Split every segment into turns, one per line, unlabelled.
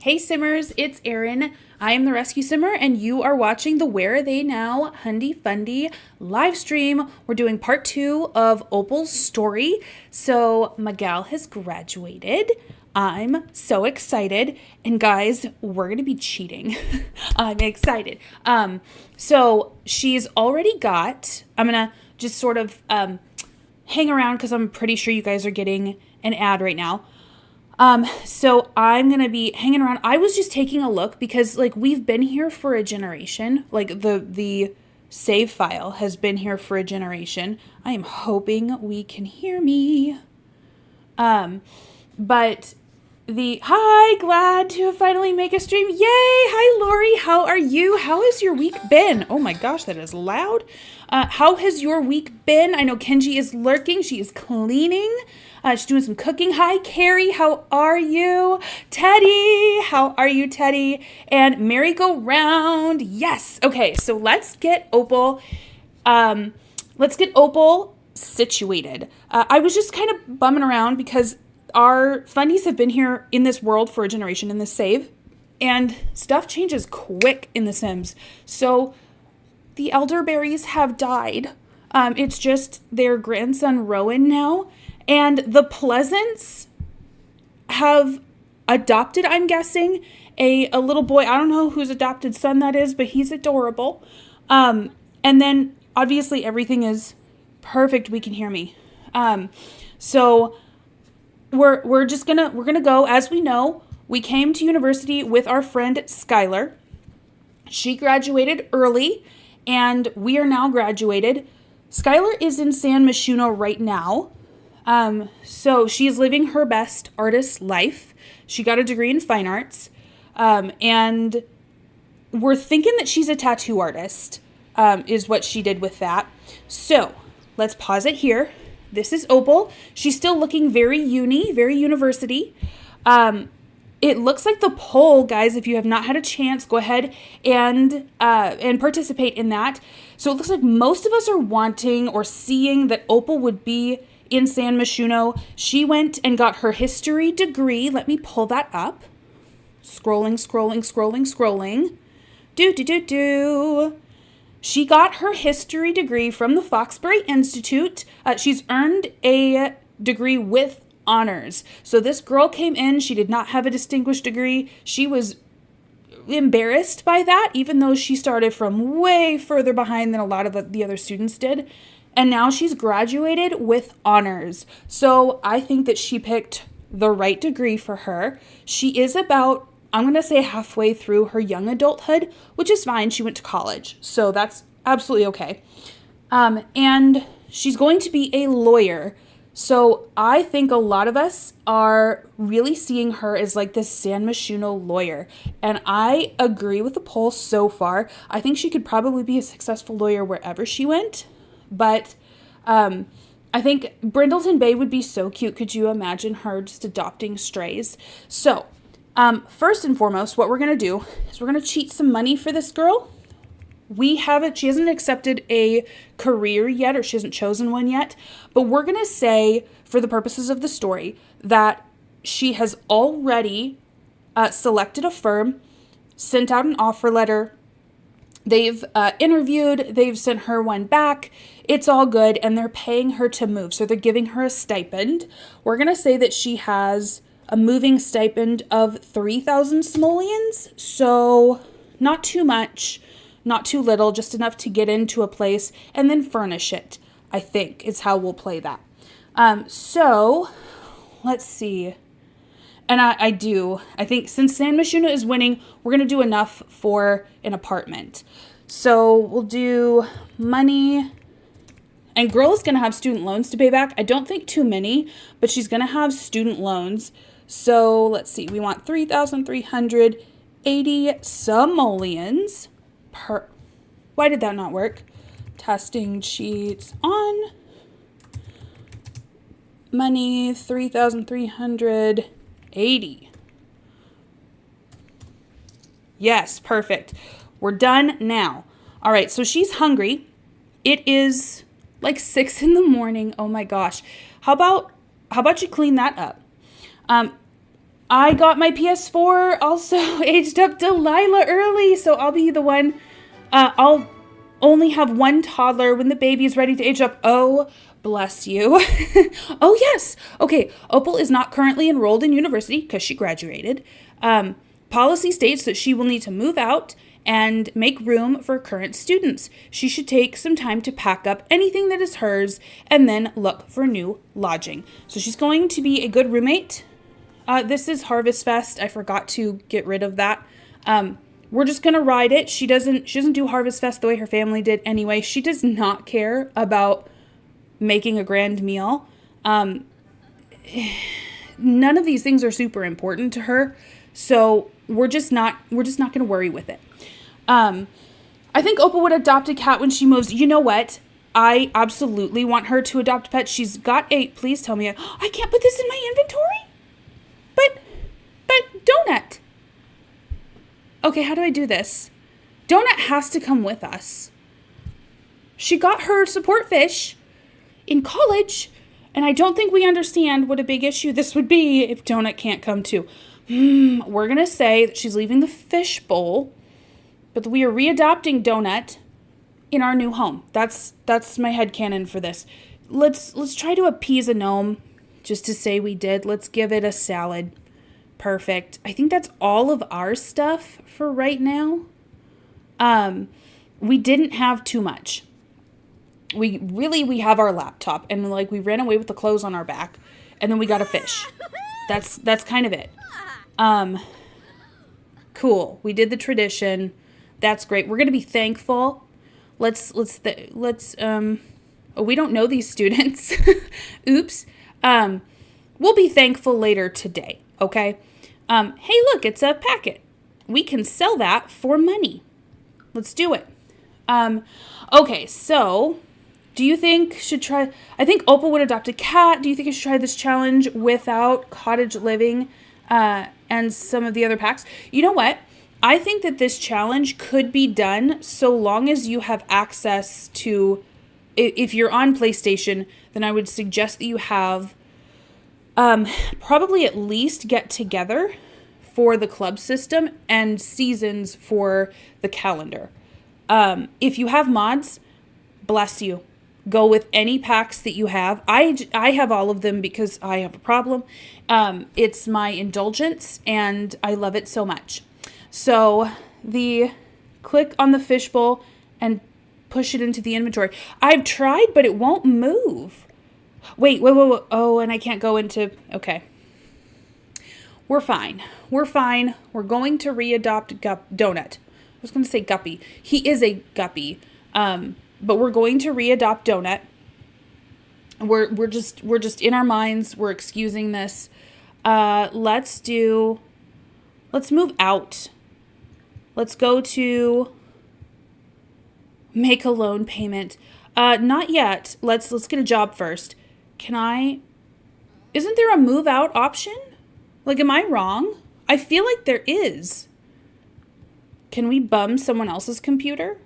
Hey Simmers, it's Erin. I am the Rescue Simmer, and you are watching the Where Are They Now Fundie live stream. We're doing part 2 of Opal's story. So Miguel has graduated. I'm so excited, and guys, we're gonna be cheating. I'm excited. So she's already got. I'm gonna just sort of hang around because I'm pretty sure you guys are getting an ad right now. So I'm going to be hanging around. I was just taking a look because we've been here for a generation. The save file has been here for a generation. I am hoping we can hear me. But glad to finally make a stream. Yay. Hi, Lori. How are you? How has your week been? Oh my gosh, that is loud. How has your week been? I know Kenji is lurking. She is cleaning. She's doing some cooking. Hi, Carrie. How are you? Teddy. How are you, Teddy? And merry-go-round. Yes. Okay, so let's get Opal. Situated. I was just kind of bumming around because our fundies have been here in this world for a generation in this save, and stuff changes quick in The Sims. So the elderberries have died. It's just their grandson Rowan now. And the Pleasants have adopted, I'm guessing, a little boy. I don't know whose adopted son that is, but he's adorable. And then obviously everything is perfect. We can hear me. So we're gonna go. As we know, we came to university with our friend Skylar. She graduated early, and we are now graduated. Skylar is in San Myshuno right now. So she's living her best artist life. She got a degree in fine arts. And we're thinking that she's a tattoo artist, is what she did with that. So let's pause it here. This is Opal. She's still looking very very university. It looks like the poll, guys, if you have not had a chance, go ahead and participate in that. So it looks like most of us are wanting or seeing that Opal would be in San Myshuno. She went and got her history degree. Let me pull that up. Scrolling. She got her history degree from the Foxbury Institute. She's earned a degree with honors. So this girl came in. She did not have a distinguished degree. She was embarrassed by that, even though she started from way further behind than a lot of the other students did. And now she's graduated with honors. So I think that she picked the right degree for her. She is about, I'm going to say, halfway through her young adulthood, which is fine. She went to college, so that's absolutely okay. And she's going to be a lawyer. So I think a lot of us are really seeing her as like this San Myshuno lawyer. And I agree with the poll so far. I think she could probably be a successful lawyer wherever she went. But I think Brindleton Bay would be so cute. Could you imagine her just adopting strays? So first and foremost, what we're going to do is we're going to cheat some money for this girl. She hasn't accepted a career yet, or she hasn't chosen one yet. But we're going to say, for the purposes of the story, that she has already selected a firm, sent out an offer letter. They've interviewed, they've sent her one back, it's all good, and they're paying her to move. So they're giving her a stipend. We're going to say that she has a moving stipend of 3,000 simoleons. So not too much, not too little, just enough to get into a place and then furnish it, I think, is how we'll play that. So let's see. And I think since San Myshuno is winning, we're going to do enough for an apartment. So we'll do money. And girl is going to have student loans to pay back. I don't think too many, but she's going to have student loans. So let's see. We want 3,380 simoleons per. Why did that not work? Testing sheets on. Money, 3,380. Yes, perfect. We're done now. All right, so she's hungry. It is like 6 a.m. Oh my gosh. How about you clean that up? I got my PS4 also aged up Delilah early, so I'll be the one. I'll only have one toddler when the baby's ready to age up. Oh, bless you. Oh, yes. Okay, Opal is not currently enrolled in university because she graduated. Policy states that she will need to move out and make room for current students. She should take some time to pack up anything that is hers and then look for new lodging. So she's going to be a good roommate. This is Harvest Fest. I forgot to get rid of that. We're just gonna ride it. She doesn't do Harvest Fest the way her family did anyway. She does not care about making a grand meal. None of these things are super important to her, so we're just not gonna worry with it. I think Opal would adopt a cat when she moves. You know what? I absolutely want her to adopt a pet. She's got a. Please tell me I can't put this in my inventory. But Donut. Okay, how do I do this? Donut has to come with us. She got her support fish in college, and I don't think we understand what a big issue this would be if Donut can't come too. We're going to say that she's leaving the fish bowl, but we are readopting Donut in our new home. That's my headcanon for this. Let's try to appease a gnome just to say we did. Let's give it a salad. Perfect. I think that's all of our stuff for right now. We didn't have too much. We have our laptop, and like we ran away with the clothes on our back, and then we got a fish. That's kind of it. Cool. We did the tradition. That's great. We're gonna be thankful. Let's we don't know these students. Oops. We'll be thankful later today. Okay. Hey, look, it's a packet. We can sell that for money. Let's do it. Okay, so do you think I think Opal would adopt a cat. Do you think I should try this challenge without cottage living and some of the other packs? You know what? I think that this challenge could be done so long as you have access to, if you're on PlayStation, then I would suggest that you have probably at least get together for the club system and seasons for the calendar. If you have mods, bless you. Go with any packs that you have. I have all of them because I have a problem. It's my indulgence and I love it so much. So click on the fishbowl and push it into the inventory. I've tried, but it won't move. Wait. Oh, and I can't go into... Okay. We're fine. We're going to readopt Donut. I was going to say Guppy. He is a Guppy. But we're going to readopt Donut. We're just in our minds. We're excusing this. Let's move out. Let's go to make a loan payment. Not yet. Let's get a job first. Isn't there a move out option? Like, am I wrong? I feel like there is. Can we bum someone else's computer?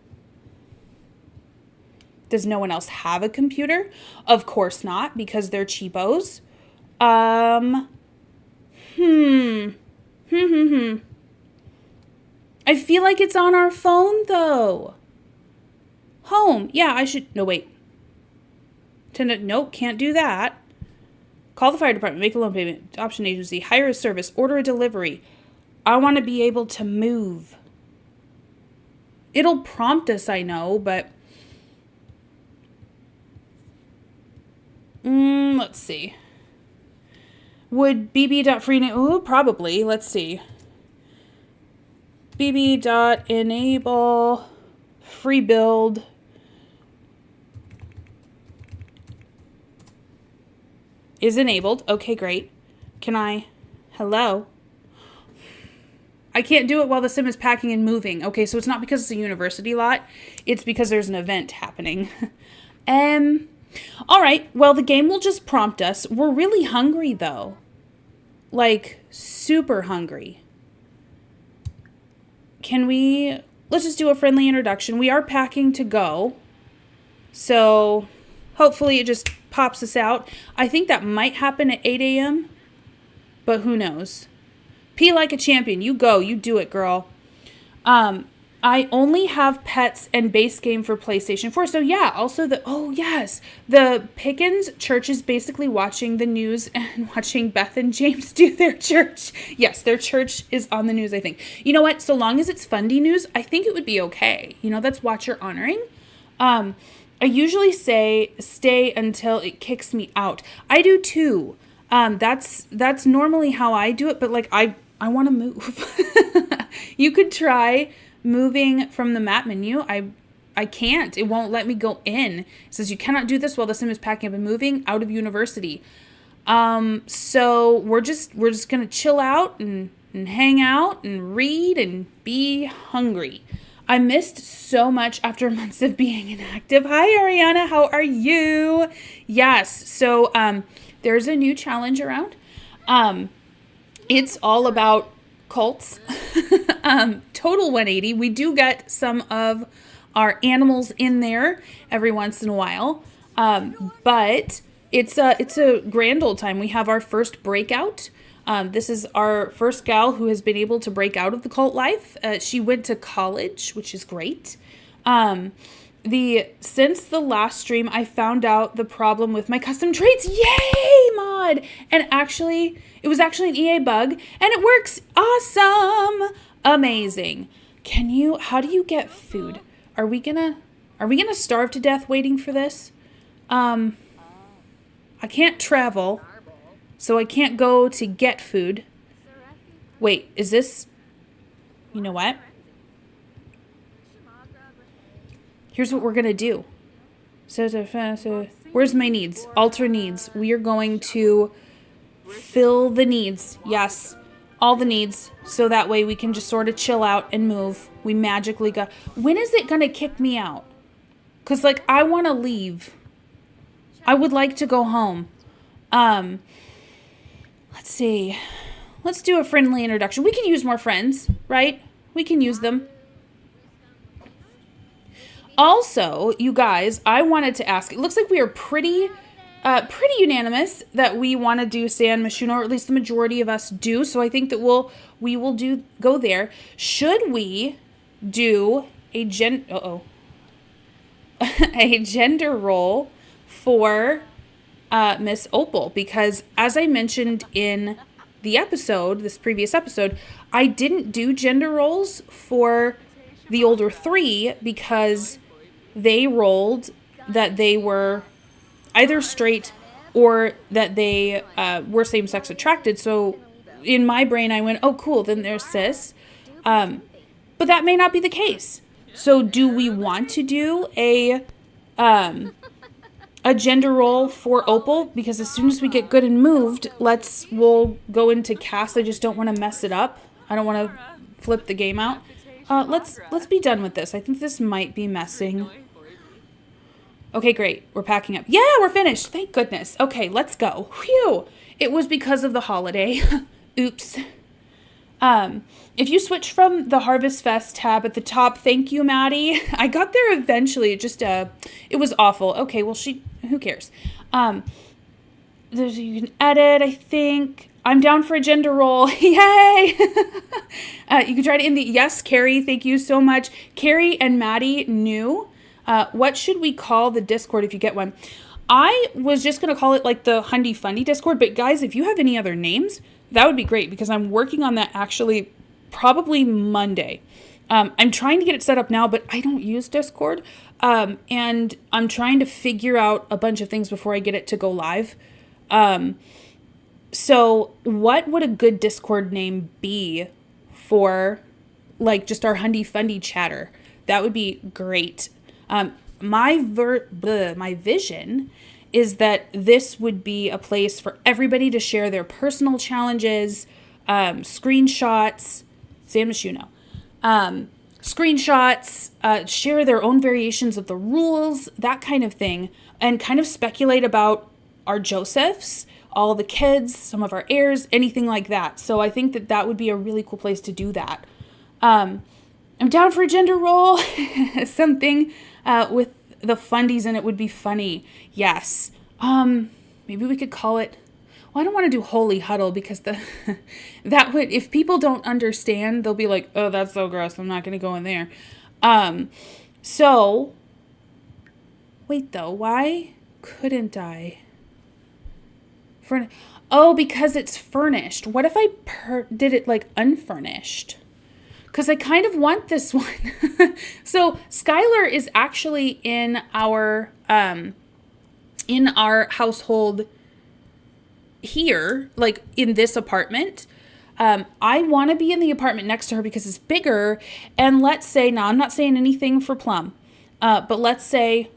Does no one else have a computer? Of course not, because they're cheapos. I feel like it's on our phone, though. Home. Yeah, I should... No, wait. Nope, can't do that. Call the fire department, make a loan payment, option agency, hire a service, order a delivery. I want to be able to move. It'll prompt us, I know, but... let's see. Would bb.free... Oh, probably. Let's see. bb.enable free build... is enabled. Okay, great. Hello? I can't do it while the sim is packing and moving. Okay, so it's not because it's a university lot. It's because there's an event happening. All right, well, the game will just prompt us. We're really hungry, though. Like, super hungry. Let's just do a friendly introduction. We are packing to go. So, hopefully it just pops us out. I think that might happen at 8 a.m., but who knows? Pee like a champion. You go. You do it, girl. I only have pets and base game for PlayStation 4. So yeah, also the Pickens church is basically watching the news and watching Beth and James do their church. Yes, their church is on the news, I think. You know what? So long as it's Fundie news, I think it would be okay. That's what you're honoring. I usually say stay until it kicks me out. I do too. That's normally how I do it, but like I want to move. You could try moving from the map menu. I can't. It won't let me go in. It says you cannot do this while the sim is packing up and moving out of university. So we're just gonna chill out and hang out and read and be hungry. I missed so much after months of being inactive. Hi Ariana, how are you? Yes. So there's a new challenge around. It's all about cults. Total 180. We do get some of our animals in there every once in a while. But it's a grand old time. We have our first breakout. This is our first gal who has been able to break out of the cult life. She went to college, which is great. Since the last stream, I found out the problem with my custom traits. Yay, mod! And actually, it was actually an EA bug, and it works. Awesome! Amazing. How do you get food? Are we gonna starve to death waiting for this? I can't travel, so I can't go to get food. Wait, is this... You know what? Here's what we're going to do. So, where's my needs? Alter needs. We are going to fill the needs. Yes, all the needs. So that way we can just sort of chill out and move. We magically got... When is it going to kick me out? Because, like, I want to leave. I would like to go home. Let's see. Let's do a friendly introduction. We can use more friends, right? We can use them. Also, you guys, I wanted to ask, it looks like we are pretty unanimous that we want to do San Myshuno, or at least the majority of us do. So I think that we will go there. Should we do a gender role for Miss Opal? Because as I mentioned in this previous episode, I didn't do gender roles for the older three because they rolled that they were either straight or that they were same-sex attracted. So in my brain, I went, oh, cool, then they're cis. But that may not be the case. So do we want to do a gender role for Opal? Because as soon as we get good and moved, we'll go into cast. I just don't want to mess it up. I don't want to flip the game out. Let's be done with this. I think this might be messing. Okay, great. We're packing up. Yeah, we're finished. Thank goodness. Okay, let's go. Phew. It was because of the holiday. Oops. If you switch from the Harvest Fest tab at the top, thank you, Maddie. I got there eventually. It was awful. Okay, well, who cares? You can edit, I think. I'm down for a gender role. Yay! You can try to yes, Carrie, thank you so much. Carrie and Maddie knew. What should we call the Discord if you get one? I was just going to call it like the Hundy Fundie Discord, but guys, if you have any other names, that would be great because I'm working on that actually probably Monday. I'm trying to get it set up now, but I don't use Discord. And I'm trying to figure out a bunch of things before I get it to go live. So what would a good Discord name be for like just our Hundy Fundie chatter? That would be great. My vision is that this would be a place for everybody to share their personal challenges, screenshots, San Myshuno, screenshots, share their own variations of the rules, that kind of thing, and kind of speculate about our Josephs, all the kids, some of our heirs, anything like that. So I think that would be a really cool place to do that. I'm down for a gender role, something with the fundies in it would be funny. Yes. Maybe we could call it, well, well, I don't want to do holy huddle because that would, if people don't understand, they'll be like, oh, that's so gross, I'm not going to go in there. So wait though, why couldn't I? Oh, because it's furnished. What if I did it like unfurnished? Because I kind of want this one. So Skylar is actually in our household here, like in this apartment. I want to be in the apartment next to her because it's bigger. And let's say, now I'm not saying anything for Plum, but let's say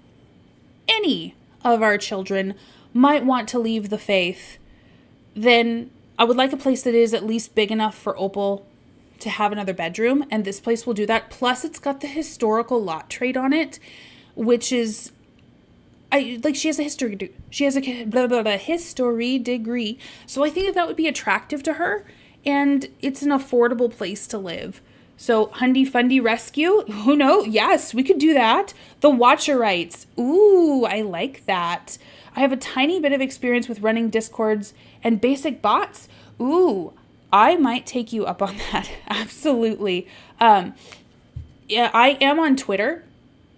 any of our children might want to leave the faith, then I would like a place that is at least big enough for Opal to have another bedroom, and this place will do that. Plus, it's got the historical lot trait on it, which is, she has a history degree, so I think that would be attractive to her, and it's an affordable place to live. So, Fundie Rescue, who knows? Yes, we could do that. The Watcherites, ooh, I like that. I have a tiny bit of experience with running Discords and basic bots. Ooh, I might take you up on that. Absolutely. Yeah, I am on Twitter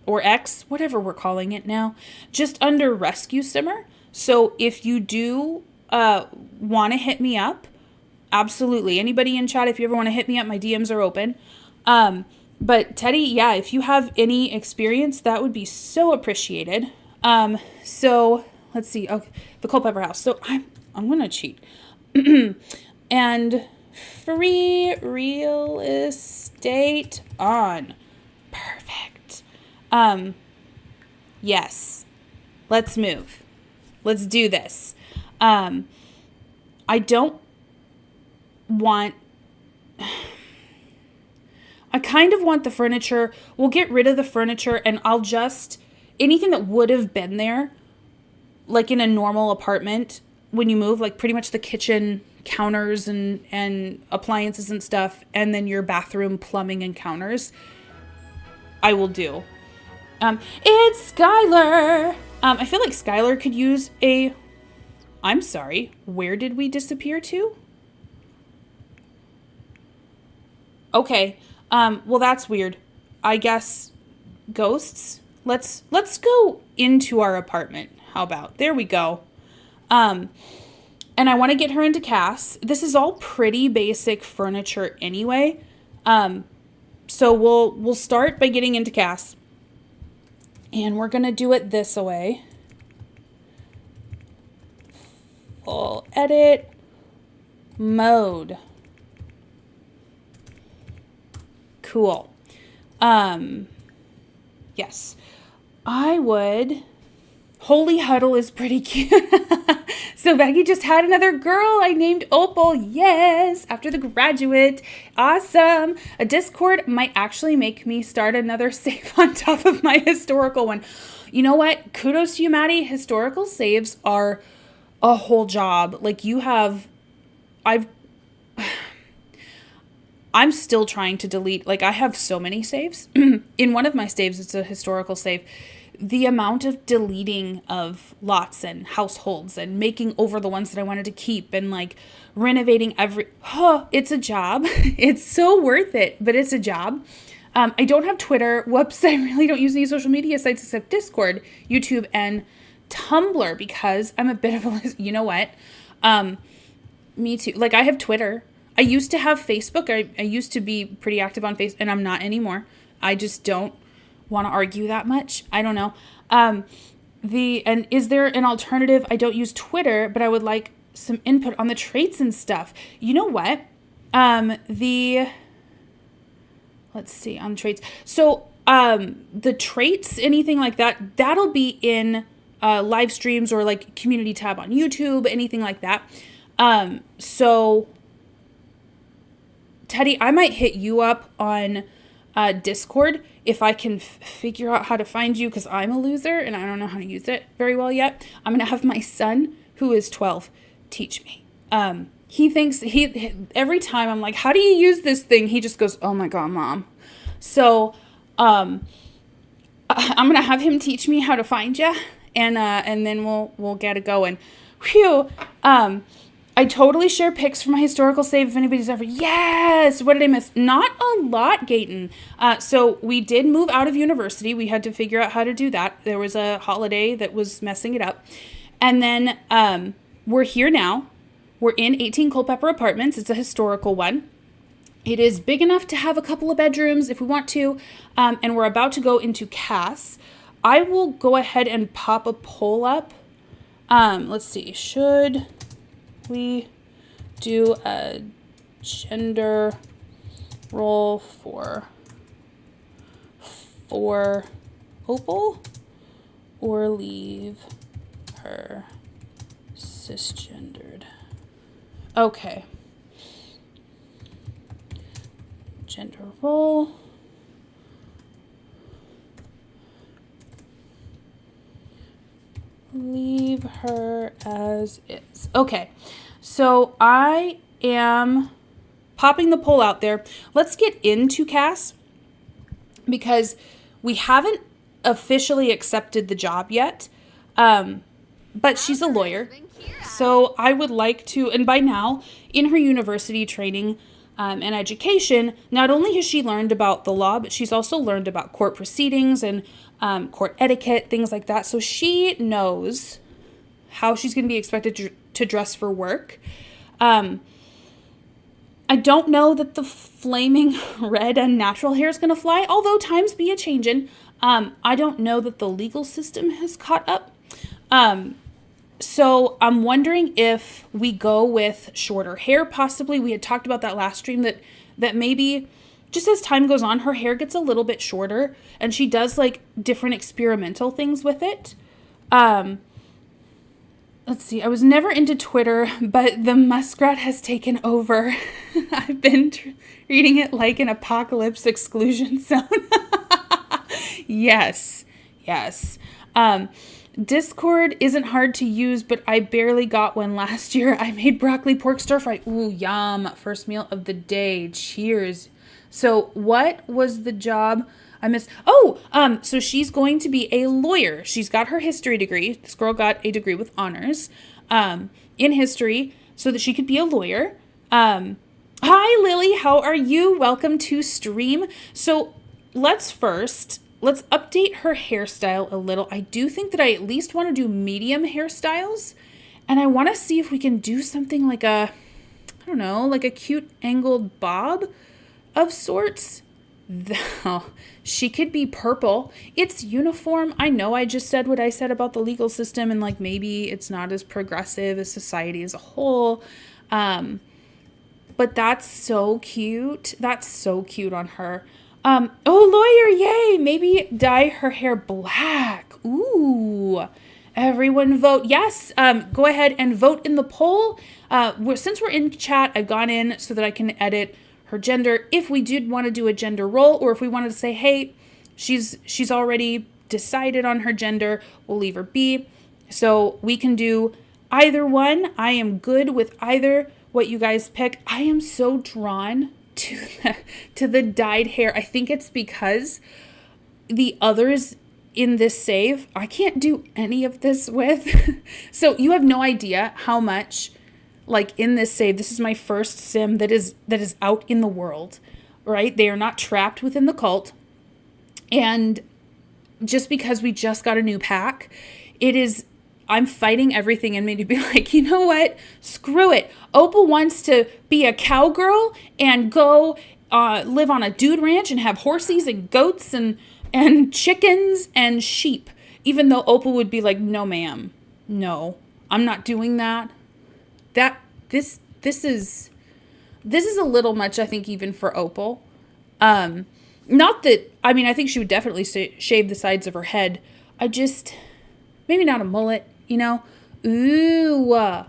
or X, whatever we're calling it now, just under Rescue Simmer. So if you do want to hit me up, absolutely. Anybody in chat, if you ever want to hit me up, my DMs are open. But Teddy, yeah, if you have any experience, that would be so appreciated. So let's see. Okay, the Culpepper House. So I'm going to cheat. And free real estate on. Perfect. Yes. Let's move. Let's do this. I don't want... I kind of want the furniture. We'll get rid of the furniture and I'll just... anything that would have been there, like in a normal apartment, when you move, like pretty much the kitchen, counters and appliances and stuff, and then your bathroom, plumbing, and counters, I will do. It's Skylar. I feel like Skylar could use a... I'm sorry, where did we disappear to? Okay, well that's weird. I guess ghosts? Let's go into our apartment. How about? There we go. And I want to get her into Cass. This is all pretty basic furniture anyway. So we'll start by getting into Cass. And we're going to do it this way. Full edit mode. Cool. Yes. I would... Holy Huddle is pretty cute. So Becky just had another girl I named Opal. Yes, after the graduate. Awesome. A Discord might actually make me start another save on top of my historical one. You know what? Kudos to you, Maddie. Historical saves are a whole job. Like I'm still trying to delete. Like I have so many saves. In one of my saves, it's a historical save. The amount of deleting of lots and households and making over the ones that I wanted to keep and like renovating it's a job. It's so worth it, but it's a job. I don't have Twitter. Whoops. I really don't use any social media sites except Discord, YouTube, and Tumblr because I'm a bit of a, you know what? Me too. Like I have Twitter. I used to have Facebook. I used to be pretty active on Facebook and I'm not anymore. I just don't want to argue that much. I don't know. And is there an alternative? I don't use Twitter, but I would like some input on the traits and stuff. You know what? Let's see on traits. So, the traits, anything like that, that'll be in, live streams or like community tab on YouTube, anything like that. So Teddy, I might hit you up on, Discord if I can figure out how to find you, because I'm a loser and I don't know how to use it very well yet. I'm going to have my son, who is 12, teach me. He thinks, every time I'm like, how do you use this thing? He just goes, oh my God, Mom. So I'm going to have him teach me how to find you, and then we'll get it going. Whew. I totally share pics from my historical save if anybody's ever. Yes! What did I miss? Not a lot, Gayton. So we did move out of university. We had to figure out how to do that. There was a holiday that was messing it up. And then we're here now. We're in 18 Culpeper Apartments. It's a historical one. It is big enough to have a couple of bedrooms if we want to. And we're about to go into Cass. I will go ahead and pop a poll up. Let's see. Should we do a gender role for Opal or leave her cisgendered? Okay. Gender role. Leave her as is. Okay, so I am popping the poll out there. Let's get into Cass because we haven't officially accepted the job yet, but she's a lawyer. So I would like to, and by now, in her university training and education, not only has she learned about the law, but she's also learned about court proceedings and court etiquette, things like that. So she knows how she's going to be expected to dress for work. I don't know that the flaming red unnatural hair is going to fly, although times be a changin'. I don't know that the legal system has caught up. So I'm wondering if we go with shorter hair, possibly. We had talked about that last stream that maybe just as time goes on, her hair gets a little bit shorter and she does like different experimental things with it. Let's see. I was never into Twitter, but the muskrat has taken over. I've been reading it like an apocalypse exclusion zone. Yes. Discord isn't hard to use, but I barely got one last year. I made broccoli pork stir fry. Ooh, yum. First meal of the day. Cheers. So what was the job I missed? So she's going to be a lawyer. She's got her history degree. This girl got a degree with honors in history so that she could be a lawyer. Hi, Lily. How are you? Welcome to stream. So let's update her hairstyle a little. I do think that I at least want to do medium hairstyles. And I want to see if we can do something like a cute angled bob of sorts. She could be purple. It's uniform. I know I just said what I said about the legal system and like maybe it's not as progressive as society as a whole. But that's so cute. That's so cute on her. Lawyer, yay! Maybe dye her hair black. Ooh. Everyone vote yes. Go ahead and vote in the poll. Since we're in chat, I've gone in so that I can edit her gender. If we did want to do a gender role, or if we wanted to say, hey, she's already decided on her gender, we'll leave her be. So we can do either one. I am good with either what you guys pick. I am so drawn to the dyed hair. I think it's because the others in this save, I can't do any of this with. So you have no idea how much, like in this save, this is my first sim that is out in the world, right? They are not trapped within the cult. And just because we just got a new pack, I'm fighting everything in me to be like, you know what? Screw it. Opal wants to be a cowgirl and go live on a dude ranch and have horses and goats and chickens and sheep. Even though Opal would be like, no, ma'am. No, I'm not doing that. This is a little much, I think, even for Opal. Not that, I mean, I think she would definitely shave the sides of her head. Maybe not a mullet, you know? Ooh,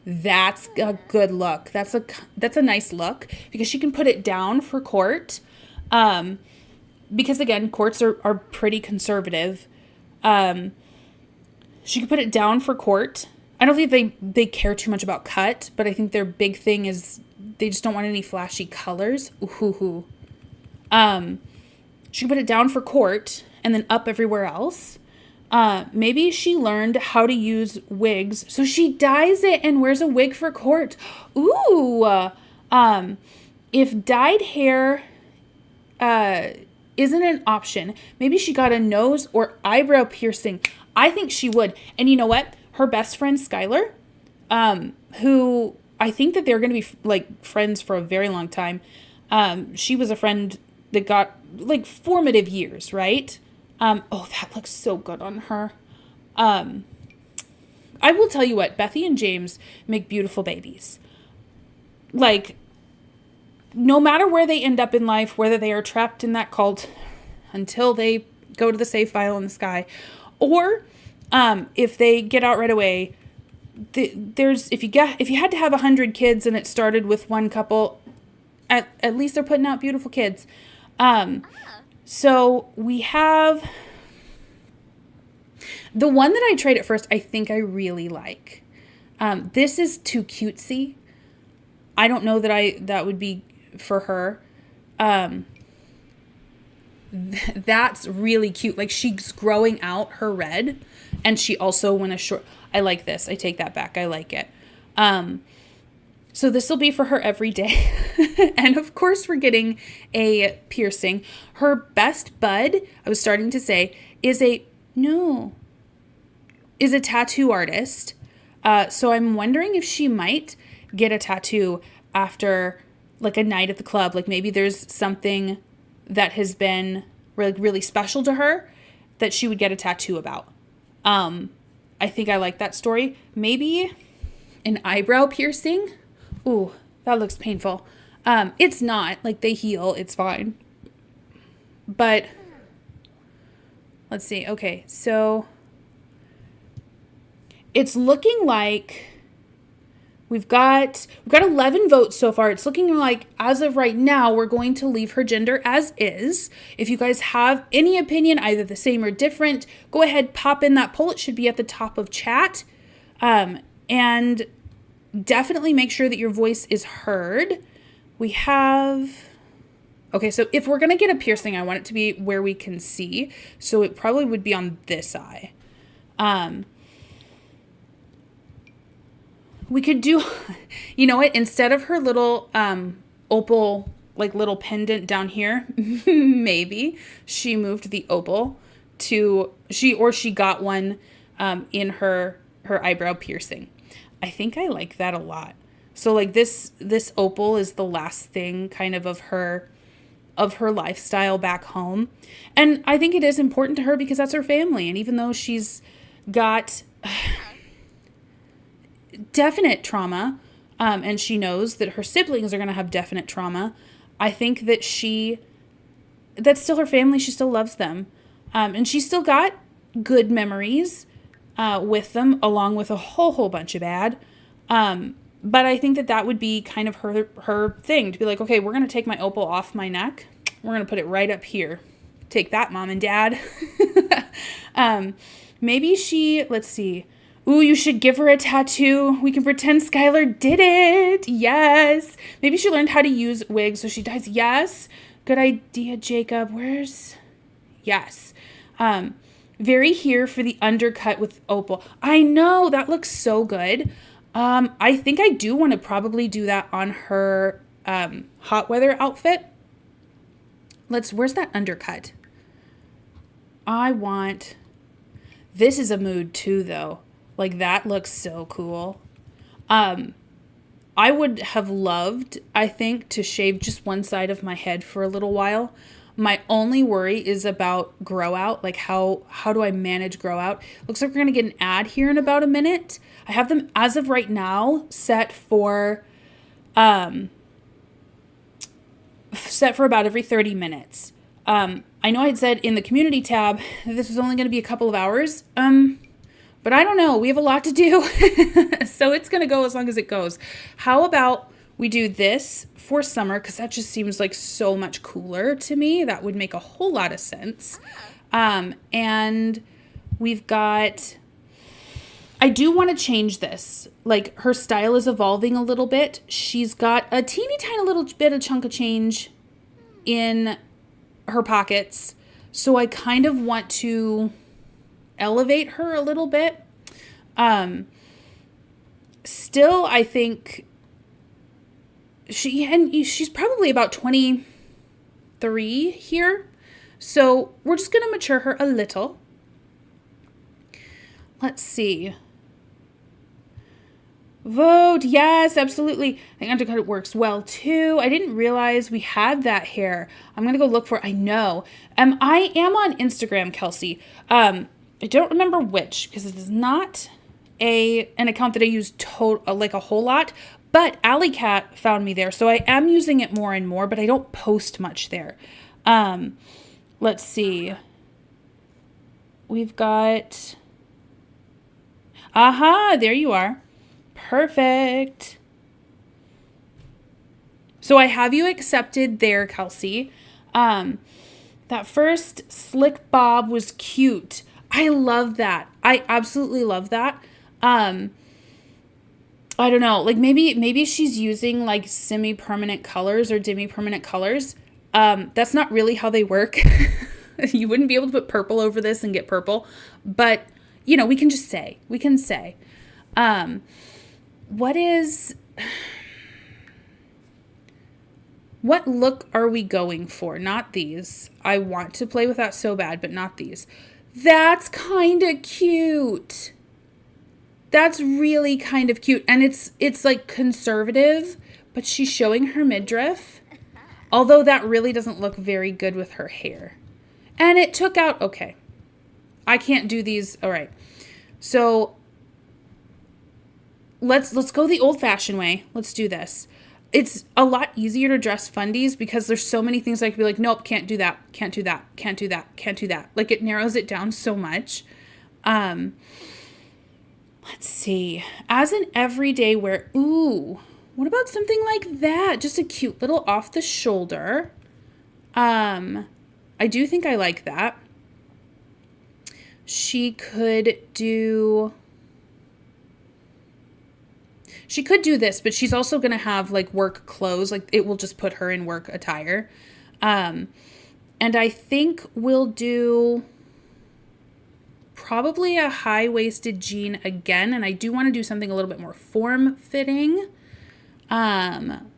that's a good look. That's a nice look because she can put it down for court. Because again, courts are pretty conservative. She could put it down for court. I don't think they care too much about cut, but I think their big thing is they just don't want any flashy colors. Ooh. She could put it down for court and then up everywhere else. Maybe she learned how to use wigs, so she dyes it and wears a wig for court. Ooh. If dyed hair isn't an option, maybe she got a nose or eyebrow piercing. I think she would. And you know what? Her best friend Skylar, who I think that they're going to be like friends for a very long time. She was a friend that got like formative years, right? Oh, that looks so good on her. I will tell you what, Bethy and James make beautiful babies. Like, no matter where they end up in life, whether they are trapped in that cult until they go to the safe file in the sky, or if they get out right away, there's if you had to have 100 kids and it started with one couple, at least they're putting out beautiful kids. So we have the one that I tried at first. I think I really like. This is too cutesy. I don't know that that would be for her. That's really cute. Like, she's growing out her red, and she also went a short. I like this. I take that back. I like it. So this will be for her every day. And of course we're getting a piercing. Her best bud, I was starting to say, is a tattoo artist. So I'm wondering if she might get a tattoo after like a night at the club. Like, maybe there's something that has been really, really special to her that she would get a tattoo about. I think I like that story. Maybe an eyebrow piercing. Ooh, that looks painful. It's not. Like, they heal. It's fine. But let's see. Okay, so it's looking like we've got 11 votes so far. It's looking like, as of right now, we're going to leave her gender as is. If you guys have any opinion, either the same or different, go ahead, pop in that poll. It should be at the top of chat. And definitely make sure that your voice is heard. We have... Okay, so if we're going to get a piercing, I want it to be where we can see. So it probably would be on this eye. We could do, you know what, instead of her little opal, like little pendant down here, maybe she moved the opal to, she got one in her eyebrow piercing. I think I like that a lot. So like this opal is the last thing kind of her lifestyle back home. And I think it is important to her because that's her family. And even though she's got definite trauma, and she knows that her siblings are going to have definite trauma, I think that that's still her family. She still loves them. And she's still got good memories with them, along with a whole bunch of bad. But I think that would be kind of her thing, to be like, okay, we're going to take my opal off my neck. We're going to put it right up here. Take that, mom and dad. Maybe let's see. Ooh, you should give her a tattoo. We can pretend Skylar did it. Yes. Maybe she learned how to use wigs, so she dyes. Yes. Good idea, Jacob. Yes. Very here for the undercut with opal. I know, that looks so good. I think I do want to probably do that on her hot weather outfit. Where's that undercut? This is a mood too, though. Like, that looks so cool. I would have loved, I think, to shave just one side of my head for a little while. My only worry is about grow out. Like, how do I manage grow out? Looks like we're going to get an ad here in about a minute. I have them, as of right now, set for about every 30 minutes. I know I had said in the community tab this was only going to be a couple of hours. But I don't know. We have a lot to do. So it's going to go as long as it goes. How about we do this for summer? Because that just seems like so much cooler to me. That would make a whole lot of sense. And we've got... I do want to change this. Like, her style is evolving a little bit. She's got a teeny tiny little bit of chunk of change in her pockets. So I kind of want to elevate her a little bit. Still, I think she's probably about 23 here. So we're just going to mature her a little. Let's see. Vote. Yes, absolutely. I think undercut works well too. I didn't realize we had that hair. I'm going to go look for it. I know. I am on Instagram, Kelsey. I don't remember which because it is not an account that I use like a whole lot. But Alley Cat found me there. So I am using it more and more, but I don't post much there. Let's see. We've got... Aha, there you are. Perfect. So I have you accepted there, Kelsey. That first slick bob was cute. I love that. I absolutely love that. I don't know, like maybe she's using like semi-permanent colors or demi-permanent colors. That's not really how they work. You wouldn't be able to put purple over this and get purple, but you know, we can say, what look are we going for? Not these. I want to play with that so bad, but not these. That's kind of cute. That's really kind of cute. And it's like conservative, but she's showing her midriff. Although that really doesn't look very good with her hair. And it took out, okay. I can't do these. All right. So let's go the old-fashioned way. Let's do this. It's a lot easier to dress fundies because there's so many things I could be like, nope, can't do that, can't do that, can't do that, can't do that. Like it narrows it down so much. Let's see. As an everyday wear, ooh, what about something like that? Just a cute little off the shoulder. I do think I like that. She could do this, but she's also going to have like work clothes. Like it will just put her in work attire. And I think we'll do probably a high-waisted jean again. And I do want to do something a little bit more form-fitting. I'm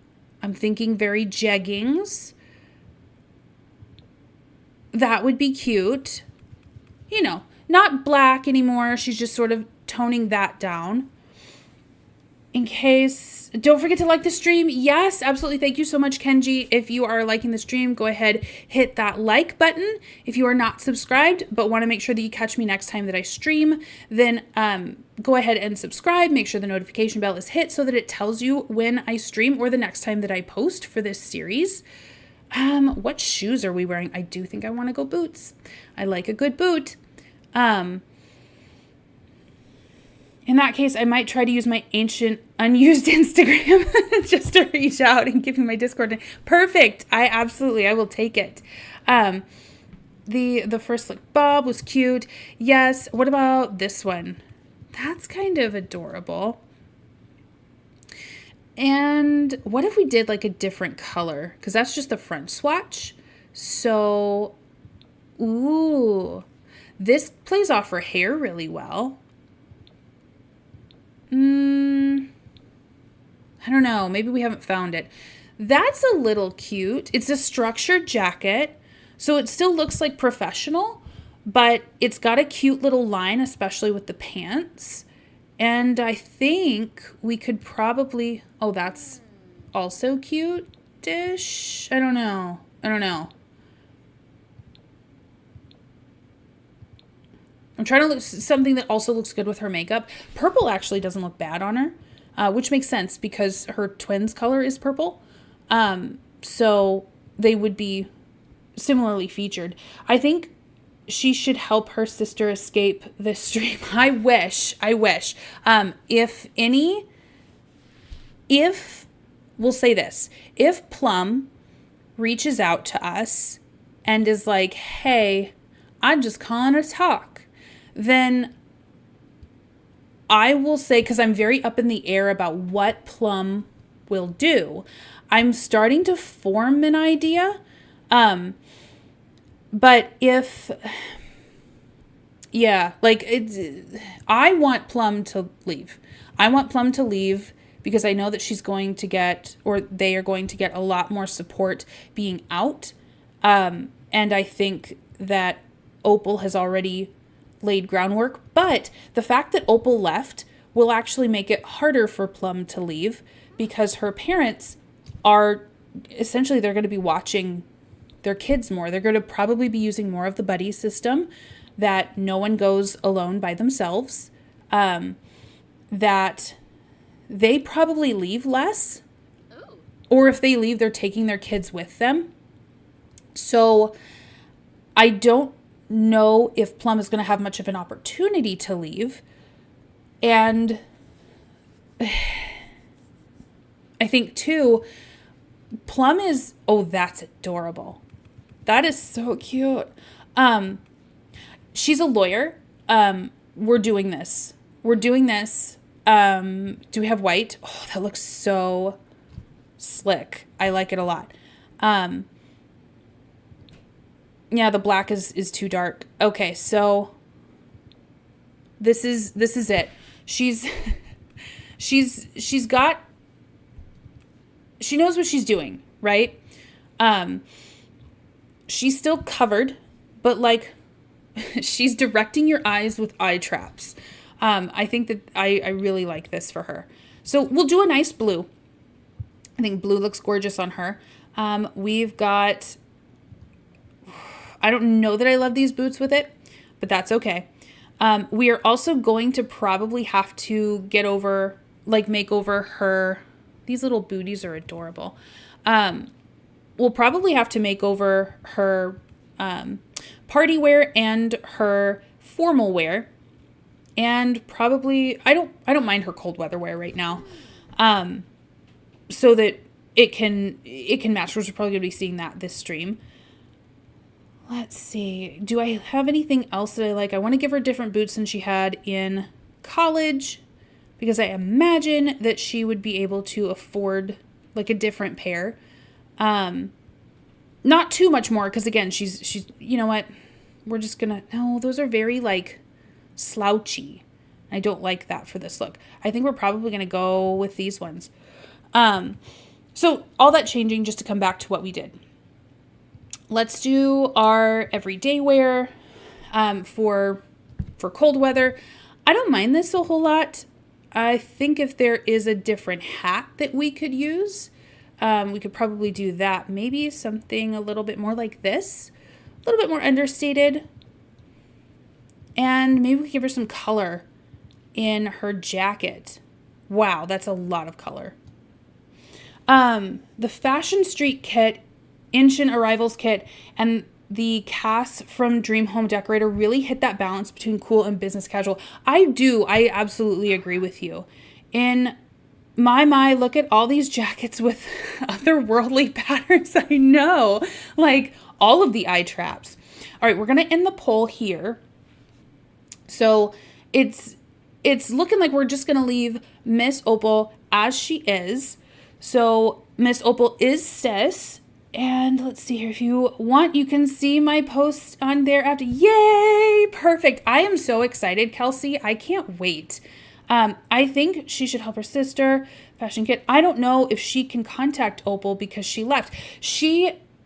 thinking very jeggings. That would be cute. You know, not black anymore. She's just sort of toning that down. In case, don't forget to like the stream. Yes, absolutely. Thank you so much, Kenji. If you are liking the stream, go ahead, hit that like button. If you are not subscribed, but want to make sure that you catch me next time that I stream, then go ahead and subscribe. Make sure the notification bell is hit so that it tells you when I stream or the next time that I post for this series. What shoes are we wearing? I do think I want to go boots. I like a good boot. In that case, I might try to use my ancient unused Instagram just to reach out and give you my Discord. Perfect. I will take it. The first like bob was cute. Yes. What about this one? That's kind of adorable. And what if we did like a different color? Because that's just the front swatch. So, ooh, this plays off her hair really well. I don't know. Maybe we haven't found it. That's a little cute. It's a structured jacket. So it still looks like professional, but it's got a cute little line, especially with the pants. And I think we could probably... Oh, that's also cute-ish. I don't know. I'm trying to look something that also looks good with her makeup. Purple actually doesn't look bad on her, which makes sense because her twins color is purple. So they would be similarly featured. I think she should help her sister escape this stream. I wish. We'll say this, if Plum reaches out to us and is like, hey, I'm just calling to talk, then I will say, because I'm very up in the air about what Plum will do. I'm starting to form an idea. But if Yeah, like I want Plum to leave. I want Plum to leave because I know that she's going to get, or they are going to get a lot more support being out. And I think that Opal has already laid groundwork. But the fact that Opal left will actually make it harder for Plum to leave because her parents are essentially, they're going to be watching their kids more. They're going to probably be using more of the buddy system, that no one goes alone by themselves, that they probably leave less, or if they leave, they're taking their kids with them. So I don't know if Plum is going to have much of an opportunity to leave. And I think too, Plum is, oh, that's adorable. That is so cute. She's a lawyer. We're doing this. Do we have white? Oh, that looks so slick. I like it a lot. Yeah, the black is too dark. Okay, so this is it. She's got, she knows what she's doing, right? She's still covered, but like she's directing your eyes with eye traps. I think that I really like this for her. So we'll do a nice blue. I think blue looks gorgeous on her. We've got, I don't know that I love these boots with it, but that's okay. We are also going to probably have to make over her, these little booties are adorable. We'll probably have to make over her party wear and her formal wear, and probably I don't mind her cold weather wear right now, so that it can match. We're probably gonna be seeing that this stream. Let's see. Do I have anything else that I like? I want to give her different boots than she had in college, because I imagine that she would be able to afford like a different pair. Not too much more, because again, she's, you know what? We're just gonna, no, those are very like slouchy. I don't like that for this look. I think we're probably gonna go with these ones. So all that changing just to come back to what we did. Let's do our everyday wear, for cold weather. I don't mind this a whole lot. I think if there is a different hat that we could use, we could probably do that. Maybe something a little bit more like this, a little bit more understated. And maybe we could give her some color in her jacket. Wow, that's a lot of color. The Fashion Street kit, Inshin Arrivals kit, and the Cass from Dream Home Decorator really hit that balance between cool and business casual. I absolutely agree with you. In my, look at all these jackets with otherworldly patterns. I know, like all of the eye traps. All right, we're going to end the poll here. So it's looking like we're just going to leave Miss Opal as she is. So Miss Opal is cis. And let's see here. If you want, you can see my post on there after. Yay! Perfect. I am so excited, Kelsey. I can't wait. I think she should help her sister. Fashion kit. I don't know if she can contact Opal because she left.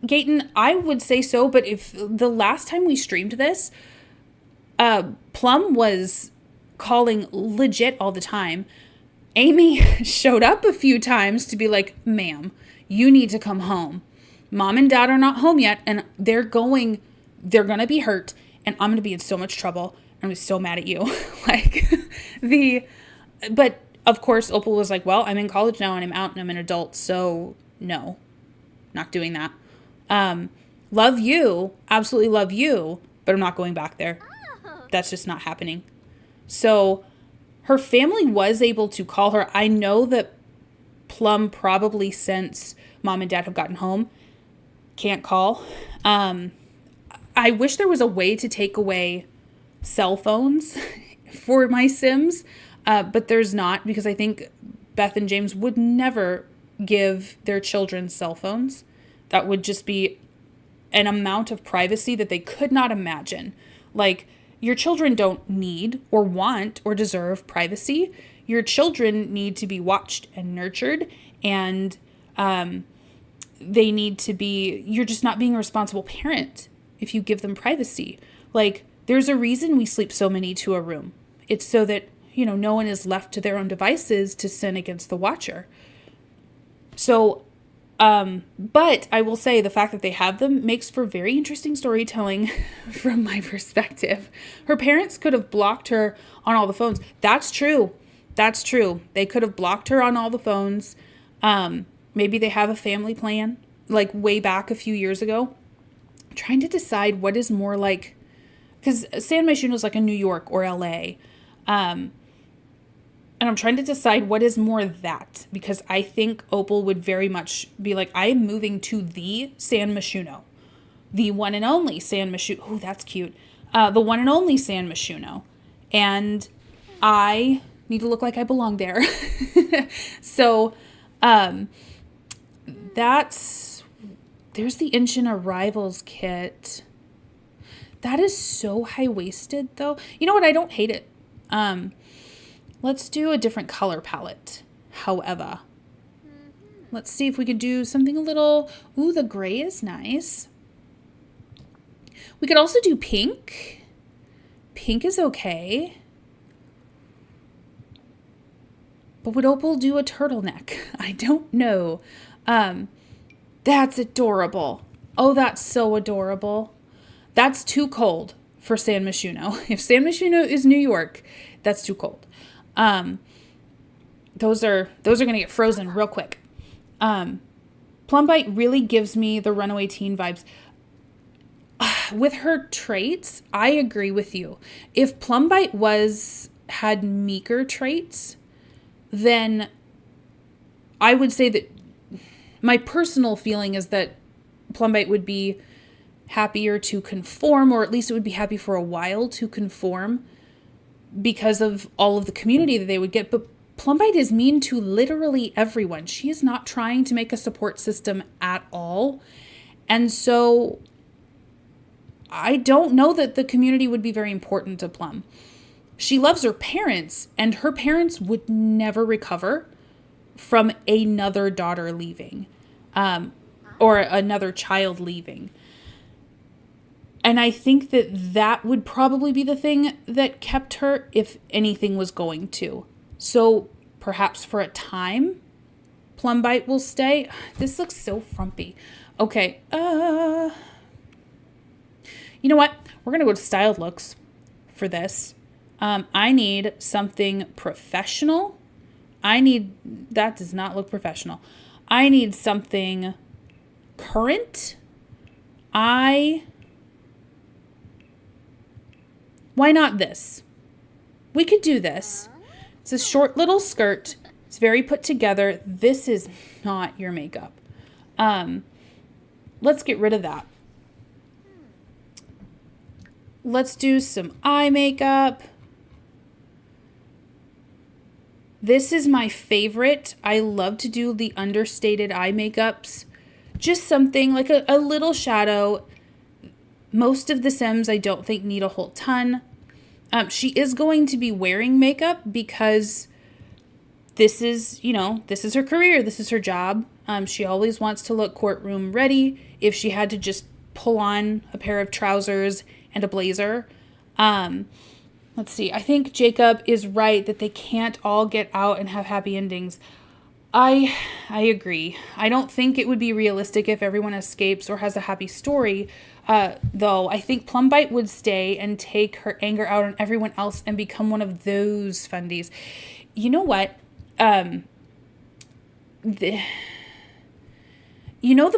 Gayton, I would say so, but if the last time we streamed this, Plum was calling legit all the time. Amy showed up a few times to be like, ma'am, you need to come home. Mom and dad are not home yet, and they're going to be hurt, and I'm going to be in so much trouble. I'm just so mad at you. But of course, Opal was like, well, I'm in college now and I'm out and I'm an adult. So no, not doing that. Love you. Absolutely love you, but I'm not going back there. That's just not happening. So her family was able to call her. I know that Plum probably, since mom and dad have gotten home, can't call. I wish there was a way to take away cell phones for my Sims, but there's not, because I think Beth and James would never give their children cell phones. That would just be an amount of privacy that they could not imagine. Like, Your children don't need or want or deserve privacy. Your children need to be watched and nurtured, and they need to be, you're just not being a responsible parent if you give them privacy. Like, there's a reason we sleep so many to a room. It's so that, no one is left to their own devices to sin against the watcher. So, but I will say the fact that they have them makes for very interesting storytelling from my perspective. Her parents could have blocked her on all the phones. That's true. They could have blocked her on all the phones. Maybe they have a family plan, like way back a few years ago. I'm trying to decide what is more like, because San Myshuno is like a New York or LA. And I'm trying to decide what is more that, because I think Opal would very much be like, I am moving to the San Myshuno, the one and only San Myshuno. Oh, that's cute. The one and only San Myshuno. And I need to look like I belong there. So, there's the Inshin Arrivals kit. That is so high-waisted though. You know what? I don't hate it. Let's do a different color palette. However, let's see if we could do something a little, ooh, the gray is nice. We could also do pink. Pink is okay. But would Opal do a turtleneck? I don't know. That's adorable. Oh, that's so adorable. That's too cold for San Myshuno. If San Myshuno is New York, that's too cold. Those are going to get frozen real quick. Plumbite really gives me the runaway teen vibes. With her traits, I agree with you. If Plumbite had meeker traits, then I would say that my personal feeling is that Plumbite would be happier to conform, or at least it would be happy for a while to conform because of all of the community that they would get. But Plumbite is mean to literally everyone. She is not trying to make a support system at all. And so I don't know that the community would be very important to Plum. She loves her parents, and her parents would never recover from another daughter leaving, or another child leaving. And I think that would probably be the thing that kept her, if anything was going to. So perhaps for a time, Plumbite will stay. This looks so frumpy. Okay. You know what? We're going to go to styled looks for this. I need something professional. That does not look professional. I need something current. Why not this? We could do this. It's a short little skirt. It's very put together. This is not your makeup. Let's get rid of that. Let's do some eye makeup. This is my favorite. I love to do the understated eye makeups. Just something like a little shadow. Most of the Sims I don't think need a whole ton. She is going to be wearing makeup because this is her career. This is her job. She always wants to look courtroom ready. If she had to just pull on a pair of trousers and a blazer. Let's see. I think Jacob is right that they can't all get out and have happy endings. I agree. I don't think it would be realistic if everyone escapes or has a happy story. Though I think Plumbite would stay and take her anger out on everyone else and become one of those Fundies. You know what? The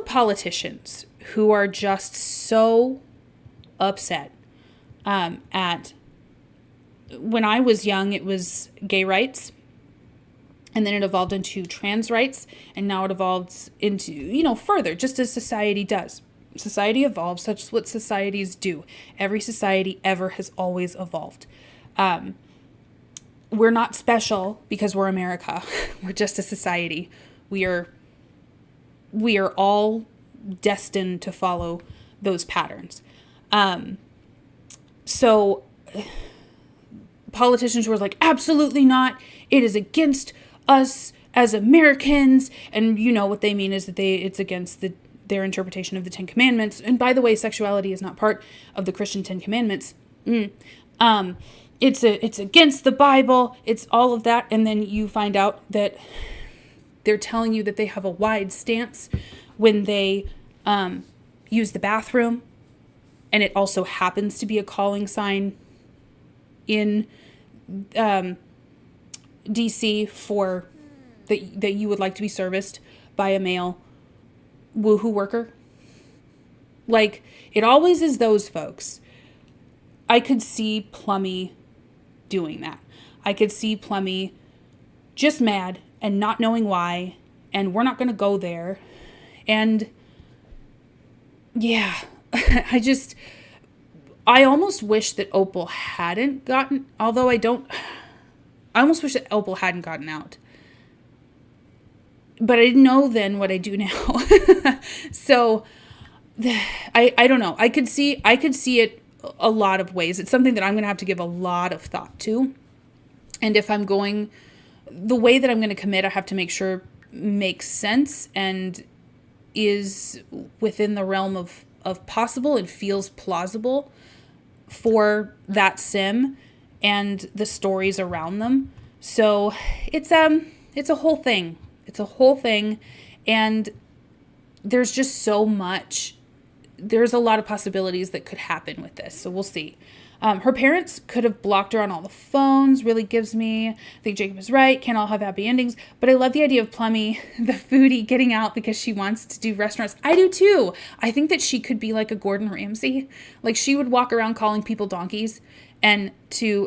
politicians who are just so upset at, when I was young, it was gay rights. And then it evolved into trans rights, and now it evolves into, further, just as society does. Society evolves, such what societies do. Every society ever has always evolved. We're not special because we're America. We're just a society. We are all destined to follow those patterns. So politicians were like, absolutely not. It is against us as Americans. And you know what they mean is that it's against their interpretation of the Ten Commandments. And by the way, sexuality is not part of the Christian Ten Commandments. It's against the Bible. It's all of that. And then you find out that they're telling you that they have a wide stance when they use the bathroom. And it also happens to be a calling sign in DC for that you would like to be serviced by a male woohoo worker. Like, it always is those folks. I could see Plummy doing that. I could see Plummy just mad and not knowing why, and we're not going to go there. And yeah, I almost wish that Opal hadn't gotten, although I almost wish that Opal hadn't gotten out. But I didn't know then what I do now. So I don't know. I could see it a lot of ways. It's something that I'm going to have to give a lot of thought to. And if I'm going, the way that I'm going to commit, I have to make sure makes sense and is within the realm of possible and feels plausible for that sim and the stories around them. So it's a whole thing. It's a whole thing. And there's just so much. There's a lot of possibilities that could happen with this. So we'll see. Her parents could have blocked her on all the phones. Really gives me, I think Jacob is right. Can't all have happy endings. But I love the idea of Plummy, the foodie, getting out because she wants to do restaurants. I do too. I think that she could be like a Gordon Ramsay. Like, she would walk around calling people donkeys and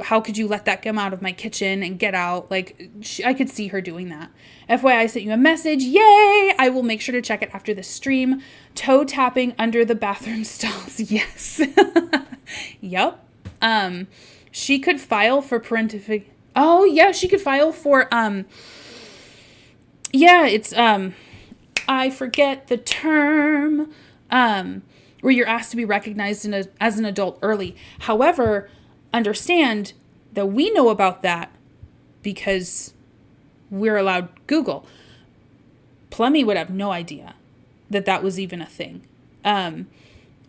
how could you let that come out of my kitchen and get out? Like, I could see her doing that. FYI, I sent you a message. Yay! I will make sure to check it after the stream. Toe tapping under the bathroom stalls. Yes. Yep. She could file for parentification. Oh, yeah, she could file for, it's, I forget the term, where you're asked to be recognized as an adult early. However, understand that we know about that because we're allowed Google. Plummy would have no idea that that was even a thing.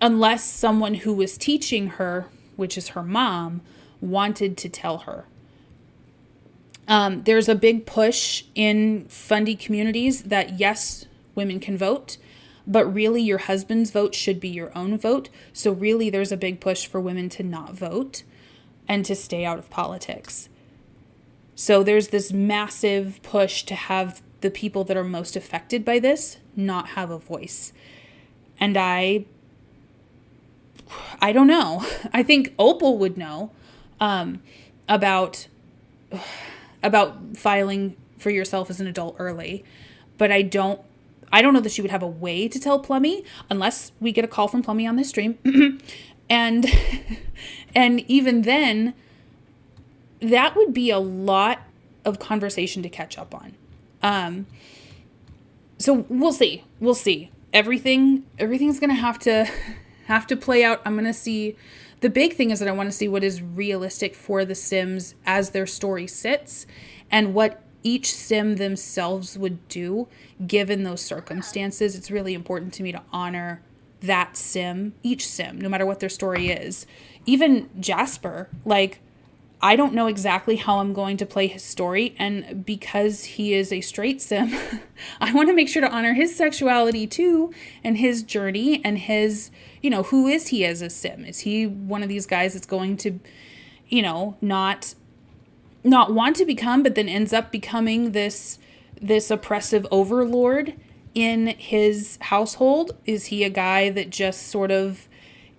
Unless someone who was teaching her, which is her mom, wanted to tell her. There's a big push in Fundie communities that yes, women can vote, but really your husband's vote should be your own vote. So really there's a big push for women to not vote and to stay out of politics. So there's this massive push to have the people that are most affected by this not have a voice. And I don't know. I think Opal would know about filing for yourself as an adult early, but I don't know that she would have a way to tell Plummy unless we get a call from Plummy on this stream. and even then, that would be a lot of conversation to catch up on. So we'll see. Everything's going to have to play out. I'm going to see. The big thing is that I want to see what is realistic for the Sims as their story sits and what each Sim themselves would do given those circumstances. It's really important to me to honor that Sim, each Sim, no matter what their story is. Even Jasper, like, I don't know exactly how I'm going to play his story, and because he is a straight Sim, I want to make sure to honor his sexuality too, and his journey, and his, who is he as a Sim? Is he one of these guys that's going to, not want to become, but then ends up becoming this oppressive overlord in his household? Is he a guy that just sort of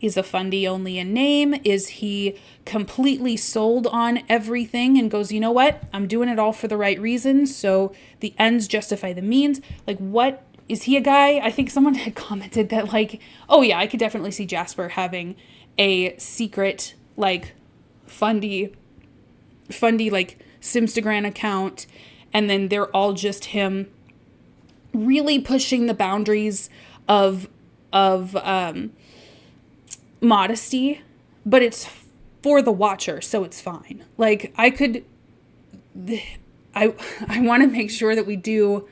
is a Fundie only in name? Is he completely sold on everything and goes, you know what? I'm doing it all for the right reasons, so the ends justify the means. Like, what? Is he a guy? I think someone had commented that, like, oh yeah, I could definitely see Jasper having a secret, like, Fundie, like, Simstagram account, and then they're all just him really pushing the boundaries of modesty, but it's for the watcher, so it's fine. Like, I want to make sure that we do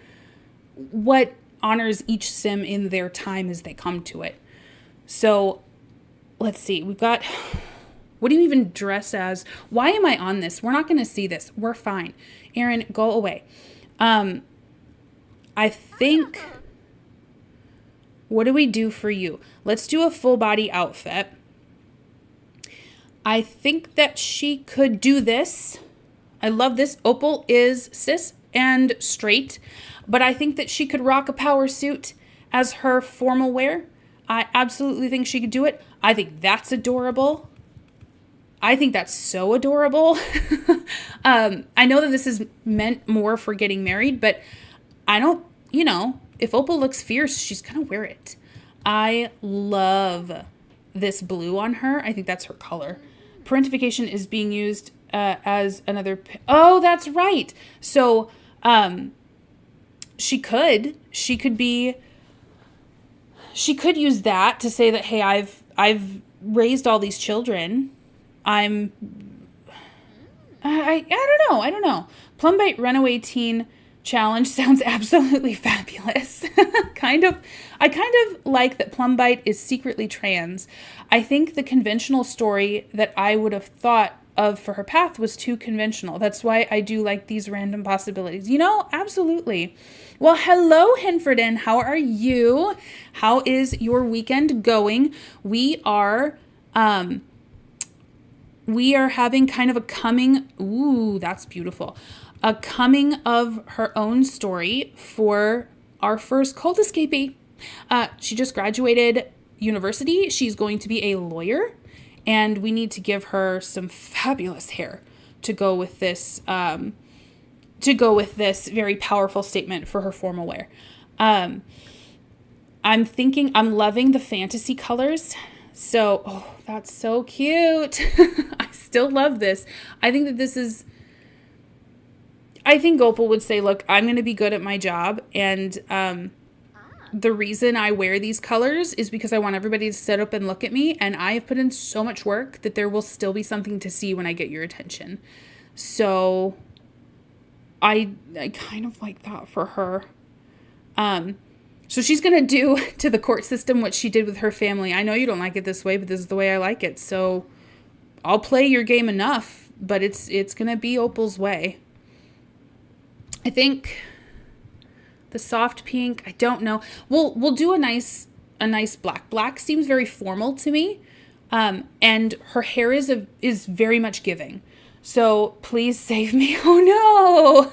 what honors each sim in their time as they come to it. So let's see. We've got, what do you even dress as? Why am I on this? We're not going to see this. We're fine. Aaron, go away. I think, what do we do for you? Let's do a full body outfit. I think that she could do this. I love this. Opal is cis and straight, but I think that she could rock a power suit as her formal wear. I absolutely think she could do it. I think that's adorable. I think that's so adorable. I know that this is meant more for getting married, but I don't, if Opal looks fierce, she's going to wear it. I love this blue on her. I think that's her color. Parentification is being used as another. Oh, that's right. So she could use that to say that, hey, I've raised all these children. I don't know. Plumbite Runaway Teen Challenge sounds absolutely fabulous. I kind of like that Plumbite is secretly trans. I think the conventional story that I would have thought of for her path was too conventional. That's why I do like these random possibilities. Absolutely. Well, hello, Henforden. How are you? How is your weekend going? We are having kind of a that's beautiful. A coming of her own story for our first cult escapee. She just graduated university. She's going to be a lawyer, and we need to give her some fabulous hair to go with this very powerful statement for her formal wear. I'm loving the fantasy colors. So, that's so cute. I still love this. I think Opal would say, look, I'm going to be good at my job. And the reason I wear these colors is because I want everybody to sit up and look at me. And I have put in so much work that there will still be something to see when I get your attention. So I kind of like that for her. So she's going to do to the court system what she did with her family. I know you don't like it this way, but this is the way I like it. So I'll play your game enough, but it's going to be Opal's way. I think the soft pink, I don't know. We'll do a nice black. Black seems very formal to me. And her hair is very much giving. So please save me. Oh no.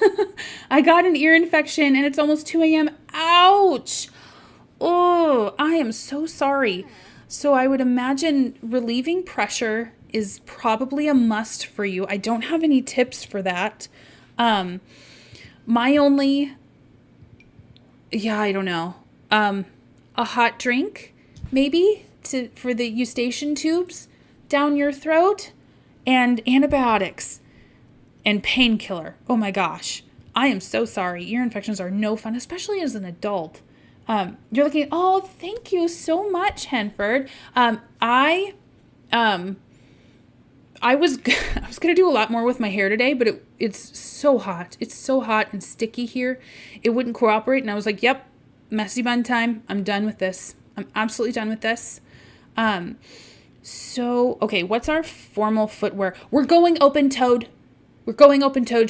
I got an ear infection and it's almost 2 a.m. Ouch. Oh, I am so sorry. So I would imagine relieving pressure is probably a must for you. I don't have any tips for that. I don't know. A hot drink, maybe, for the eustachian tubes down your throat, and antibiotics, and painkiller. Oh my gosh. I am so sorry. Ear infections are no fun, especially as an adult. You're looking, thank you so much, Henford. I was going to do a lot more with my hair today, but it's so hot. It's so hot and sticky here. It wouldn't cooperate. And I was like, yep, messy bun time. I'm done with this. I'm absolutely done with this. Okay, what's our formal footwear? We're going open-toed.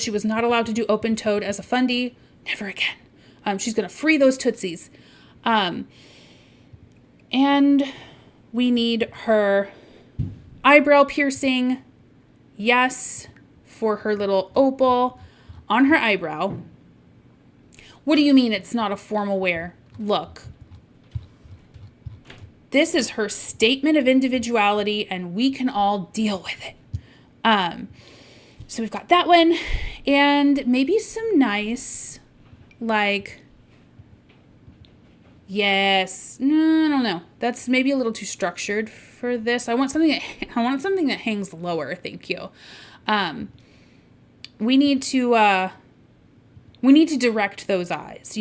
She was not allowed to do open-toed as a Fundie. Never again. She's going to free those tootsies. And we need her eyebrow piercing. Yes, for her little opal on her eyebrow. What do you mean it's not a formal wear? Look. This is her statement of individuality, and we can all deal with it. So we've got that one, and maybe some nice, yes. No, I don't know. That's maybe a little too structured for this. I want something that hangs lower. Thank you. We need to direct those eyes,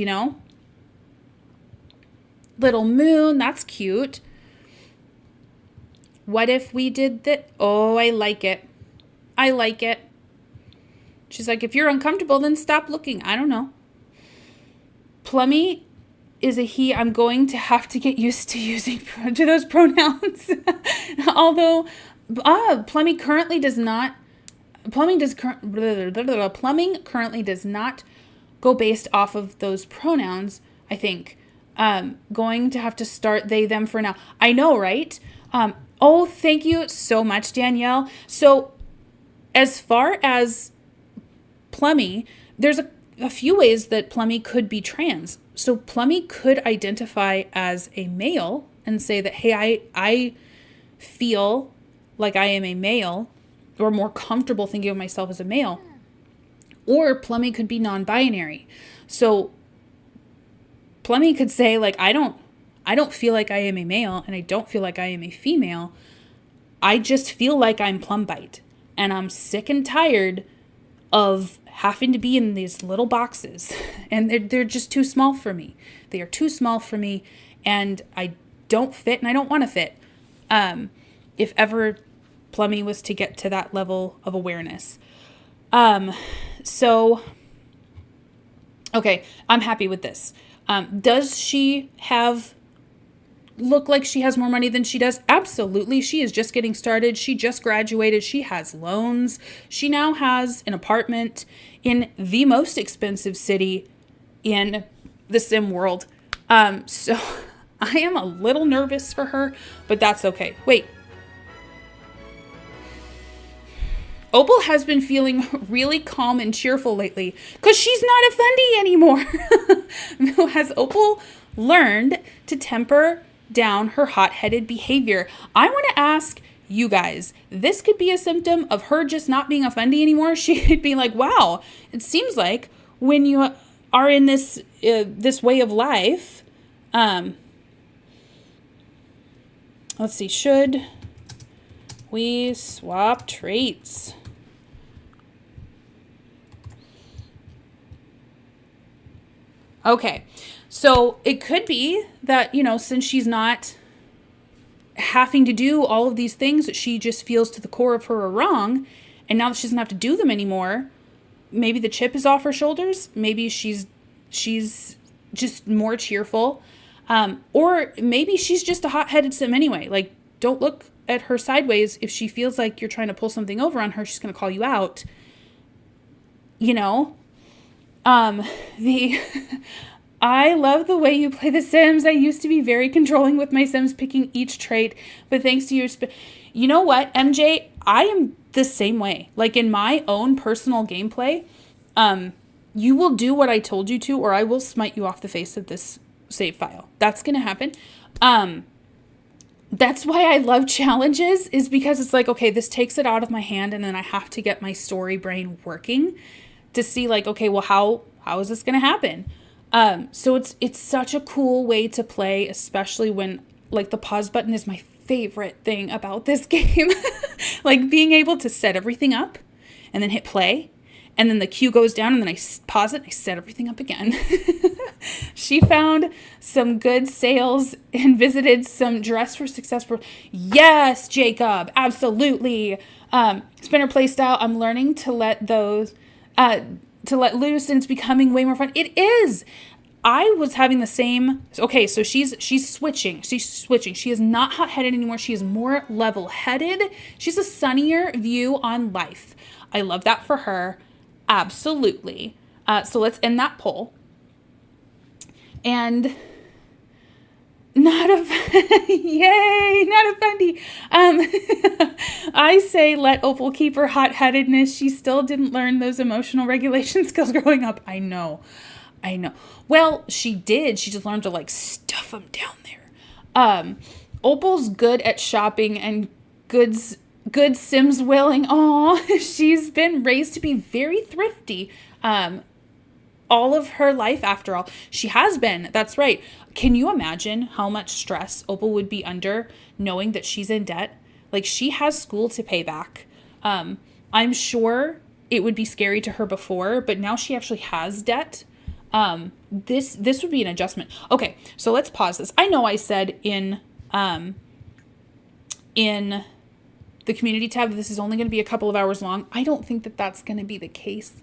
Little moon, that's cute. What if we did that? Oh, I like it. I like it. She's like, if you're uncomfortable, then stop looking. I don't know. Plummy is a he. I'm going to have to get used to using to those pronouns. Although plumbing currently does not plumbing currently does not go based off of those pronouns, I think. Going to have to start they them for now. I know, right? Oh, thank you so much, Danielle. So as far as Plummy, there's a few ways that Plummy could be trans. So Plummy could identify as a male and say that, hey, I feel like I am a male, or more comfortable thinking of myself as a male. Or Plummy could be non-binary. So Plummy could say, like, I don't feel like I am a male, and I don't feel like I am a female. I just feel like I'm Plumbite, and I'm sick and tired of having to be in these little boxes, and they're just too small for me. They are too small for me, and I don't fit, and I don't want to fit. If ever Plummy was to get to that level of awareness. So, okay, I'm happy with this. Does she look like she has more money than she does? Absolutely. She is just getting started. She just graduated. She has loans. She now has an apartment in the most expensive city in the sim world. So I am a little nervous for her, but that's okay. Wait. Opal has been feeling really calm and cheerful lately because she's not a Fundie anymore. Has Opal learned to temper down her hot-headed behavior? I want to ask you guys, this could be a symptom of her just not being a Fundie anymore. She could be like, wow, it seems like when you are in this way of life, let's see, should we swap traits? Okay, so it could be that, since she's not having to do all of these things that she just feels to the core of her are wrong, and now that she doesn't have to do them anymore, maybe the chip is off her shoulders. Maybe she's just more cheerful. Or maybe she's just a hot-headed sim anyway. Like, don't look at her sideways. If she feels like you're trying to pull something over on her, she's going to call you out. I love the way you play The Sims. I used to be very controlling with my Sims, picking each trait, but thanks to your you know what, MJ, I am the same way. Like, in my own personal gameplay, you will do what I told you to, or I will smite you off the face of this save file. That's gonna happen. That's why I love challenges, is because it's like, okay, this takes it out of my hand, and then I have to get my story brain working to see, like, okay, well, how is this gonna happen? So it's such a cool way to play, especially when, like, the pause button is my favorite thing about this game. Like, being able to set everything up and then hit play, and then the queue goes down, and then I pause it and I set everything up again. She found some good sales and visited some Dress for Success. Yes, Jacob, absolutely. Spinner play style. I'm learning to let those to let loose, and it's becoming way more fun. It is. I was having the same. Okay, so she's switching. She's switching. She is not hot-headed anymore. She is more level-headed. She's a sunnier view on life. I love that for her. Absolutely. So let's end that poll. And not a yay, not a Fundie. I say let Opal keep her hot-headedness. She still didn't learn those emotional regulation skills growing up. I know. Well, she did. She just learned to, like, stuff them down there. Opal's good at shopping and good Sims willing. Aw, she's been raised to be very thrifty. All of her life, after all. She has been. That's right. Can you imagine how much stress Opal would be under knowing that she's in debt? Like, she has school to pay back. I'm sure it would be scary to her before, but now she actually has debt. This would be an adjustment. Okay, so let's pause this. I know I said in in the community tab, this is only going to be a couple of hours long. I don't think that that's going to be the case.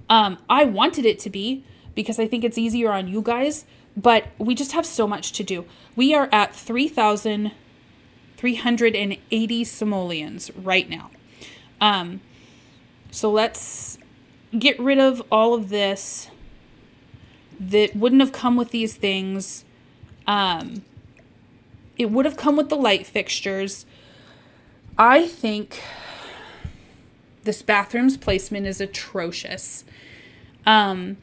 I wanted it to be because I think it's easier on you guys, but we just have so much to do. We are at 3,380 simoleons right now. So let's get rid of all of this that wouldn't have come with these things. It would have come with the light fixtures. I think this bathroom's placement is atrocious. And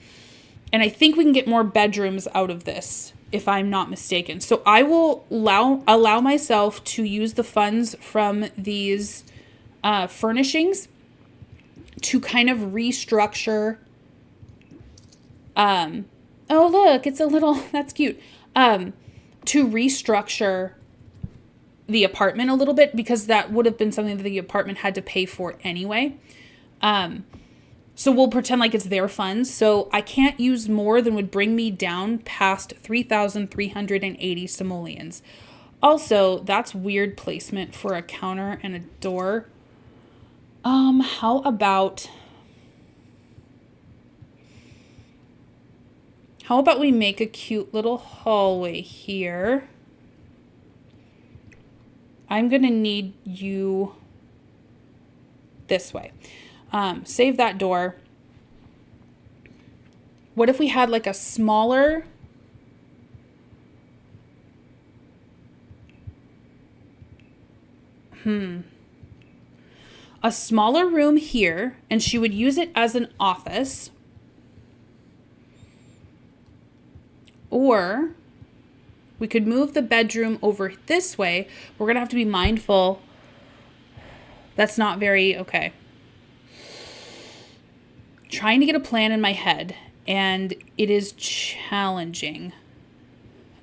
I think we can get more bedrooms out of this, if I'm not mistaken. So I will allow myself to use the funds from these furnishings to kind of restructure. Oh, look, it's a little, that's cute. To restructure the apartment a little bit, because that would have been something that the apartment had to pay for anyway. So we'll pretend like it's their funds. So I can't use more than would bring me down past 3,380 simoleons. Also, that's weird placement for a counter and a door. How about we make a cute little hallway here? I'm going to need you this way. Save that door. What if we had like a smaller... A smaller room here, and she would use it as an office. Or we could move the bedroom over this way. We're going to have to be mindful. That's not very, okay. Trying to get a plan in my head, and it is challenging.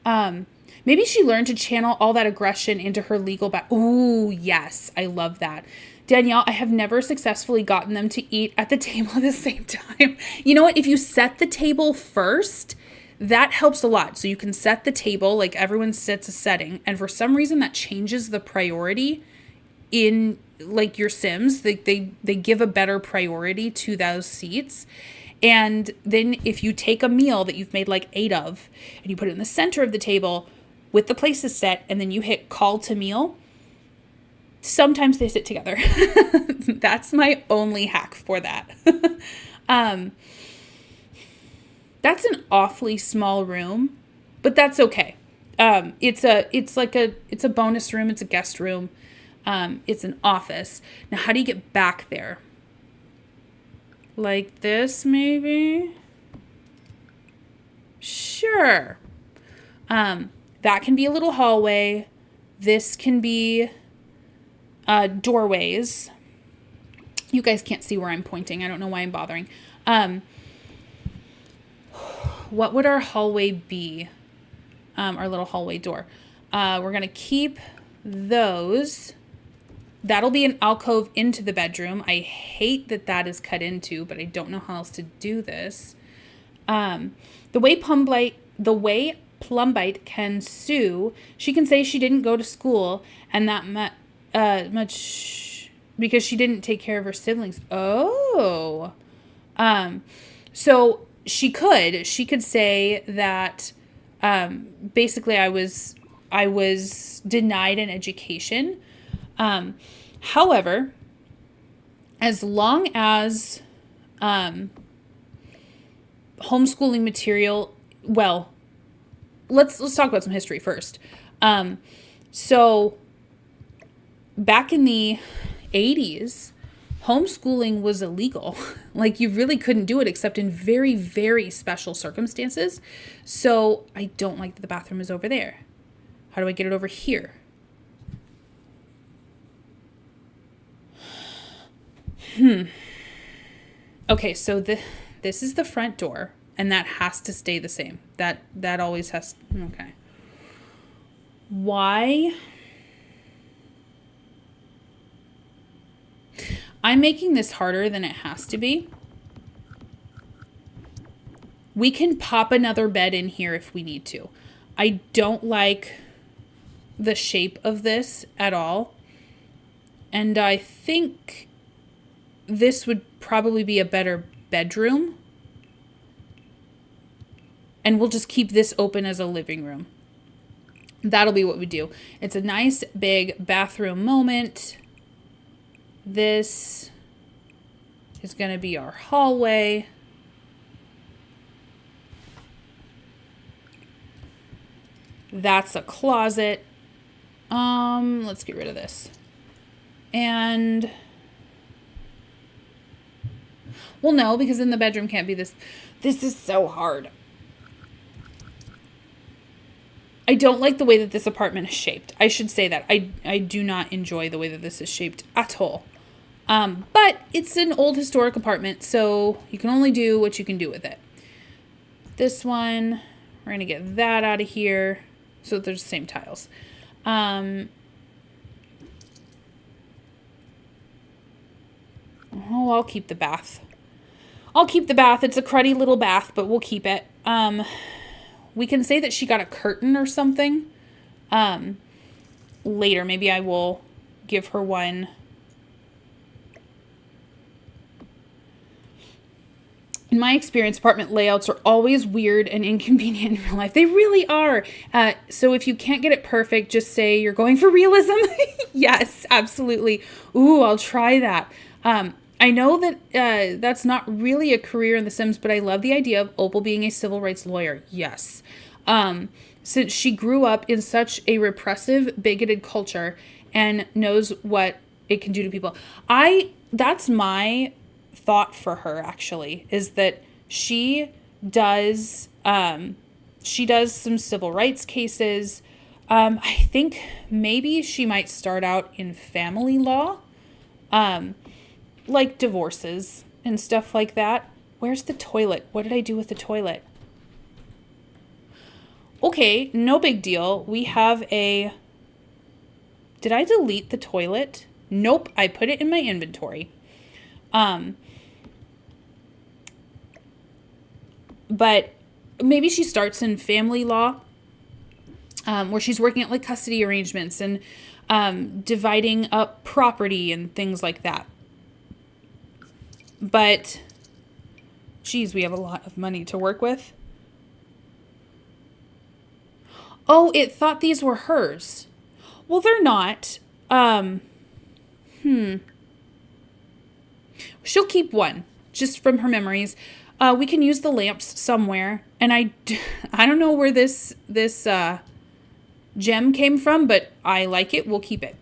Maybe she learned to channel all that aggression into her legal Ooh, yes. I love that. Danielle, I have never successfully gotten them to eat at the table at the same time. You know what? If you set the table first, that helps a lot. So you can set the table, like everyone sets a setting, and for some reason that changes the priority in like your Sims. They give a better priority to those seats. And then if you take a meal that you've made like 8 of and you put it in the center of the table with the places set, and then you hit call to meal, sometimes they sit together. That's my only hack for that. That's an awfully small room, but that's okay. It's a bonus room. It's a guest room. It's an office. Now, how do you get back there? Like this, maybe? Sure. That can be a little hallway. This can be doorways. You guys can't see where I'm pointing. I don't know why I'm bothering. What would our hallway be? Our little hallway door. We're going to keep those. That'll be an alcove into the bedroom. I hate that that is cut into, but I don't know how else to do this. The way Plumbite can sue, she can say she didn't go to school and that much because she didn't take care of her siblings. Oh. So she could say that basically I was denied an education. However, as long as homeschooling material, well, let's talk about some history first. So back in the 80s, homeschooling was illegal. Like, you really couldn't do it except in very, very special circumstances. So I don't like that the bathroom is over there. How do I get it over here? Okay, so this is the front door, and that has to stay the same. That always has, okay. Why? I'm making this harder than it has to be. We can pop another bed in here if we need to. I don't like the shape of this at all. And I think this would probably be a better bedroom. And we'll just keep this open as a living room. That'll be what we do. It's a nice big bathroom moment. This is going to be our hallway. That's a closet. Let's get rid of this. And, well, no, because then the bedroom can't be this. This is so hard. I don't like the way that this apartment is shaped. I should say that. I do not enjoy the way that this is shaped at all. But it's an old historic apartment, so you can only do what you can do with it. This one, we're going to get that out of here so that there's the same tiles. Oh, I'll keep the bath. I'll keep the bath. It's a cruddy little bath, but we'll keep it. We can say that she got a curtain or something. Later, maybe I will give her one. In my experience, apartment layouts are always weird and inconvenient in real life. They really are. So if you can't get it perfect, just say you're going for realism. Yes, absolutely. Ooh, I'll try that. I know that that's not really a career in The Sims, but I love the idea of Opal being a civil rights lawyer. Yes. Since she grew up in such a repressive, bigoted culture and knows what it can do to people. That's my thought for her, actually, is that she does some civil rights cases. I think maybe she might start out in family law, like divorces and stuff like that. Where's the toilet? What did I do with the toilet? Okay, no big deal. We have a... Did I delete the toilet? Nope, I put it in my inventory. But maybe she starts in family law, where she's working at like custody arrangements and dividing up property and things like that. But, geez, we have a lot of money to work with. Oh, it thought these were hers. Well, they're not. She'll keep one, just from her memories. We can use the lamps somewhere. And I don't know where this gem came from, but I like it. We'll keep it.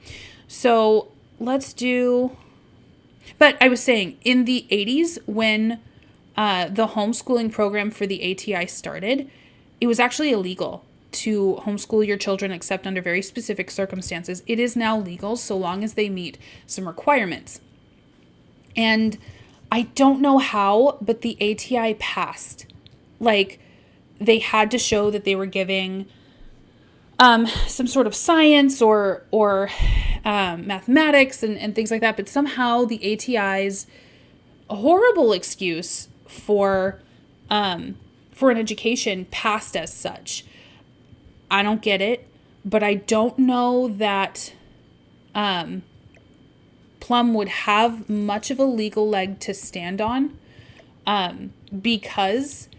So let's do... But I was saying, in the 80s, when the homeschooling program for the ATI started, it was actually illegal to homeschool your children except under very specific circumstances. It is now legal so long as they meet some requirements. And I don't know how, but the ATI passed. Like, they had to show that they were giving some sort of science or mathematics and things like that. But somehow the ATI's horrible excuse for an education passed as such. I don't get it, but I don't know that Plum would have much of a legal leg to stand on, because,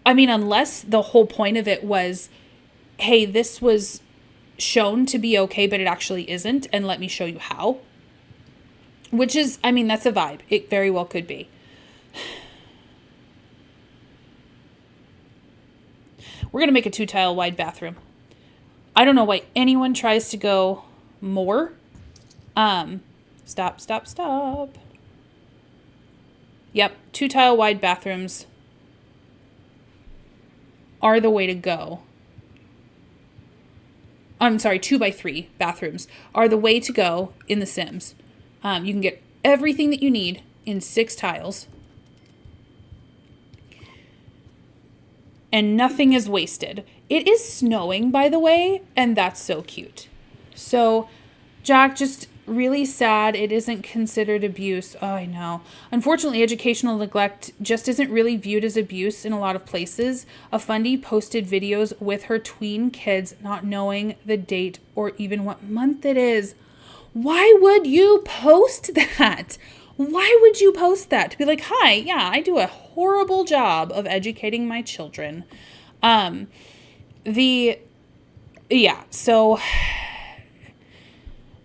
I mean, unless the whole point of it was, hey, this was shown to be okay, but it actually isn't, and let me show you how. Which is, I mean, that's a vibe. It very well could be. We're going to make a 2-tile wide bathroom. I don't know why anyone tries to go more. Stop. Yep, 2-tile wide bathrooms are the way to go. I'm sorry, 2x3 bathrooms are the way to go in The Sims. You can get everything that you need in 6 tiles. And nothing is wasted. It is snowing, by the way, and that's so cute. So, Jack, just really sad it isn't considered abuse. Oh, I know. Unfortunately, educational neglect just isn't really viewed as abuse in a lot of places. A Fundie posted videos with her tween kids not knowing the date or even what month it is. Why would you post that? Why would you post that? To be like, hi, yeah, I do a horrible job of educating my children. So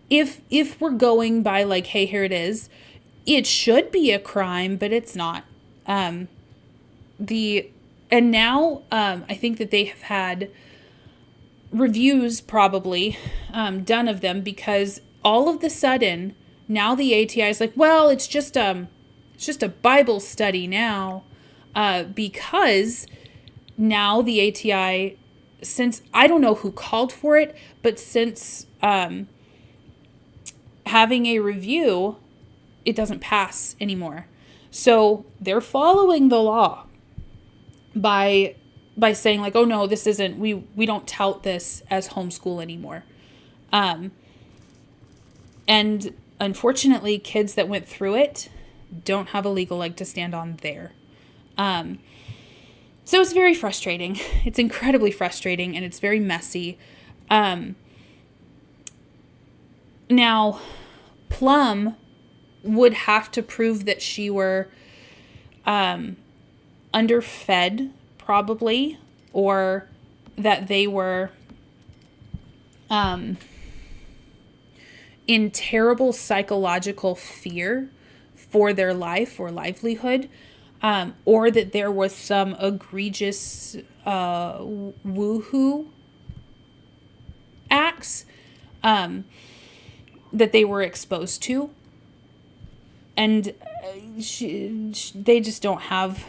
if we're going by like, hey, here it is, it should be a crime, but it's not. And now I think that they have had reviews probably done of them, because all of the sudden now the ATI is like, well, it's just a Bible study now, because now the ATI, since I don't know who called for it, but since having a review, it doesn't pass anymore. So they're following the law by saying like, oh no, this isn't, we don't tout this as homeschool anymore. And unfortunately, kids that went through it don't have a legal leg to stand on there. So it's very frustrating. It's incredibly frustrating, and it's very messy. Now, Plum would have to prove that she were underfed, probably, or that they were in terrible psychological fear for their life or livelihood, or that there was some egregious woohoo acts that they were exposed to. And they just don't have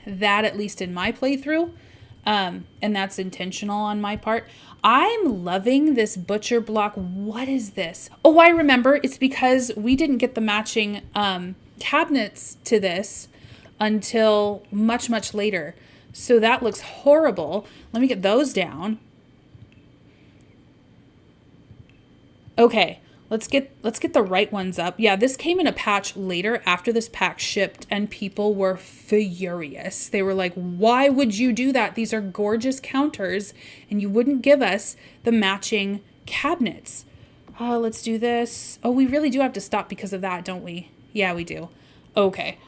that, at least in my playthrough. And that's intentional on my part. I'm loving this butcher block. What is this? Oh, I remember. It's because we didn't get the matching cabinets to this until much, much later. So that looks horrible. Let me get those down. Okay. Let's get the right ones up. Yeah, this came in a patch later after this pack shipped, and people were furious. They were like, why would you do that? These are gorgeous counters, and you wouldn't give us the matching cabinets. Let's do this. Oh, we really do have to stop because of that, don't we? Yeah, we do. Okay.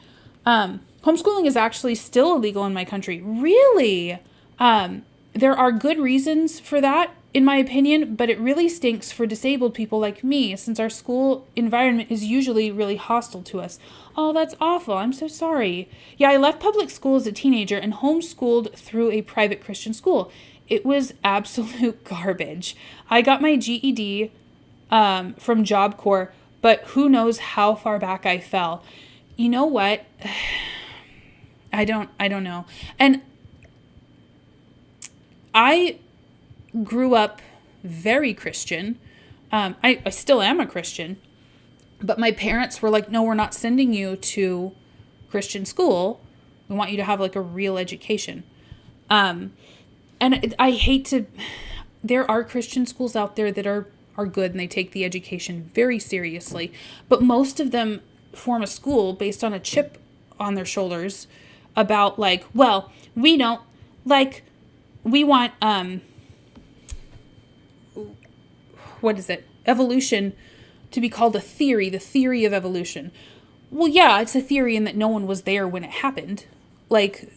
Homeschooling is actually still illegal in my country. Really? There are good reasons for that, in my opinion, but it really stinks for disabled people like me, since our school environment is usually really hostile to us. Oh, that's awful. I'm so sorry. Yeah, I left public school as a teenager and homeschooled through a private Christian school. It was absolute garbage. I got my GED from Job Corps, but who knows how far back I fell. You know what? I don't know. And I grew up very Christian. I still am a Christian, but my parents were like, no, we're not sending you to Christian school. We want you to have like a real education. And I hate to, there are Christian schools out there that are good and they take the education very seriously, but most of them form a school based on a chip on their shoulders about like, well, we don't like, we want, what is it? Evolution to be called a theory, the theory of evolution. Well, yeah, it's a theory in that no one was there when it happened. Like,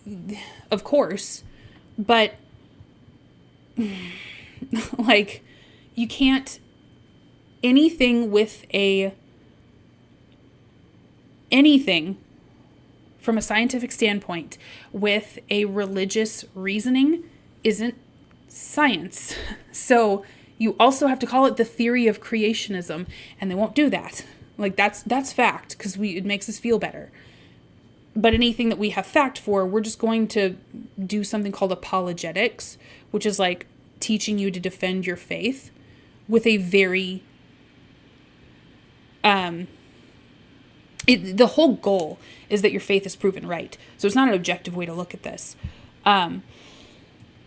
of course. But, like, you can't, anything from a scientific standpoint with a religious reasoning isn't science. So you also have to call it the theory of creationism, and they won't do that. Like that's fact, because it makes us feel better. But anything that we have fact for, we're just going to do something called apologetics, which is like teaching you to defend your faith with a very the whole goal is that your faith is proven right. So it's not an objective way to look at this.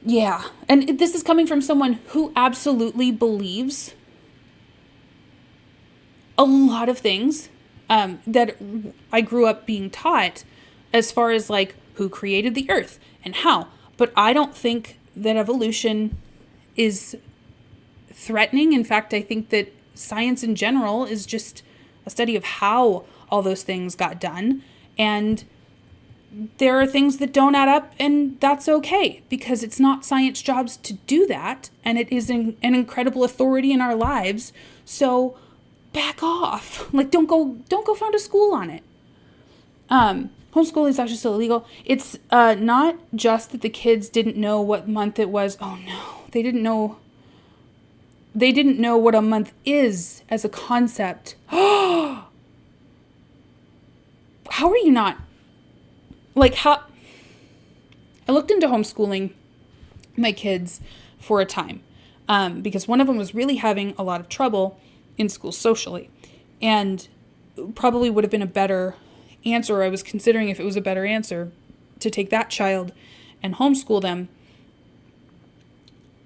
Yeah. And this is coming from someone who absolutely believes a lot of things that I grew up being taught as far as like who created the earth and how. But I don't think that evolution is threatening. In fact, I think that science in general is just a study of how all those things got done. And there are things that don't add up, and that's okay, because it's not science jobs to do that, and it is an incredible authority in our lives. So back off. Like, don't go found a school on it. Homeschooling is actually still illegal. It's not just that the kids didn't know what month it was. Oh no, they didn't know what a month is as a concept. How are you not? Like, how? I looked into homeschooling my kids for a time because one of them was really having a lot of trouble in school socially, and probably would have been a better answer. I was considering if it was a better answer to take that child and homeschool them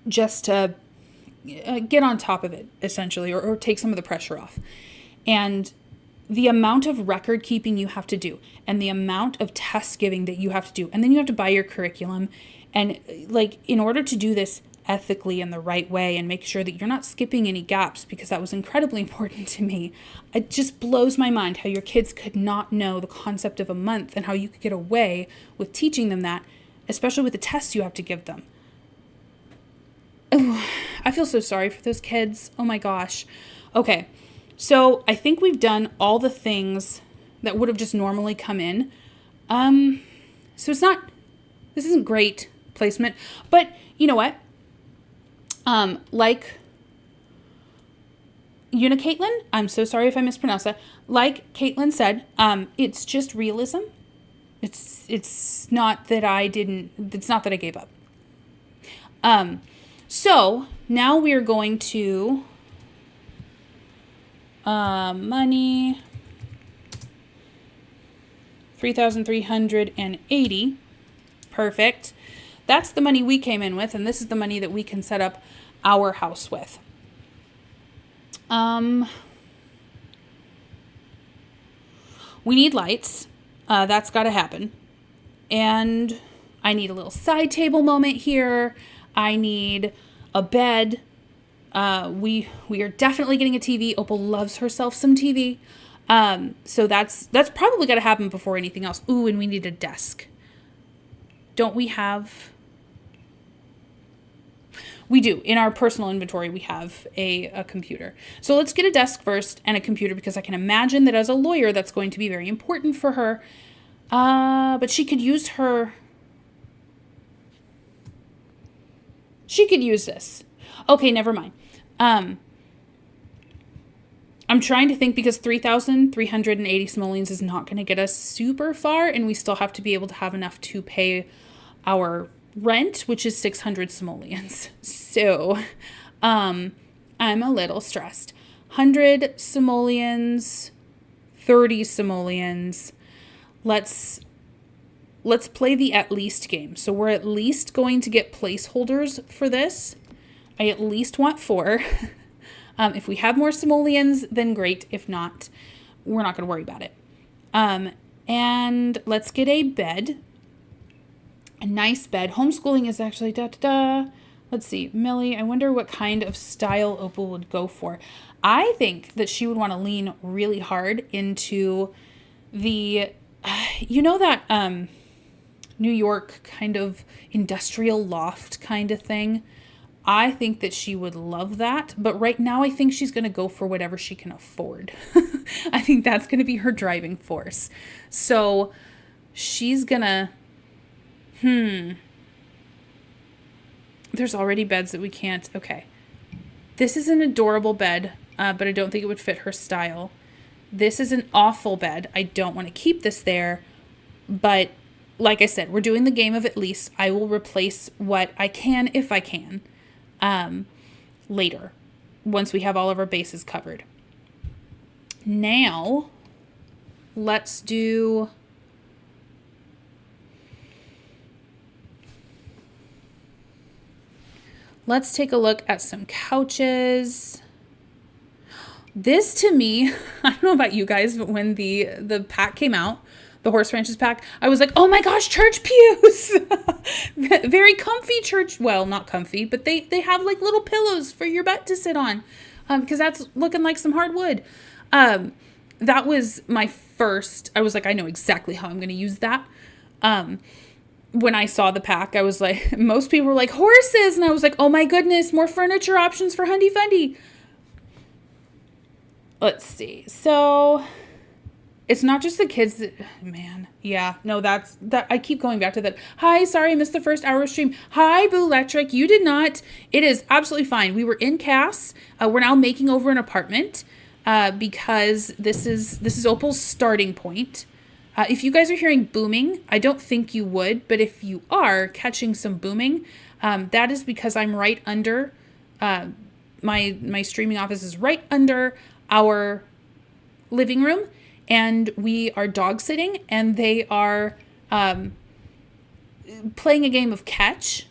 just to get on top of it, essentially, or take some of the pressure off. And the amount of record keeping you have to do, and the amount of test giving that you have to do, and then you have to buy your curriculum, and like, in order to do this ethically in the right way and make sure that you're not skipping any gaps, because that was incredibly important to me. It just blows my mind how your kids could not know the concept of a month and how you could get away with teaching them that, especially with the tests you have to give them. Oh, I feel so sorry for those kids. Oh my gosh. Okay. So I think we've done all the things that would have just normally come in. So this isn't great placement, but you know what? Like Caitlin, I'm so sorry if I mispronounced that. Like Caitlin said, it's just realism. It's not that I gave up. So now we are going to money, 3,380. Perfect. That's the money we came in with, and this is the money that we can set up our house with. We need lights. That's got to happen. And I need a little side table moment here. I need a bed. We are definitely getting a TV. Opal loves herself some TV. So that's probably got to happen before anything else. Ooh, and we need a desk. Don't we have? We do. In our personal inventory, we have a computer. So let's get a desk first and a computer, because I can imagine that as a lawyer, that's going to be very important for her. But she could use this. Okay, never mind. I'm trying to think, because 3,380 simoleons is not going to get us super far, and we still have to be able to have enough to pay our rent, which is 600 simoleons. So, I'm a little stressed. 100 simoleons, 30 simoleons. Let's play the at least game. So we're at least going to get placeholders for this. I at least want 4. If we have more simoleons, then great. If not, we're not going to worry about it. And let's get a bed. A nice bed. Homeschooling is actually Let's see. Millie, I wonder what kind of style Opal would go for. I think that she would want to lean really hard into the, that New York kind of industrial loft kind of thing. I think that she would love that. But right now, I think she's going to go for whatever she can afford. I think that's going to be her driving force. So she's going to... There's already beds that we can't... Okay. This is an adorable bed, but I don't think it would fit her style. This is an awful bed. I don't want to keep this there. But like I said, we're doing the game of at least. I will replace what I can, if I can, later, once we have all of our bases covered. Now, let's do... Let's take a look at some couches. This, to me, I don't know about you guys, but when the pack came out, the Horse Ranches pack, I was like, oh my gosh, church pews. Very comfy church. Well, not comfy, but they have like little pillows for your butt to sit on. because that's looking like some hardwood. That was my first, I was like, I know exactly how I'm going to use that. When I saw the pack, I was like, most people were like, horses. And I was like, oh my goodness, more furniture options for Hundy Fundy. Let's see. So it's not just the kids that, man. Yeah, no, that. I keep going back to that. Hi, sorry, I missed the first hour of stream. Hi, Boo Electric. You did not. It is absolutely fine. We were in Cass. We're now making over an apartment because this is Opal's starting point. If you guys are hearing booming, I don't think you would, but if you are catching some booming, that is because I'm right under, my streaming office is right under our living room, and we are dog sitting, and they are playing a game of catch,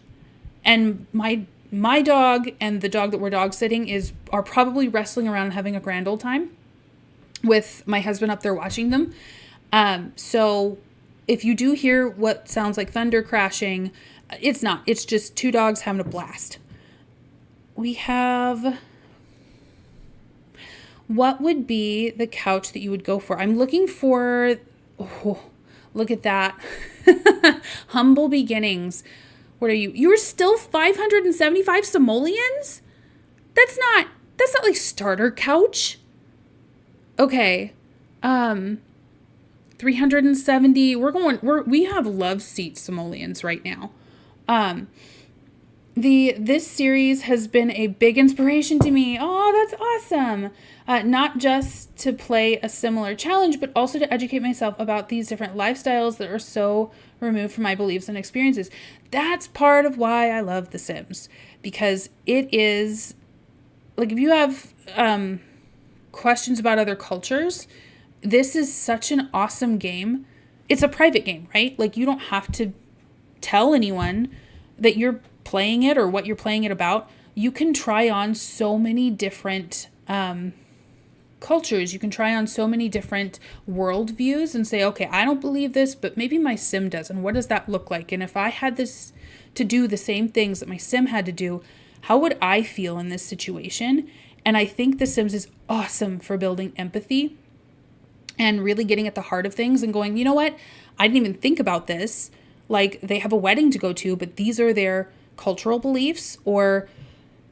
and my dog and the dog that we're dog sitting are probably wrestling around and having a grand old time with my husband up there watching them. So if you do hear what sounds like thunder crashing, it's not. It's just two dogs having a blast. We have... What would be the couch that you would go for? I'm looking for... Oh, look at that. Humble beginnings. What are you? You're still 575 simoleons? That's not like starter couch. Okay. 370. We have love seat simoleons right now. This series has been a big inspiration to me. Oh, that's awesome. Not just to play a similar challenge, but also to educate myself about these different lifestyles that are so removed from my beliefs and experiences. That's part of why I love The Sims, because it is like, if you have questions about other cultures, this is such an awesome game. It's a private game, right? Like, you don't have to tell anyone that you're playing it or what you're playing it about. You can try on so many different cultures. You can try on so many different worldviews and say, okay, I don't believe this, but maybe my sim does. And what does that look like? And if I had this to do the same things that my sim had to do, how would I feel in this situation? And I think The Sims is awesome for building empathy and really getting at the heart of things and going, you know what? I didn't even think about this. Like, they have a wedding to go to, but these are their cultural beliefs, or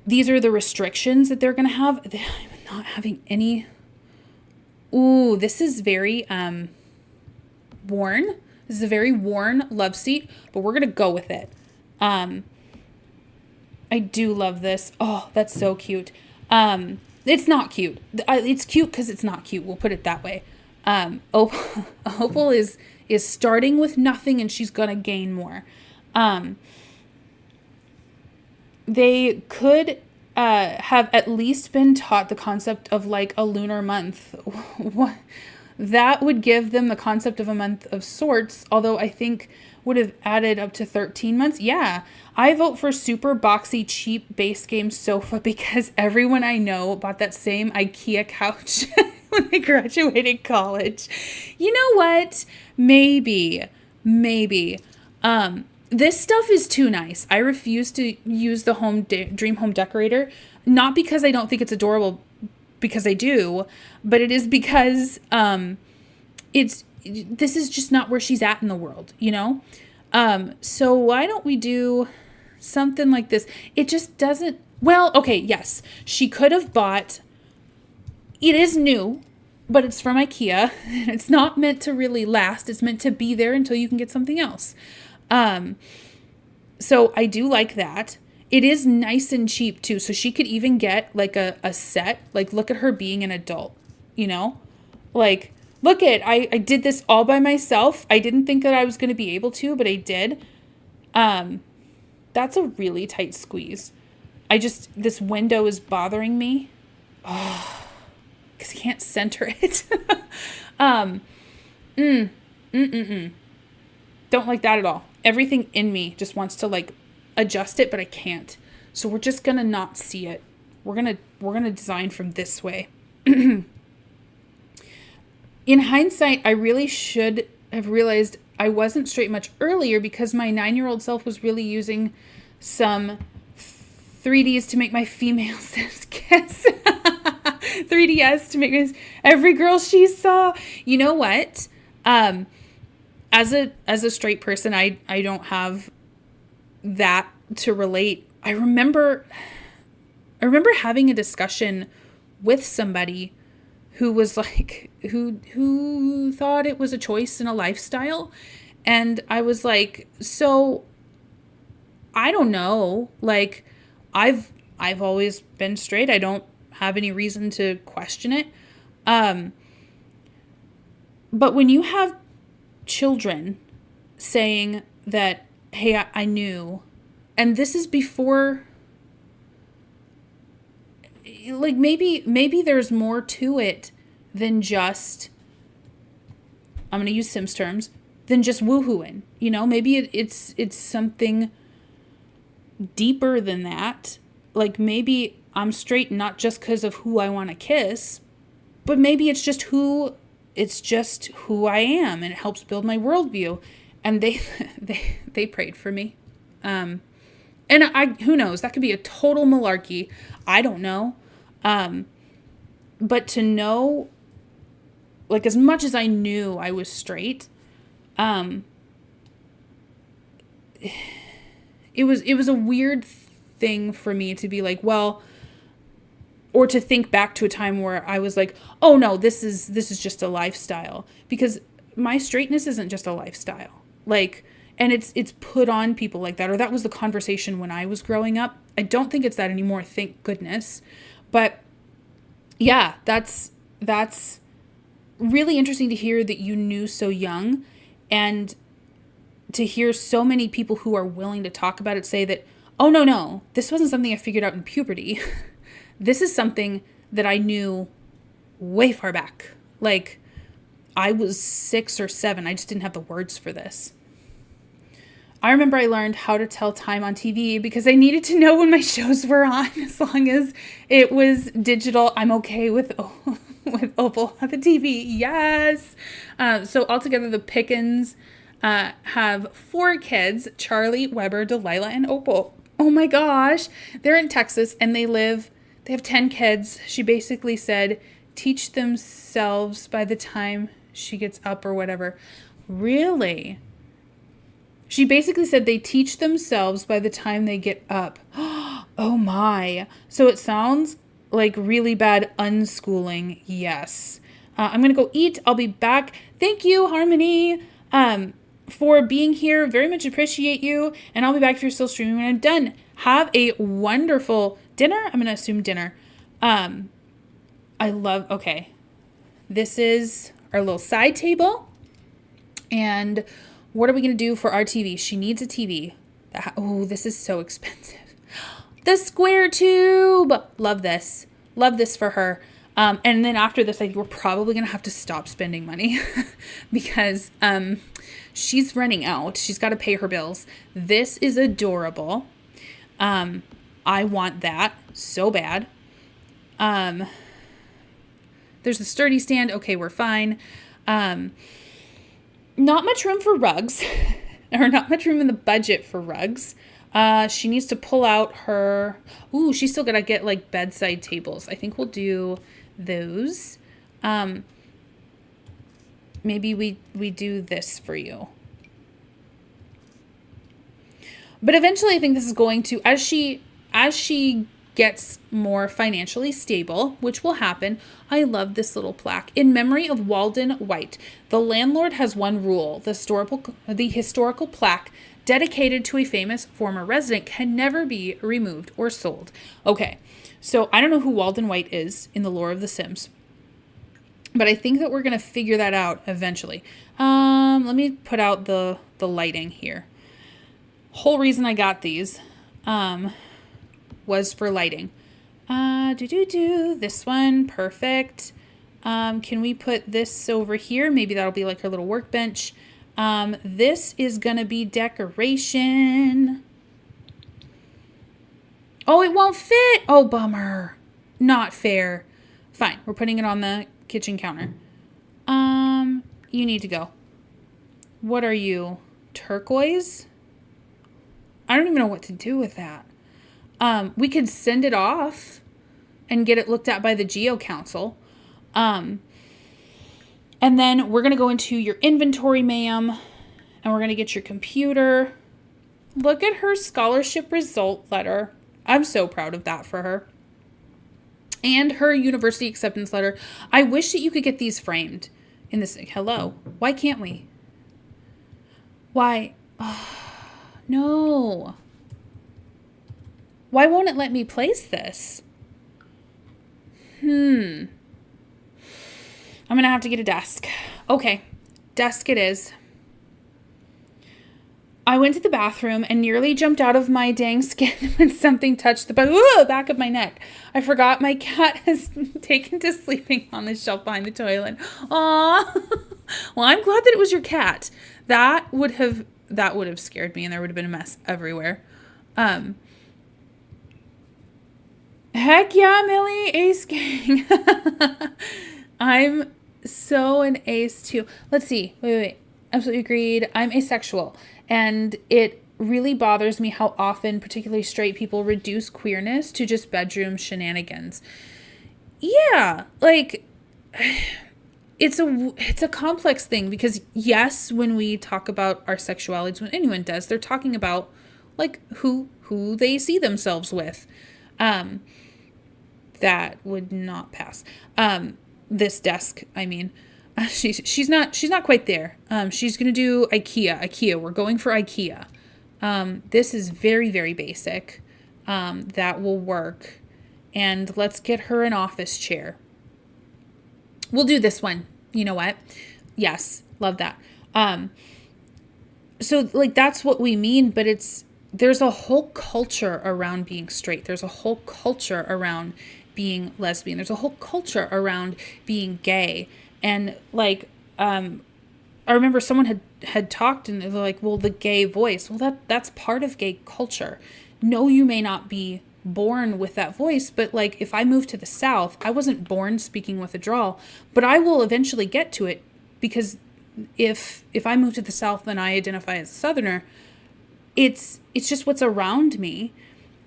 these are the restrictions that they're going to have. They're not having any. Ooh, this is very worn. This is a very worn love seat, but we're going to go with it. I do love this. Oh, that's so cute. It's not cute. It's cute because it's not cute. We'll put it that way. Opal is starting with nothing, and she's going to gain more. They could have at least been taught the concept of like a lunar month. What that would give them the concept of a month of sorts, although I think would have added up to 13 months. Yeah, I vote for super boxy, cheap base game sofa because everyone I know bought that same IKEA couch when they graduated college. You know what? Maybe. This stuff is too nice. I refuse to use the dream home decorator, not because I don't think it's adorable, because I do, but it is because this is just not where she's at in the world, you know? So why don't we do something like this? It just doesn't, well, okay, yes. She could have bought, it is new, but it's from IKEA. It's not meant to really last. It's meant to be there until you can get something else. So I do like that. It is nice and cheap too. So she could even get like a set, like look at her being an adult, you know, like, look I did this all by myself. I didn't think that I was going to be able to, but I did. That's a really tight squeeze. This window is bothering me. Oh, because I can't center it. Don't like that at all. Everything in me just wants to like adjust it, but I can't. So we're just going to not see it. We're going to design from this way. In hindsight, I really should have realized I wasn't straight much earlier because my 9-year-old self was really using some 3Ds to make my female Sims kiss. 3DS to make every girl she saw. You know what? As a straight person, I don't have that to relate. I remember having a discussion with somebody who was like, who thought it was a choice and a lifestyle. And I was like, so I don't know. Like, I've always been straight. I don't have any reason to question it. But when you have children saying that, hey, I knew, and this is before, like, maybe there's more to it than just, I'm going to use Sims terms, than just woohooing. You know, maybe it's something deeper than that. Like, maybe I'm straight not just because of who I want to kiss, but maybe it's just who I am, and it helps build my worldview. And they prayed for me. And who knows, that could be a total malarkey. I don't know. But to know, like, as much as I knew I was straight, it was a weird thing for me to be like, well, or to think back to a time where I was like, oh no, this is just a lifestyle, because my straightness isn't just a lifestyle. Like, and it's put on people like that, or that was the conversation when I was growing up. I don't think it's that anymore, thank goodness. But yeah, that's really interesting to hear that you knew so young, and to hear so many people who are willing to talk about it say that, oh no, this wasn't something I figured out in puberty. This is something that I knew way far back. Like, I was 6 or 7. I just didn't have the words for this. I remember I learned how to tell time on TV because I needed to know when my shows were on. As long as it was digital, I'm okay with Opal on the TV. Yes. So altogether, the Pickens have 4 kids: Charlie, Weber, Delilah, and Opal. Oh my gosh. They're in Texas, and they have 10 kids. She basically said, teach themselves by the time she gets up or whatever. Really? She basically said they teach themselves by the time they get up. Oh my. So it sounds like really bad unschooling. Yes. I'm going to go eat. I'll be back. Thank you, Harmony, for being here. Very much appreciate you. And I'll be back if you're still streaming when I'm done. Have a wonderful dinner. I'm going to assume dinner. Okay. This is our little side table. And what are we going to do for our TV? She needs a TV. Oh, this is so expensive. The square tube. Love this. Love this for her. And then after this, I think we're probably going to have to stop spending money because she's running out. She's got to pay her bills. This is adorable. I want that so bad. There's the sturdy stand. Okay, we're fine. Not much room for rugs, or not much room in the budget for rugs. She needs to pull out her, she's still gonna get like bedside tables. I think we'll do those. Maybe we do this for you. But eventually I think this is going to, as she gets more financially stable, which will happen. I love this little plaque. In memory of Walden White, the landlord has one rule. The historical plaque dedicated to a famous former resident can never be removed or sold. Okay, so I don't know who Walden White is in the lore of The Sims, but I think that we're going to figure that out eventually. Let me put out the lighting here. Whole reason I got these was for lighting. This one, perfect. Can we put this over here? Maybe that'll be like her little workbench. This is gonna be decoration. Oh, it won't fit. Oh, bummer. Not fair. Fine, we're putting it on the kitchen counter. You need to go. What are you? Turquoise? I don't even know what to do with that. We could send it off and get it looked at by the Geo Council. And then we're going to go into your inventory, ma'am, and we're going to get your computer. Look at her scholarship result letter. I'm so proud of that for her. And her university acceptance letter. I wish that you could get these framed in this. Hello. Why can't we? Why? Oh, no. Why won't it let me place this? I'm going to have to get a desk. Okay. Desk it is. I went to the bathroom and nearly jumped out of my dang skin when something touched the back of my neck. I forgot my cat has taken to sleeping on the shelf behind the toilet. Aw. Well, I'm glad that it was your cat. That would have scared me, and there would have been a mess everywhere. Heck yeah, Millie, ace gang. I'm so an ace too. Let's see. Wait. Absolutely agreed. I'm asexual. And it really bothers me how often, particularly straight people, reduce queerness to just bedroom shenanigans. Yeah, like, it's a complex thing because, yes, when we talk about our sexualities, when anyone does, they're talking about, like, who they see themselves with. That would not pass. This desk, I mean. She's not quite there. She's going to do IKEA. We're going for IKEA. This is very, very basic. That will work. And let's get her an office chair. We'll do this one. You know what? Yes. Love that. So like, that's what we mean, but there's a whole culture around being straight. There's a whole culture around being lesbian. There's a whole culture around being gay. And like, I remember someone had talked and they're like, well, the gay voice, well, that's part of gay culture. No, you may not be born with that voice, but like, if I move to the South, I wasn't born speaking with a drawl, but I will eventually get to it because if I move to the South, then I identify as a Southerner. It's just what's around me.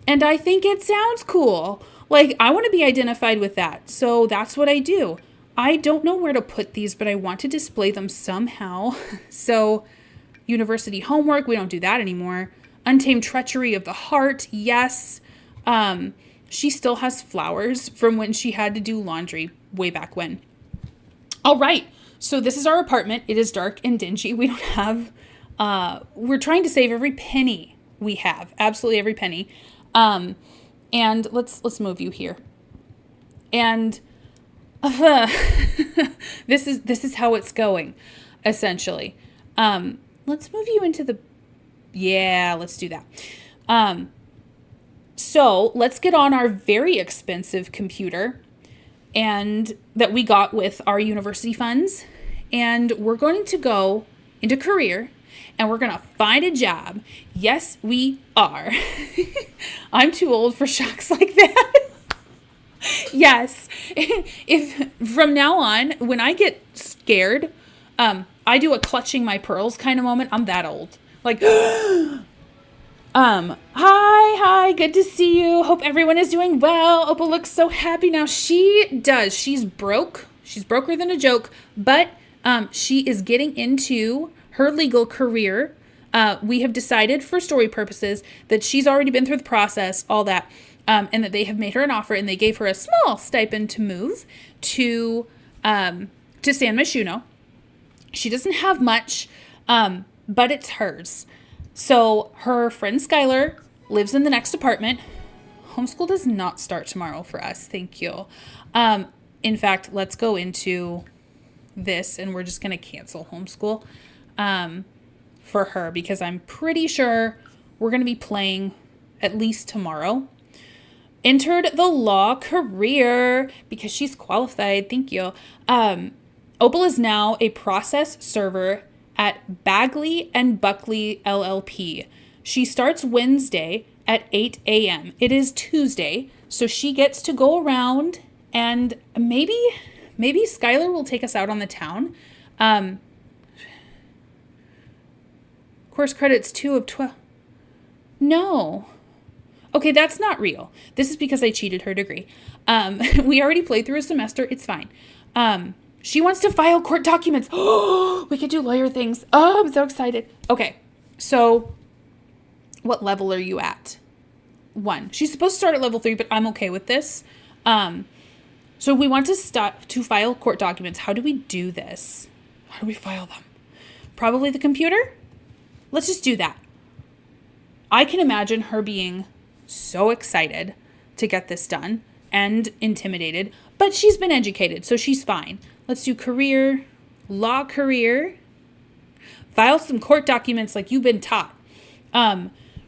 And I think it sounds cool. Like, I want to be identified with that. So that's what I do. I don't know where to put these, but I want to display them somehow. So, university homework, we don't do that anymore. Untamed treachery of the heart, yes. She still has flowers from when she had to do laundry way back when. All right, so this is our apartment. It is dark and dingy. We don't have, we're trying to save every penny we have, absolutely every penny. And let's move you here. And this is how it's going, essentially. Let's move you into let's do that. So let's get on our very expensive computer and that we got with our university funds. And we're going to go into career and we're going to find a job. Yes, we are. I'm too old for shocks like that. Yes. If from now on, when I get scared, I do a clutching my pearls kind of moment. I'm that old. Like, hi, good to see you. Hope everyone is doing well. Opal looks so happy now. She does. She's broke. She's broker than a joke, but she is getting into her legal career. We have decided for story purposes that she's already been through the process, all that. And that they have made her an offer and they gave her a small stipend to move to San Myshuno. She doesn't have much, but it's hers. So her friend Skylar lives in the next apartment. Homeschool does not start tomorrow for us. Thank you. In fact, let's go into this and we're just going to cancel homeschool for her because I'm pretty sure we're going to be playing at least tomorrow. Entered the law career because she's qualified. Thank you. Opal is now a process server at Bagley and Buckley LLP. She starts Wednesday at 8 a.m. It is Tuesday, so she gets to go around and maybe Skylar will take us out on the town. Course credits 2 of 12. No. Okay, that's not real. This is because I cheated her degree. We already played through a semester. It's fine. She wants to file court documents. Oh, we could do lawyer things. Oh, I'm so excited. Okay, so what level are you at? 1. She's supposed to start at level 3, but I'm okay with this. So we want to start to file court documents. How do we do this? How do we file them? Probably the computer? Let's just do that. I can imagine her being so excited to get this done and intimidated, but she's been educated, so she's fine. Let's do career, law career, file some court documents like you've been taught.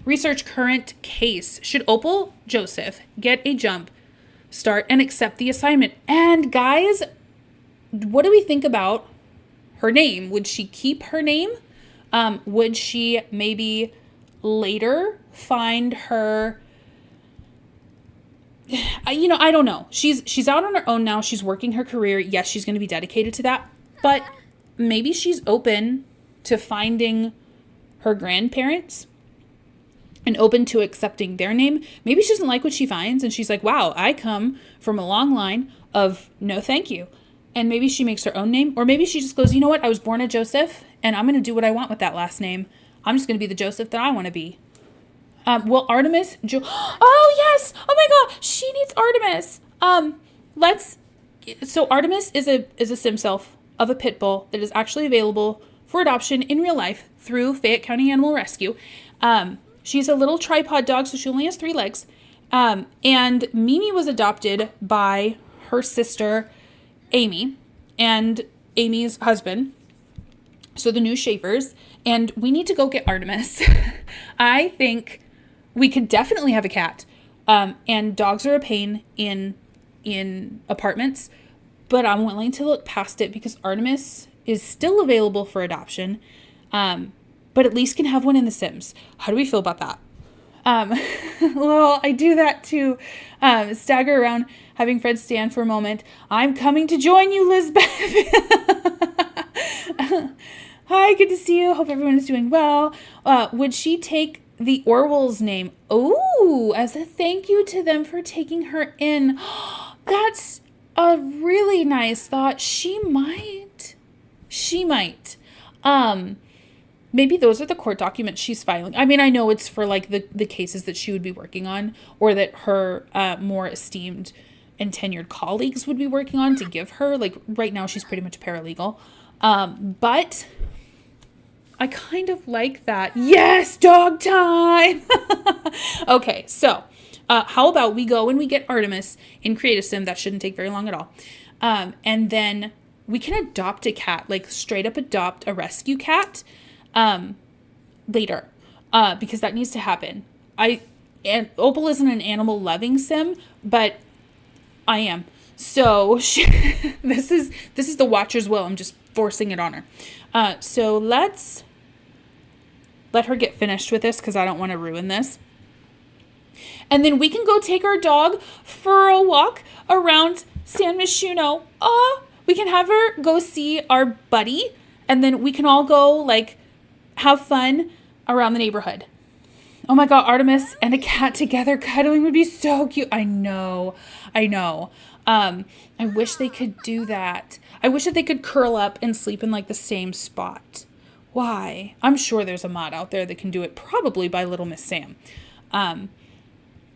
Research current case. Should Opal Joseph get a jump start and accept the assignment? And guys, what do we think about her name? Would she keep her name? Would she maybe later find her... I don't know. She's out on her own now. She's working her career. Yes, she's going to be dedicated to that. But maybe she's open to finding her grandparents and open to accepting their name. Maybe she doesn't like what she finds and she's like, wow, I come from a long line of no thank you. And maybe she makes her own name. Or maybe she just goes, you know what? I was born a Joseph and I'm going to do what I want with that last name. I'm just going to be the Joseph that I want to be. Artemis... oh, yes! Oh, my God! She needs Artemis! So Artemis is a sim self of a pit bull that is actually available for adoption in real life through Fayette County Animal Rescue. She's a little tripod dog, so she only has 3 legs. And Mimi was adopted by her sister, Amy, and Amy's husband. So the new Schaefers. And we need to go get Artemis. I think... we could definitely have a cat. And dogs are a pain in apartments, but I'm willing to look past it because Artemis is still available for adoption, but at least can have one in The Sims. How do we feel about that? Well, I do that to stagger around, having Fred stand for a moment. I'm coming to join you, Lisbeth. Hi, good to see you. Hope everyone is doing well. Would she take the Orwell's name? Oh, as a thank you to them for taking her in. That's a really nice thought. She might. Maybe those are the court documents she's filing. I mean, I know it's for like the cases that she would be working on or that her more esteemed and tenured colleagues would be working on to give her. Like right now she's pretty much paralegal. But I kind of like that. Yes, dog time. Okay, so how about we go and we get Artemis in Create a Sim? That shouldn't take very long at all. And then we can adopt a cat, like straight up adopt a rescue cat later, because that needs to happen. And Opal isn't an animal loving sim, but I am. So this is the watcher's will. I'm just forcing it on her. So let's let her get finished with this because I don't want to ruin this. And then we can go take our dog for a walk around San Myshuno. We can have her go see our buddy, and then we can all go like have fun around the neighborhood. Oh my God, Artemis and a cat together cuddling would be so cute. I know. I wish they could do that. I wish that they could curl up and sleep in like the same spot. Why? I'm sure there's a mod out there that can do it, probably by Little Miss Sam.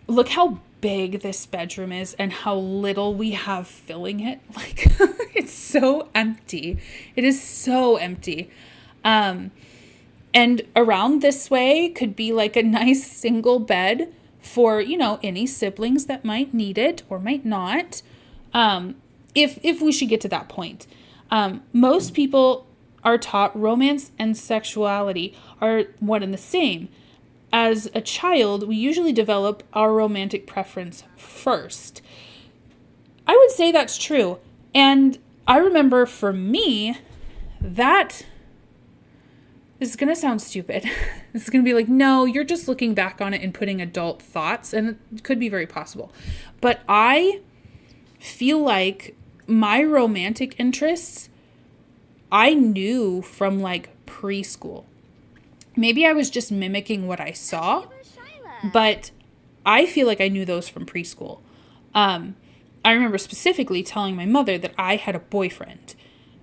Look how big this bedroom is and how little we have filling it. Like, it's so empty. It is so empty. And around this way could be like a nice single bed for, any siblings that might need it or might not. If we should get to that point. Most people are taught romance and sexuality are one and the same. As a child, we usually develop our romantic preference first. I would say that's true. And I remember for me, this is going to sound stupid. This is going to be like, no, you're just looking back on it and putting adult thoughts, and it could be very possible. But I feel like my romantic interests, I knew from like preschool. Maybe I was just mimicking what I saw, but I feel like I knew those from preschool. I remember specifically telling my mother that I had a boyfriend,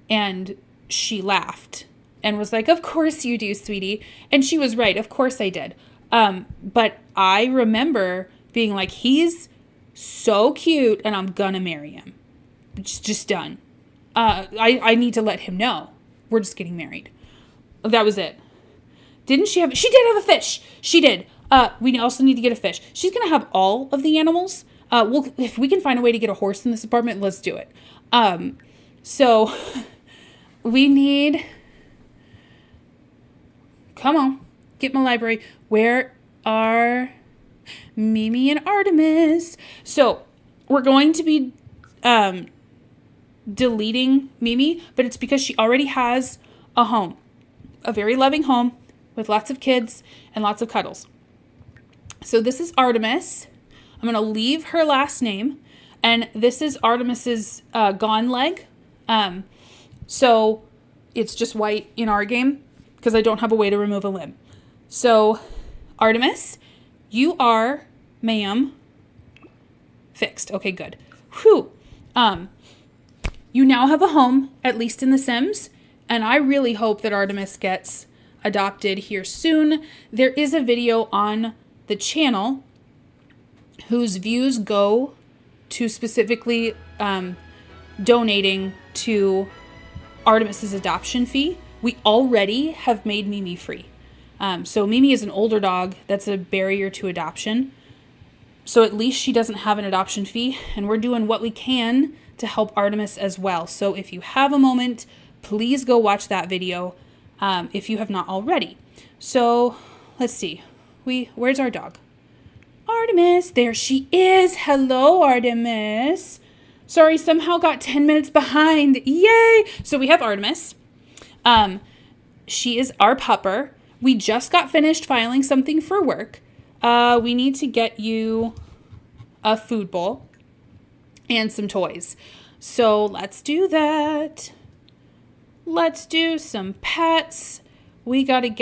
and she laughed and was like, "Of course you do, sweetie." And she was right. Of course I did. But I remember being like, he's so cute and I'm gonna marry him. It's just done. I need to let him know we're just getting married. That was it. She did have a fish. She did. We also need to get a fish. She's going to have all of the animals. If we can find a way to get a horse in this apartment, let's do it. So we need, come on, get my library. Where are Mimi and Artemis? So we're going to be, deleting Mimi, but it's because she already has a home, a very loving home with lots of kids and lots of cuddles. So this is Artemis. I'm going to leave her last name, and this is Artemis's gone leg. So it's just white in our game because I don't have a way to remove a limb. So Artemis, you are, ma'am, fixed. Okay, good. Whew. You now have a home, at least in The Sims, and I really hope that Artemis gets adopted here soon. There is a video on the channel whose views go to specifically donating to Artemis's adoption fee. We already have made Mimi free. So Mimi is an older dog. That's a barrier to adoption. So at least she doesn't have an adoption fee, and we're doing what we can to help Artemis as well. So if you have a moment, please go watch that video if you have not already. So let's see. Where's our dog? Artemis, there she is. Hello, Artemis. Sorry, somehow got 10 minutes behind. Yay! So we have Artemis. She is our pupper. We just got finished filing something for work. We need to get you a food bowl and some toys. So let's do that. Let's do some pets. We don't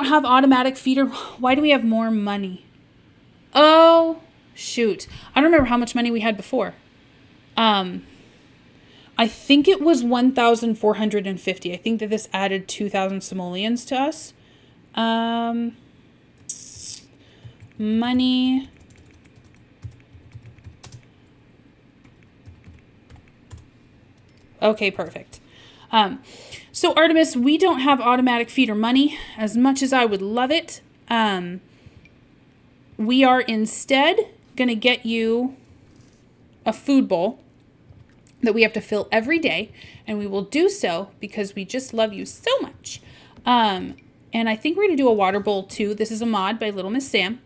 have automatic feeder. Why do we have more money? Oh, shoot. I don't remember how much money we had before. I think it was 1,450. I think that this added 2,000 simoleons to us. Money. Okay, perfect. So Artemis, we don't have automatic feeder money as much as I would love it. We are instead going to get you a food bowl that we have to fill every day, and we will do so because we just love you so much. And I think we're going to do a water bowl too. This is a mod by Little Miss Sam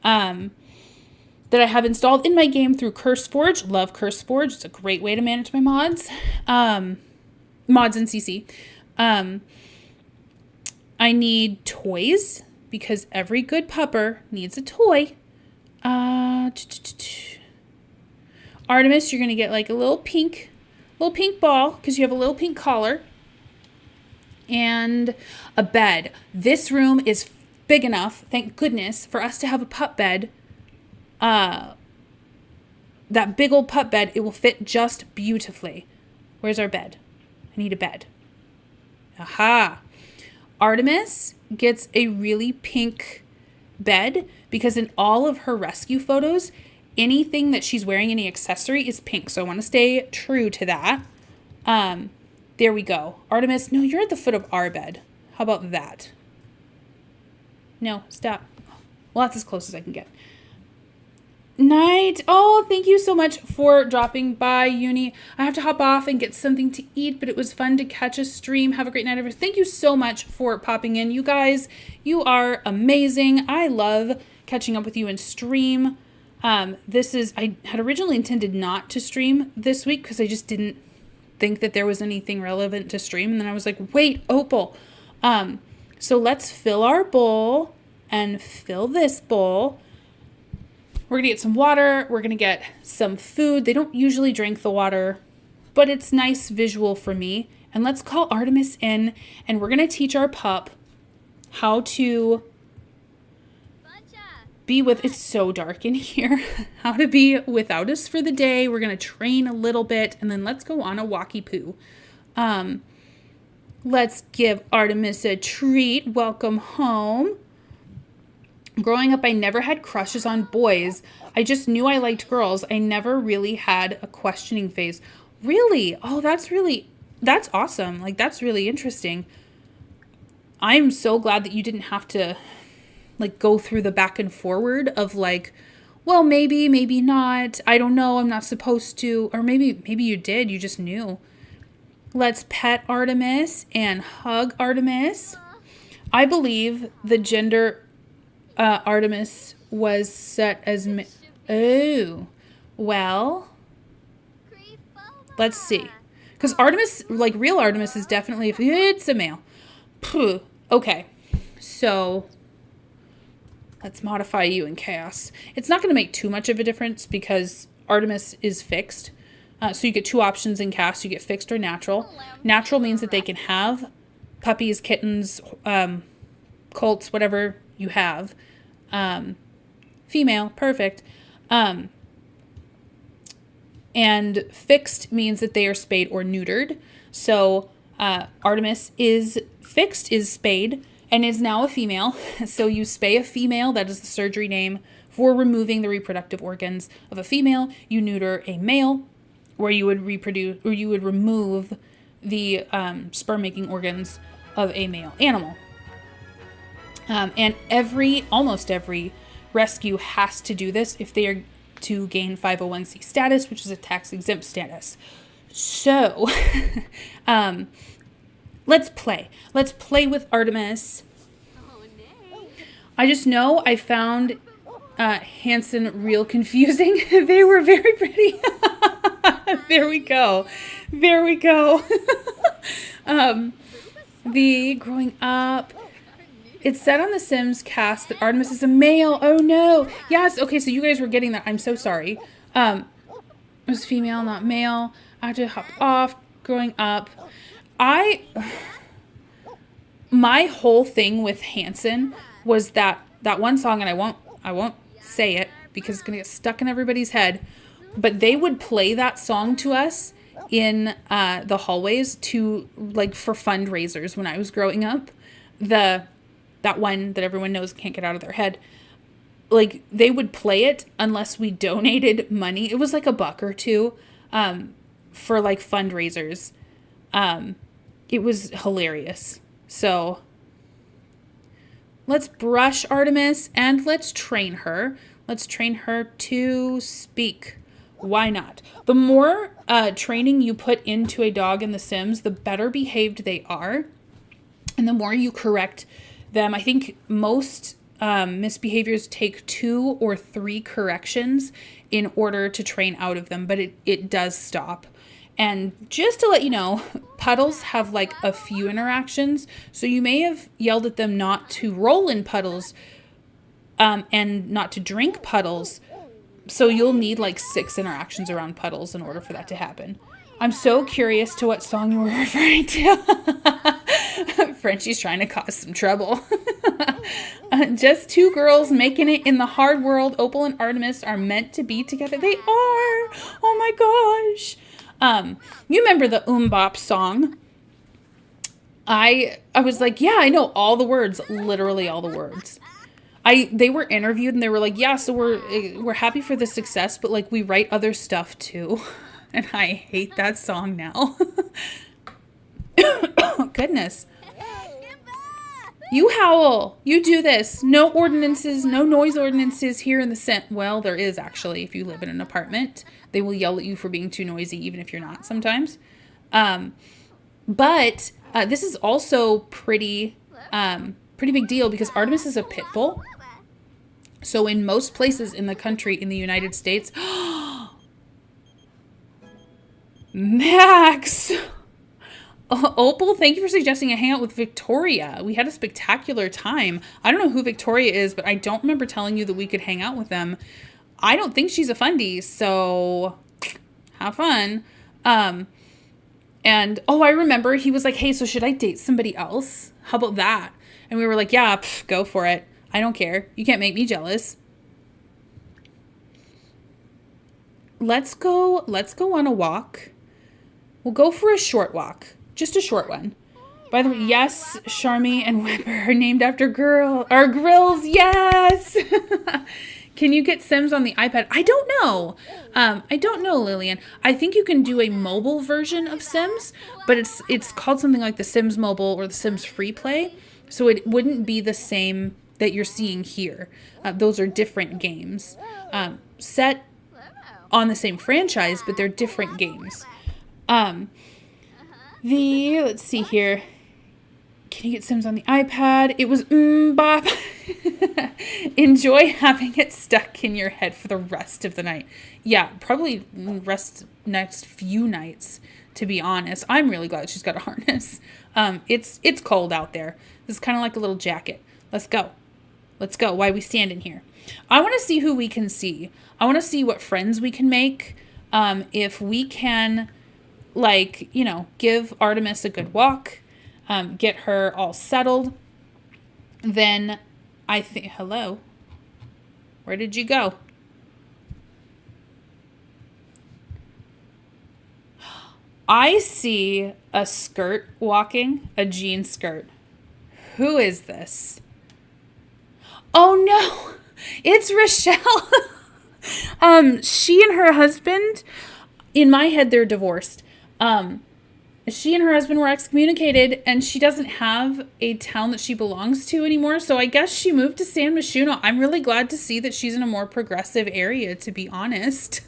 that I have installed in my game through CurseForge. Love CurseForge. It's a great way to manage my mods. Mods in CC. I need toys because every good pupper needs a toy. Artemis, you're going to get like a little pink ball because you have a little pink collar. And a bed. This room is big enough, thank goodness, for us to have a pup bed. That big old pup bed, it will fit just beautifully. Where's our bed? I need a bed. Aha. Artemis gets a really pink bed because in all of her rescue photos, anything that she's wearing, any accessory, is pink. So I want to stay true to that. There we go. Artemis, no, you're at the foot of our bed. How about that? No, stop. Well, that's as close as I can get. Night. Oh, thank you so much for dropping by, Uni. I have to hop off and get something to eat, but it was fun to catch a stream. Have a great night, everyone. Thank you so much for popping in. You guys, you are amazing. I love catching up with you in stream. I had originally intended not to stream this week because I just didn't think that there was anything relevant to stream. And then I was like, wait, Opal. So let's fill our bowl and fill this bowl. We're going to get some water. We're going to get some food. They don't usually drink the water, but it's nice visual for me. And let's call Artemis in, and we're going to teach our pup how to be with, it's so dark in here, how to be without us for the day. We're going to train a little bit and then let's go on a walkie poo. Let's give Artemis a treat. Welcome home. Growing up, I never had crushes on boys. I just knew I liked girls. I never really had a questioning phase. Really? Oh, that's awesome. Like, that's really interesting. I'm so glad that you didn't have to, like, go through the back and forward of, like, well, maybe not. I don't know. I'm not supposed to. Or maybe you did. You just knew. Let's pet Artemis and hug Artemis. I believe the gender Artemis was set as oh, well, let's see. Because Artemis, like real Artemis, is definitely, it's a male. Okay, so let's modify you in chaos. It's not going to make too much of a difference because Artemis is fixed. So you get two options in chaos. You get fixed or natural. Natural means that they can have puppies, kittens, colts, whatever you have. Female, perfect. And fixed means that they are spayed or neutered. So Artemis is fixed, is spayed, and is now a female. So you spay a female, that is the surgery name for removing the reproductive organs of a female. You neuter a male, where you would reproduce, or you would remove the sperm-making organs of a male animal. And almost every rescue has to do this if they are to gain 501c status, which is a tax-exempt status. So, let's play. Let's play with Artemis. I just know I found Hanson real confusing. They were very pretty. There we go. The growing up. It said on the Sims cast that Artemis is a male. Oh no. Yes. Okay. So you guys were getting that. I'm so sorry. It was female, not male. I had to hop off. Growing up. My whole thing with Hanson was that one song, and I won't say it because it's going to get stuck in everybody's head, but they would play that song to us in the hallways to, like, for fundraisers when I was growing up. That one that everyone knows can't get out of their head. Like, they would play it unless we donated money. It was like $1 or $2 for, like, fundraisers. It was hilarious. So let's brush Artemis and let's train her. Let's train her to speak. Why not? The more training you put into a dog in The Sims, the better behaved they are. And the more you correct them. I think most misbehaviors take 2 or 3 corrections in order to train out of them, but it does stop. And just to let you know, puddles have like a few interactions. So you may have yelled at them not to roll in puddles and not to drink puddles. So you'll need like 6 interactions around puddles in order for that to happen. I'm so curious to what song you were referring to. Frenchie's trying to cause some trouble. Just 2 girls making it in the hard world. Opal and Artemis are meant to be together. They are. Oh my gosh. You remember the Bop song? I was like, yeah, I know all the words, literally all the words. They were interviewed and they were like, yeah, so we're happy for the success, but like we write other stuff too. And I hate that song now. Oh, goodness. You howl. You do this. No ordinances, no noise ordinances here in the Sim. Well, there is actually, if you live in an apartment. They will yell at you for being too noisy, even if you're not sometimes. But this is also pretty big deal because Artemis is a pit bull. So in most places in the country, in the United States, Max! Opal, thank you for suggesting a hangout with Victoria. We had a spectacular time. I don't know who Victoria is, but I don't remember telling you that we could hang out with them. I don't think she's a Fundie, so have fun. And, I remember he was like, hey, so should I date somebody else? How about that? And we were like, yeah, go for it. I don't care. You can't make me jealous. let's go on a walk. We'll go for a short walk. Just a short one. By the way, yes, Charmy and Weber are named after grills. Yes. Can you get Sims on the iPad? I don't know. I don't know, Lillian. I think you can do a mobile version of Sims, but it's called something like the Sims Mobile or the Sims Free Play. So it wouldn't be the same that you're seeing here. Those are different games. Set on the same franchise, but they're different games. Let's see here. Can you get Sims on the iPad? It was bop. Enjoy having it stuck in your head for the rest of the night. Yeah, probably next few nights, to be honest. I'm really glad she's got a harness. It's cold out there. This is kind of like a little jacket. Let's go. Why are we standing here? I want to see who we can see. I want to see what friends we can make. If we can, give Artemis a good walk, get her all settled, then I think, hello, where did you go? I see a skirt walking, a jean skirt. Who is this? Oh no, it's Rochelle. She and her husband, in my head, they're divorced. She and her husband were excommunicated, and she doesn't have a town that she belongs to anymore. So I guess she moved to San Myshuno. I'm really glad to see that she's in a more progressive area, to be honest.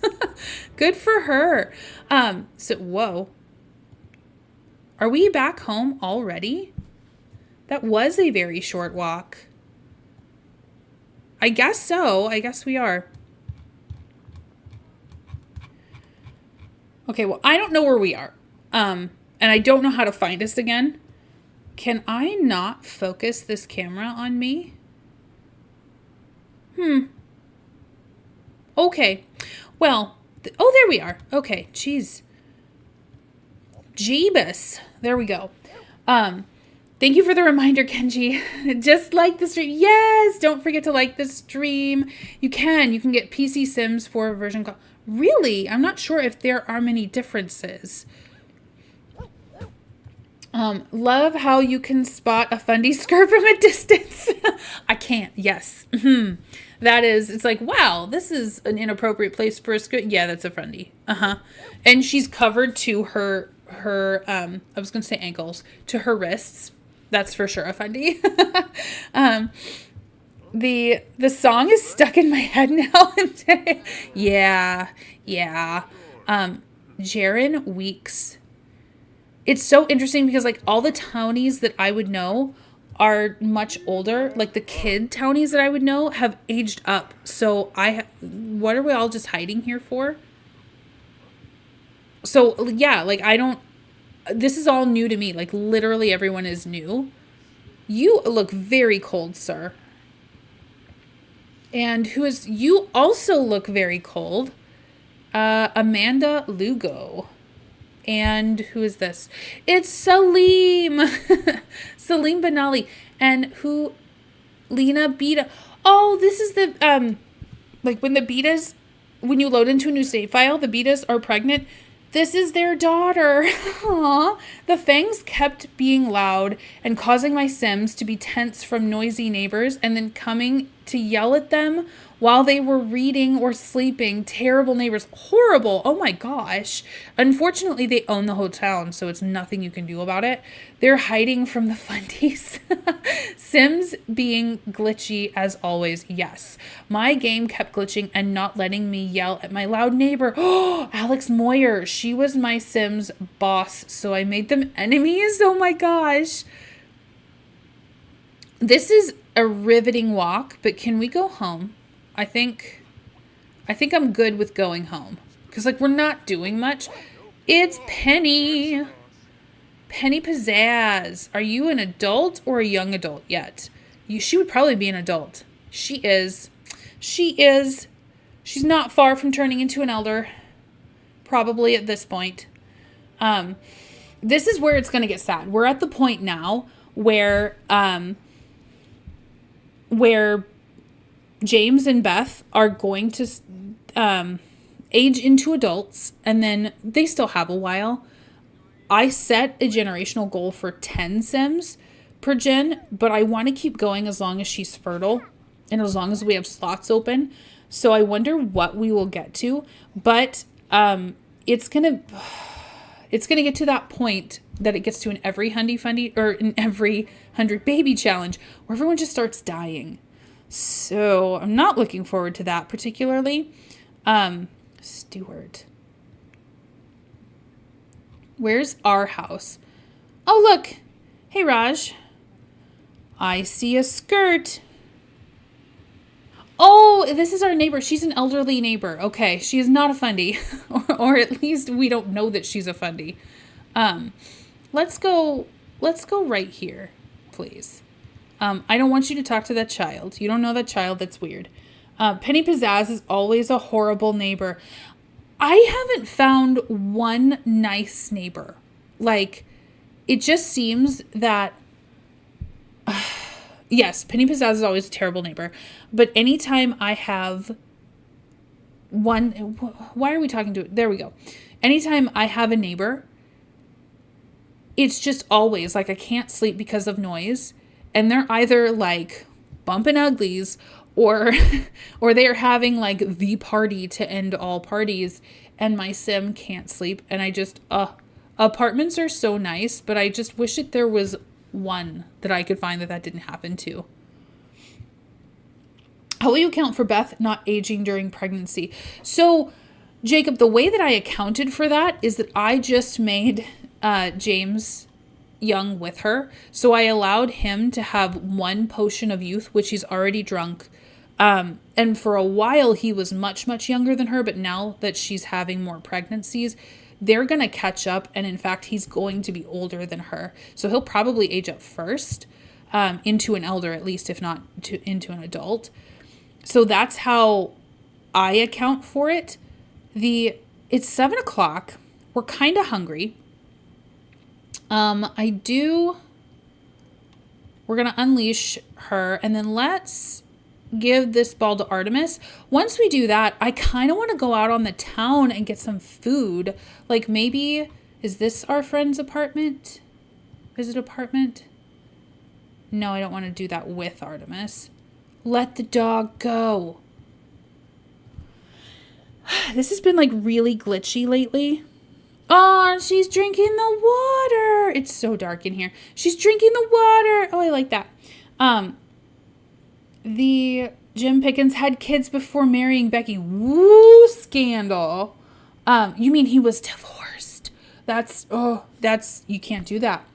Good for her. Whoa. Are we back home already? That was a very short walk. I guess so. I guess we are. Okay, well, I don't know where we are. And I don't know how to find us again. Can I not focus this camera on me? Okay. Well, there we are. Okay, jeez. Jeebus. There we go. Thank you for the reminder, Kenji. Just like the stream. Yes, don't forget to like the stream. You can get PC Sims for a version called... Really? I'm not sure if there are many differences. Love how you can spot a Fundie skirt from a distance. I can't. Yes. That is, it's like, wow, this is an inappropriate place for a skirt. Yeah, that's a Fundie. And she's covered to her, I was going to say ankles, to her wrists. That's for sure a Fundie. The song is stuck in my head now. Yeah. Jaren Weeks. It's so interesting because all the townies that I would know are much older. Like the kid townies that I would know have aged up. So what are we all just hiding here for? So yeah, this is all new to me. Literally everyone is new. You look very cold, sir. And you also look very cold. Amanda Lugo. And who is this? It's Salim. Salim Benali. And Lena Beta. Oh, this is the, when the betas, when you load into a new save file, the betas are pregnant. This is their daughter. Aww. The fangs kept being loud and causing my Sims to be tense from noisy neighbors and then coming to yell at them while they were reading or sleeping. Terrible neighbors. Horrible. Oh my gosh. Unfortunately, they own the whole town, so it's nothing you can do about it. They're hiding from the Fundies. Sims being glitchy as always. Yes. My game kept glitching and not letting me yell at my loud neighbor. Oh, Alex Moyer. She was my Sims boss, so I made them enemies. Oh my gosh. This is a riveting walk, but can we go home? I think I'm good with going home. Because, we're not doing much. It's Penny. Penny Pizzazz. Are you an adult or a young adult yet? She would probably be an adult. She is. She's not far from turning into an elder. Probably at this point. This is where it's going to get sad. We're at the point now where James and Beth are going to age into adults, and then they still have a while. I set a generational goal for 10 Sims per gen, but I want to keep going as long as she's fertile and as long as we have slots open. So I wonder what we will get to, but it's gonna get to that point that it gets to in every Fundie or in every 100 baby challenge where everyone just starts dying. So I'm not looking forward to that particularly. Stuart. Where's our house? Oh, look. Hey, Raj. I see a skirt. Oh, this is our neighbor. She's an elderly neighbor. Okay, she is not a Fundie. or at least we don't know that she's a Fundie. Let's go right here, please. I don't want you to talk to that child. You don't know that child. That's weird. Penny Pizzazz is always a horrible neighbor. I haven't found one nice neighbor. Like, it just seems that, yes, Penny Pizzazz is always a terrible neighbor. But anytime I have one, why are we talking to it? There we go. Anytime I have a neighbor, it's just always like I can't sleep because of noise. And they're either like bumping uglies or they are having like the party to end all parties, and my sim can't sleep. And I just, apartments are so nice, but I just wish that there was one that I could find that didn't happen to. How will you account for Beth not aging during pregnancy? So, Jacob, the way that I accounted for that is that I just made James young with her. So I allowed him to have one potion of youth, which he's already drunk. And for a while he was much, much younger than her, but now that she's having more pregnancies, they're going to catch up. And in fact, he's going to be older than her. So he'll probably age up first, into an elder, at least, if not into an adult. So that's how I account for it. It's 7:00. We're kind of hungry. We're going to unleash her, and then let's give this ball to Artemis. Once we do that, I kind of want to go out on the town and get some food. Like maybe, is this our friend's apartment? Is it apartment? No, I don't want to do that with Artemis. Let the dog go. This has been like really glitchy lately. Oh, she's drinking the water. It's so dark in here. She's drinking the water. Oh, I like that. The Jim Pickens had kids before marrying Becky. Woo, scandal. You mean he was divorced? You can't do that.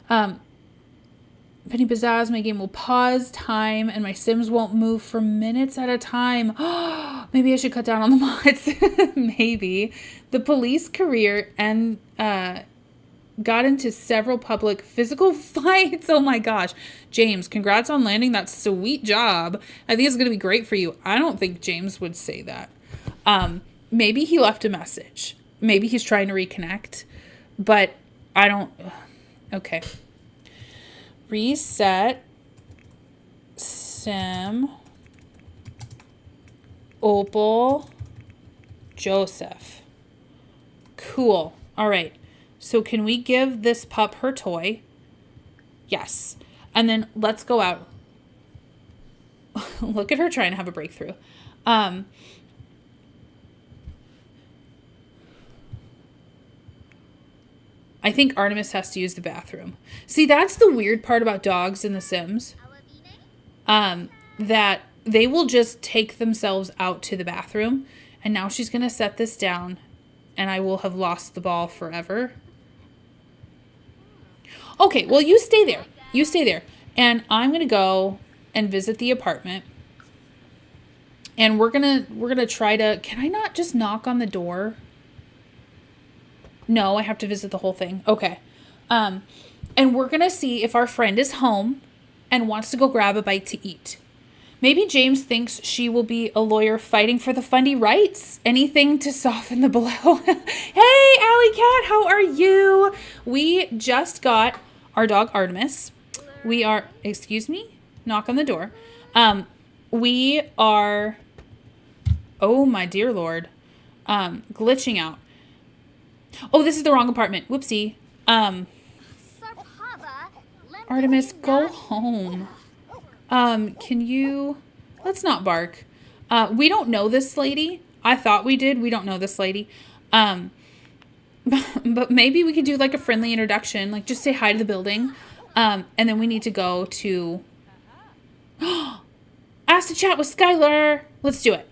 Penny Pizzazz, my game will pause time and my Sims won't move for minutes at a time. Maybe I should cut down on the mods. Maybe. The police career and got into several public physical fights. Oh my gosh. James, congrats on landing that sweet job. I think it's going to be great for you. I don't think James would say that. Maybe he left a message. Maybe he's trying to reconnect. But I don't... Okay. Reset. Sim. Opal. Joseph. Cool. All right. So can we give this pup her toy? Yes. And then let's go out. Look at her trying to have a breakthrough. I think Artemis has to use the bathroom. See, that's the weird part about dogs in The Sims. That they will just take themselves out to the bathroom. And now she's going to set this down. And I will have lost the ball forever. Okay, well, you stay there. You stay there. And I'm going to go and visit the apartment. And we're gonna try to... Can I not just knock on the door? No, I have to visit the whole thing. Okay. And we're going to see if our friend is home and wants to go grab a bite to eat. Maybe James thinks she will be a lawyer fighting for the Fundie rights. Anything to soften the blow. Hey, Alley Cat, how are you? We just got our dog Artemis. We are, excuse me, knock on the door. We are, oh my dear Lord. glitching out. Oh, this is the wrong apartment. Whoopsie. Artemis, go home. Can you... Let's not bark. We don't know this lady. I thought we did. We don't know this lady. But maybe we could do like a friendly introduction. Like just say hi to the building. And then we need to go to... Ask to chat with Skylar. Let's do it.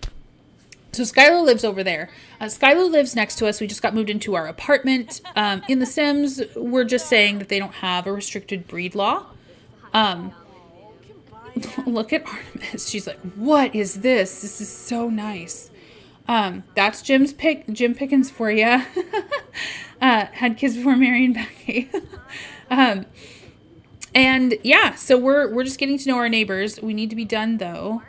So Skylar lives over there. Skylar lives next to us. We just got moved into our apartment. In The Sims, we're just saying that they don't have a restricted breed law. Look at Artemis. She's like, what is this? This is so nice. That's Jim Pickens for you. Had kids before marrying Becky. And yeah, so we're just getting to know our neighbors. We need to be done though.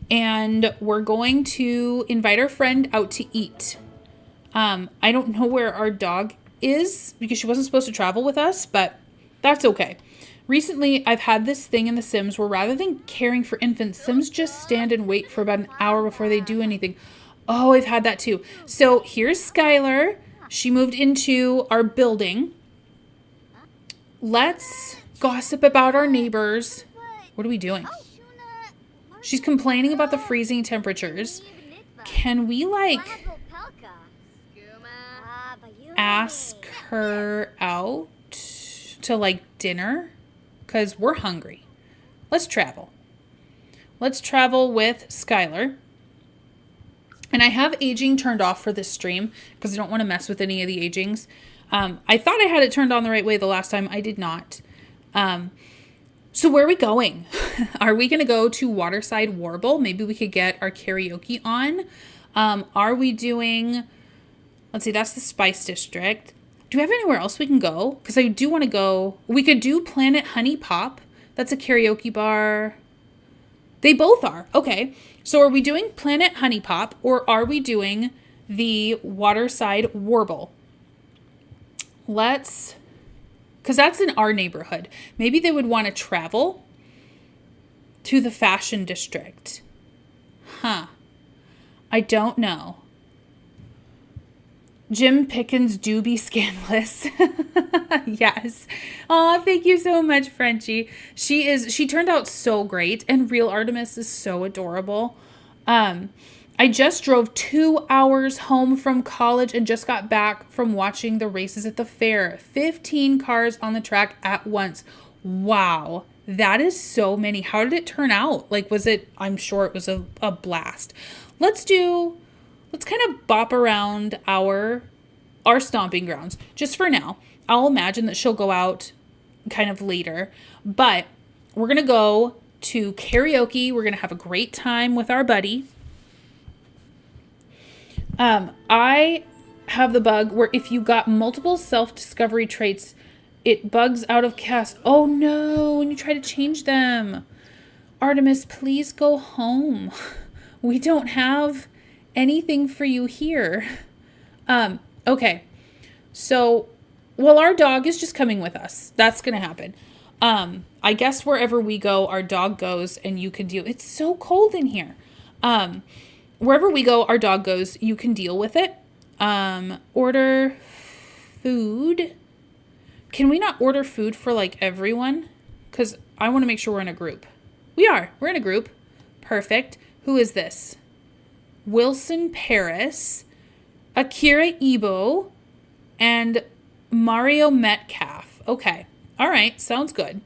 And we're going to invite our friend out to eat. I don't know where our dog is because she wasn't supposed to travel with us, but that's okay. Recently, I've had this thing in The Sims where rather than caring for infants, Sims just stand and wait for about an hour before they do anything. Oh, I've had that too. So here's Skylar. She moved into our building. Let's gossip about our neighbors. What are we doing? She's complaining about the freezing temperatures. Can we, like, ask her out to, like, dinner? Because we're hungry. Let's travel. Let's travel with Skylar. And I have aging turned off for this stream because I don't want to mess with any of the agings. I thought I had it turned on the right way the last time. I did not. So where are we going? Are we going to go to Waterside Warble? Maybe we could get our karaoke on. Are we doing... Let's see, that's the Spice District. Do we have anywhere else we can go? Because I do want to go... We could do Planet Honey Pop. That's a karaoke bar. They both are. Okay. So are we doing Planet Honey Pop or are we doing the Waterside Warble? Let's... Because that's in our neighborhood. Maybe they would want to travel to the Fashion District. Huh. I don't know. Jim Pickens do be scandalous. Yes. Aw, thank you so much, Frenchie. She turned out so great, and real Artemis is so adorable. I just drove 2 hours home from college and just got back from watching the races at the fair. 15 cars on the track at once. Wow. That is so many. How did it turn out? Like, I'm sure it was a blast. Let's kind of bop around our stomping grounds just for now. I'll imagine that she'll go out kind of later, but we're going to go to karaoke. We're going to have a great time with our buddy. I have the bug where if you got multiple self-discovery traits, it bugs out of cast. Oh no, when you try to change them. Artemis, please go home. We don't have anything for you here. Okay. So, well, our dog is just coming with us. That's going to happen. I guess wherever we go, our dog goes and you can deal. It's so cold in here. Wherever we go, our dog goes, you can deal with it. Order food. Can we not order food for like everyone? Because I want to make sure we're in a group. We are. We're in a group. Perfect. Who is this? Wilson Paris, Akira Ebo, and Mario Metcalf. Okay. All right. Sounds good.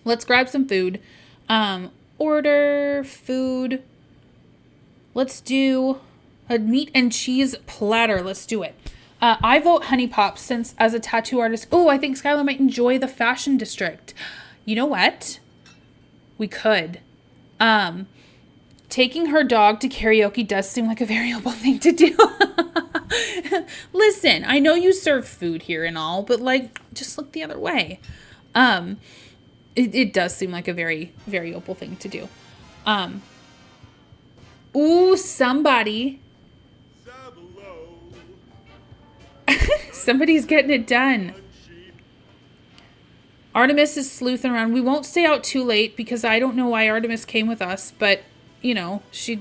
Let's grab some food. Order food. Let's do a meat and cheese platter. Let's do it. I vote Honey Pop since as a tattoo artist. Oh, I think Skylar might enjoy the Fashion District. You know what? We could. Taking her dog to karaoke does seem like a variable thing to do. Listen, I know you serve food here and all, but like, just look the other way. It does seem like a very, very Opal thing to do. Ooh, somebody. Somebody's getting it done. Artemis is sleuthing around. We won't stay out too late because I don't know why Artemis came with us, but, you know, do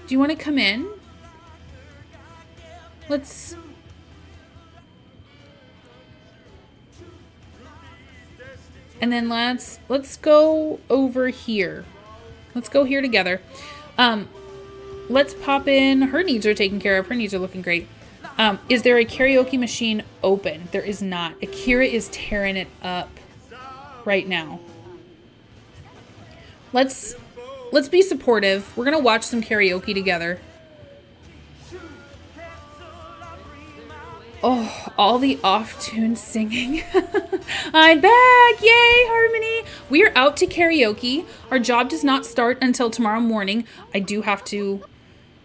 you want to come in? Let's... And then let's go over here. Let's go here together. Let's pop in. Her needs are taken care of. Her needs are looking great. Is there a karaoke machine open? There is not. Akira is tearing it up right now. Let's be supportive. We're gonna watch some karaoke together. Oh, all the off-tune singing. I'm back! Yay, Harmony! We are out to karaoke. Our job does not start until tomorrow morning. I do have to...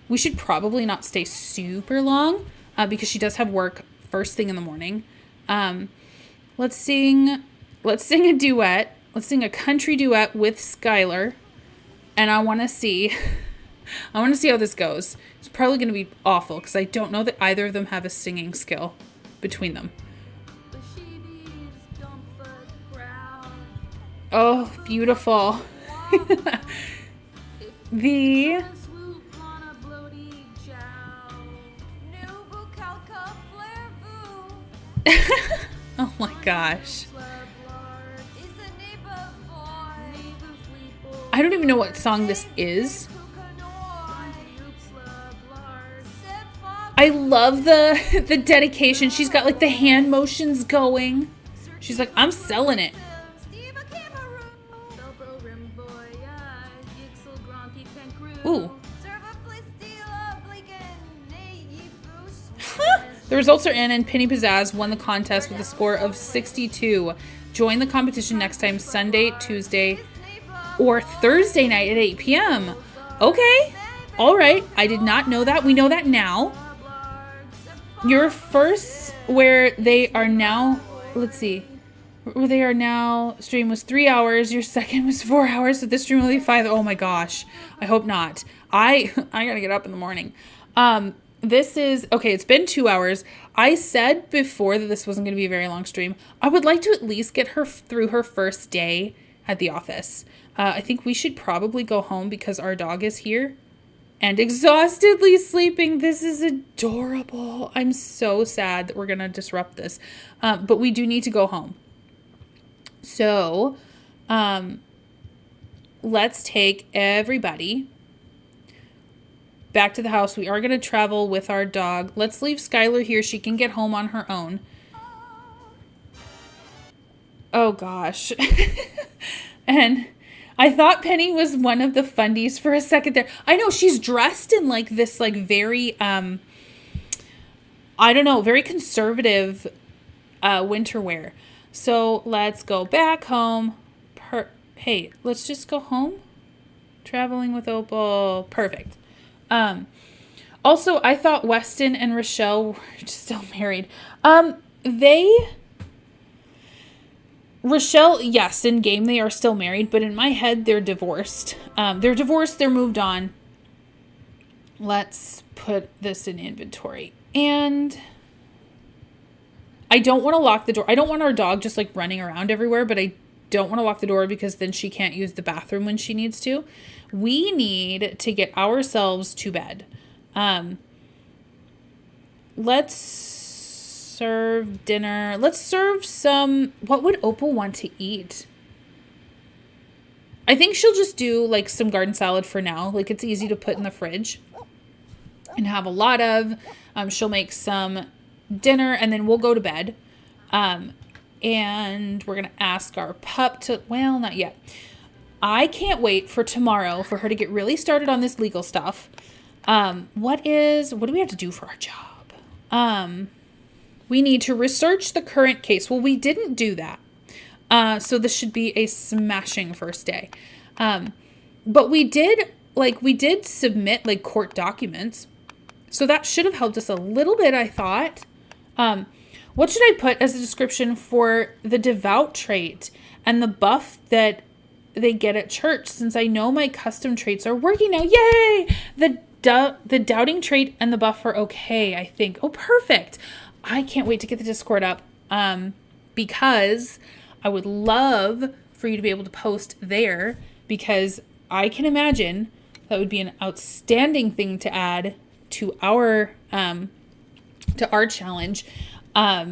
We should probably not stay super long because she does have work first thing in the morning. Let's sing a duet. Let's sing a country duet with Skylar. And I want to see how this goes. It's probably going to be awful because I don't know that either of them have a singing skill between them. Oh, beautiful. Oh my gosh. I don't even know what song this is. I love the dedication. She's got like the hand motions going. She's like, I'm selling it. Ooh. The results are in and Penny Pizzazz won the contest with a score of 62. Join the competition next time, Sunday, Tuesday, or Thursday night at 8 p.m. Okay. All right. I did not know that. We know that now. Your first, where they are now, let's see, where they are now, stream was 3 hours. Your second was 4 hours. So this stream will be 5. Oh my gosh. I hope not. I gotta get up in the morning. This is, okay, it's been 2 hours. I said before that this wasn't going to be a very long stream. I would like to at least get her through her first day at the office. I think we should probably go home because our dog is here and exhaustedly sleeping. This is adorable. I'm so sad that we're going to disrupt this. But we do need to go home. So, let's take everybody back to the house. We are going to travel with our dog. Let's leave Skylar here. She can get home on her own. Oh gosh. And I thought Penny was one of the Fundies for a second there. I know she's dressed in like this like very, I don't know, very conservative winter wear. So let's go back home. Hey, let's just go home. Traveling with Opal. Perfect. Also, I thought Weston and Rochelle were still married. Rochelle, yes, in game they are still married, but in my head they're divorced. They're moved on. Let's put this in inventory. And I don't want to lock the door. I don't want our dog just like running around everywhere, but I don't want to lock the door because then she can't use the bathroom when she needs to. We need to get ourselves to bed. Let's serve dinner. Let's serve some... What would Opal want to eat? I think she'll just do like some garden salad for now. Like it's easy to put in the fridge and have a lot of. She'll make some dinner and then we'll go to bed. And we're going to ask our pup to... Well, not yet. I can't wait for tomorrow for her to get really started on this legal stuff. What do we have to do for our job? We need to research the current case. Well, we didn't do that. So this should be a smashing first day. But we did submit like court documents. So that should have helped us a little bit, I thought. What should I put as a description for the devout trait and the buff that they get at church, since I know my custom traits are working now? Yay! The doubting trait and the buff are okay, I think. Oh, perfect. I can't wait to get the Discord up because I would love for you to be able to post there, because I can imagine that would be an outstanding thing to add to our challenge. I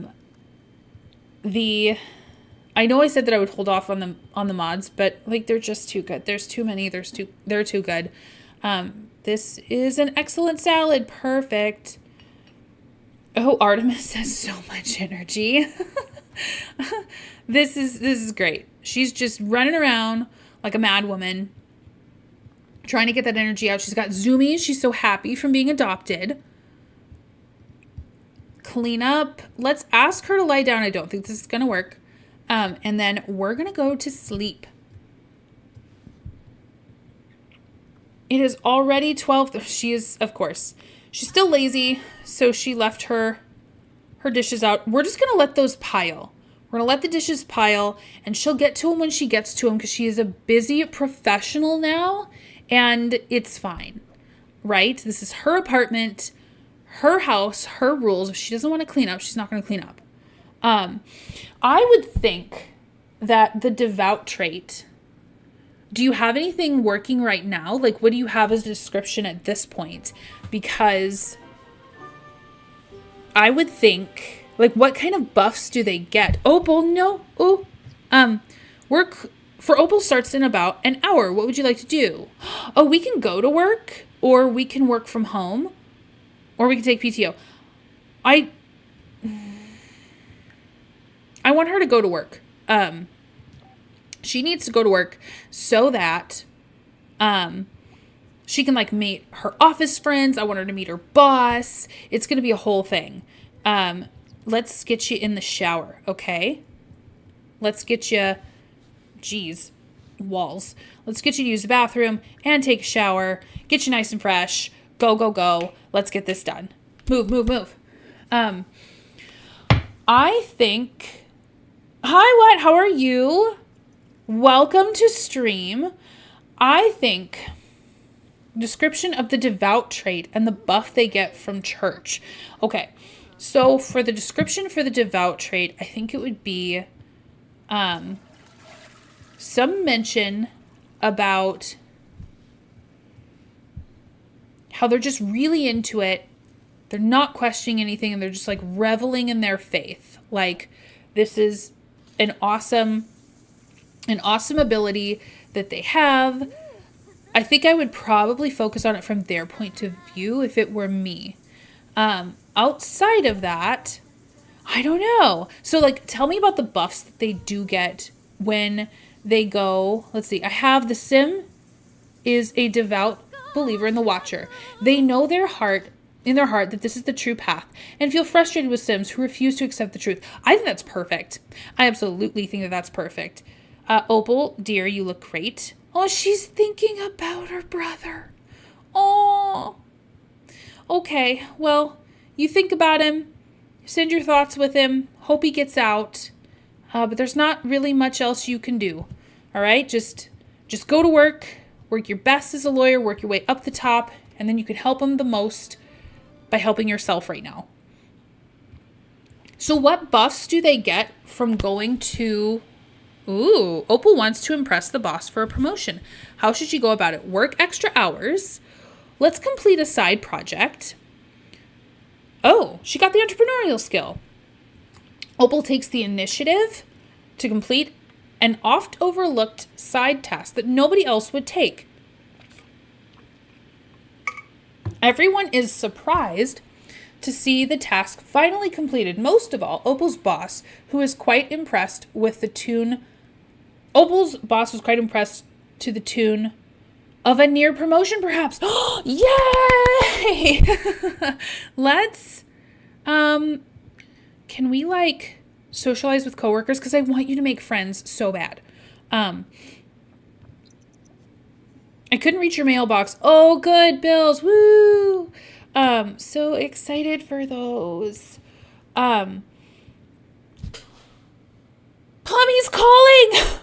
know I said that I would hold off on the mods, but like they're just too good. There's too many. They're too good. This is an excellent salad. Perfect. Oh, Artemis has so much energy. This is great. She's just running around like a mad woman, trying to get that energy out. She's got zoomies. She's so happy from being adopted. Clean up. Let's ask her to lie down. I don't think this is going to work. And then we're going to go to sleep. It is already 12. She is, of course, she's still lazy. So she left her dishes out. We're just going to let those pile. We're going to let the dishes pile, and she'll get to them when she gets to them, because she is a busy professional now, and it's fine, right? This is her apartment, her house, her rules. If she doesn't want to clean up, she's not going to clean up. I would think that the devout trait, do you have anything working right now? Like, what do you have as a description at this point? Because I would think, like, what kind of buffs do they get? Opal, no. Oh, work for Opal starts in about an hour. What would you like to do? Oh, we can go to work, or we can work from home, or we can take PTO. I want her to go to work. She needs to go to work so that she can like meet her office friends. I want her to meet her boss. It's going to be a whole thing. Let's get you in the shower, okay? Let's get you, walls. Let's get you to use the bathroom and take a shower. Get you nice and fresh. Go, go, go. Let's get this done. Move, move, move. I think, hi, what? How are you? Welcome to stream. I think description of the devout trait and the buff they get from church. Okay. So for the description for the devout trait, I think it would be some mention about how they're just really into it. They're not questioning anything, and they're just like reveling in their faith. Like, this is an awesome ability that they have. I think I would probably focus on it from their point of view if it were me. Outside of that, I don't know. So like, tell me about the buffs that they do get when they go, let's see. I have the Sim is a devout believer in the Watcher. They know in their heart that this is the true path, and feel frustrated with Sims who refuse to accept the truth. I think that's perfect. I absolutely think that that's perfect. Opal, dear, you look great. Oh, she's thinking about her brother. Oh. Okay, well, you think about him, send your thoughts with him, hope he gets out, but there's not really much else you can do, all right? Just go to work your best as a lawyer, work your way up the top, and then you can help him the most by helping yourself right now. So what buffs do they get from going to... Ooh, Opal wants to impress the boss for a promotion. How should she go about it? Work extra hours. Let's complete a side project. Oh, she got the entrepreneurial skill. Opal takes the initiative to complete an oft overlooked side task that nobody else would take. Everyone is surprised to see the task finally completed. Most of all, Opal's boss, who is quite impressed with the tune. Opal's boss was quite impressed to the tune of a near promotion, perhaps. Yay! Let's, can we like socialize with coworkers? Because I want you to make friends so bad. I couldn't reach your mailbox. Oh, good, bills. Woo! So excited for those. Plummy's calling!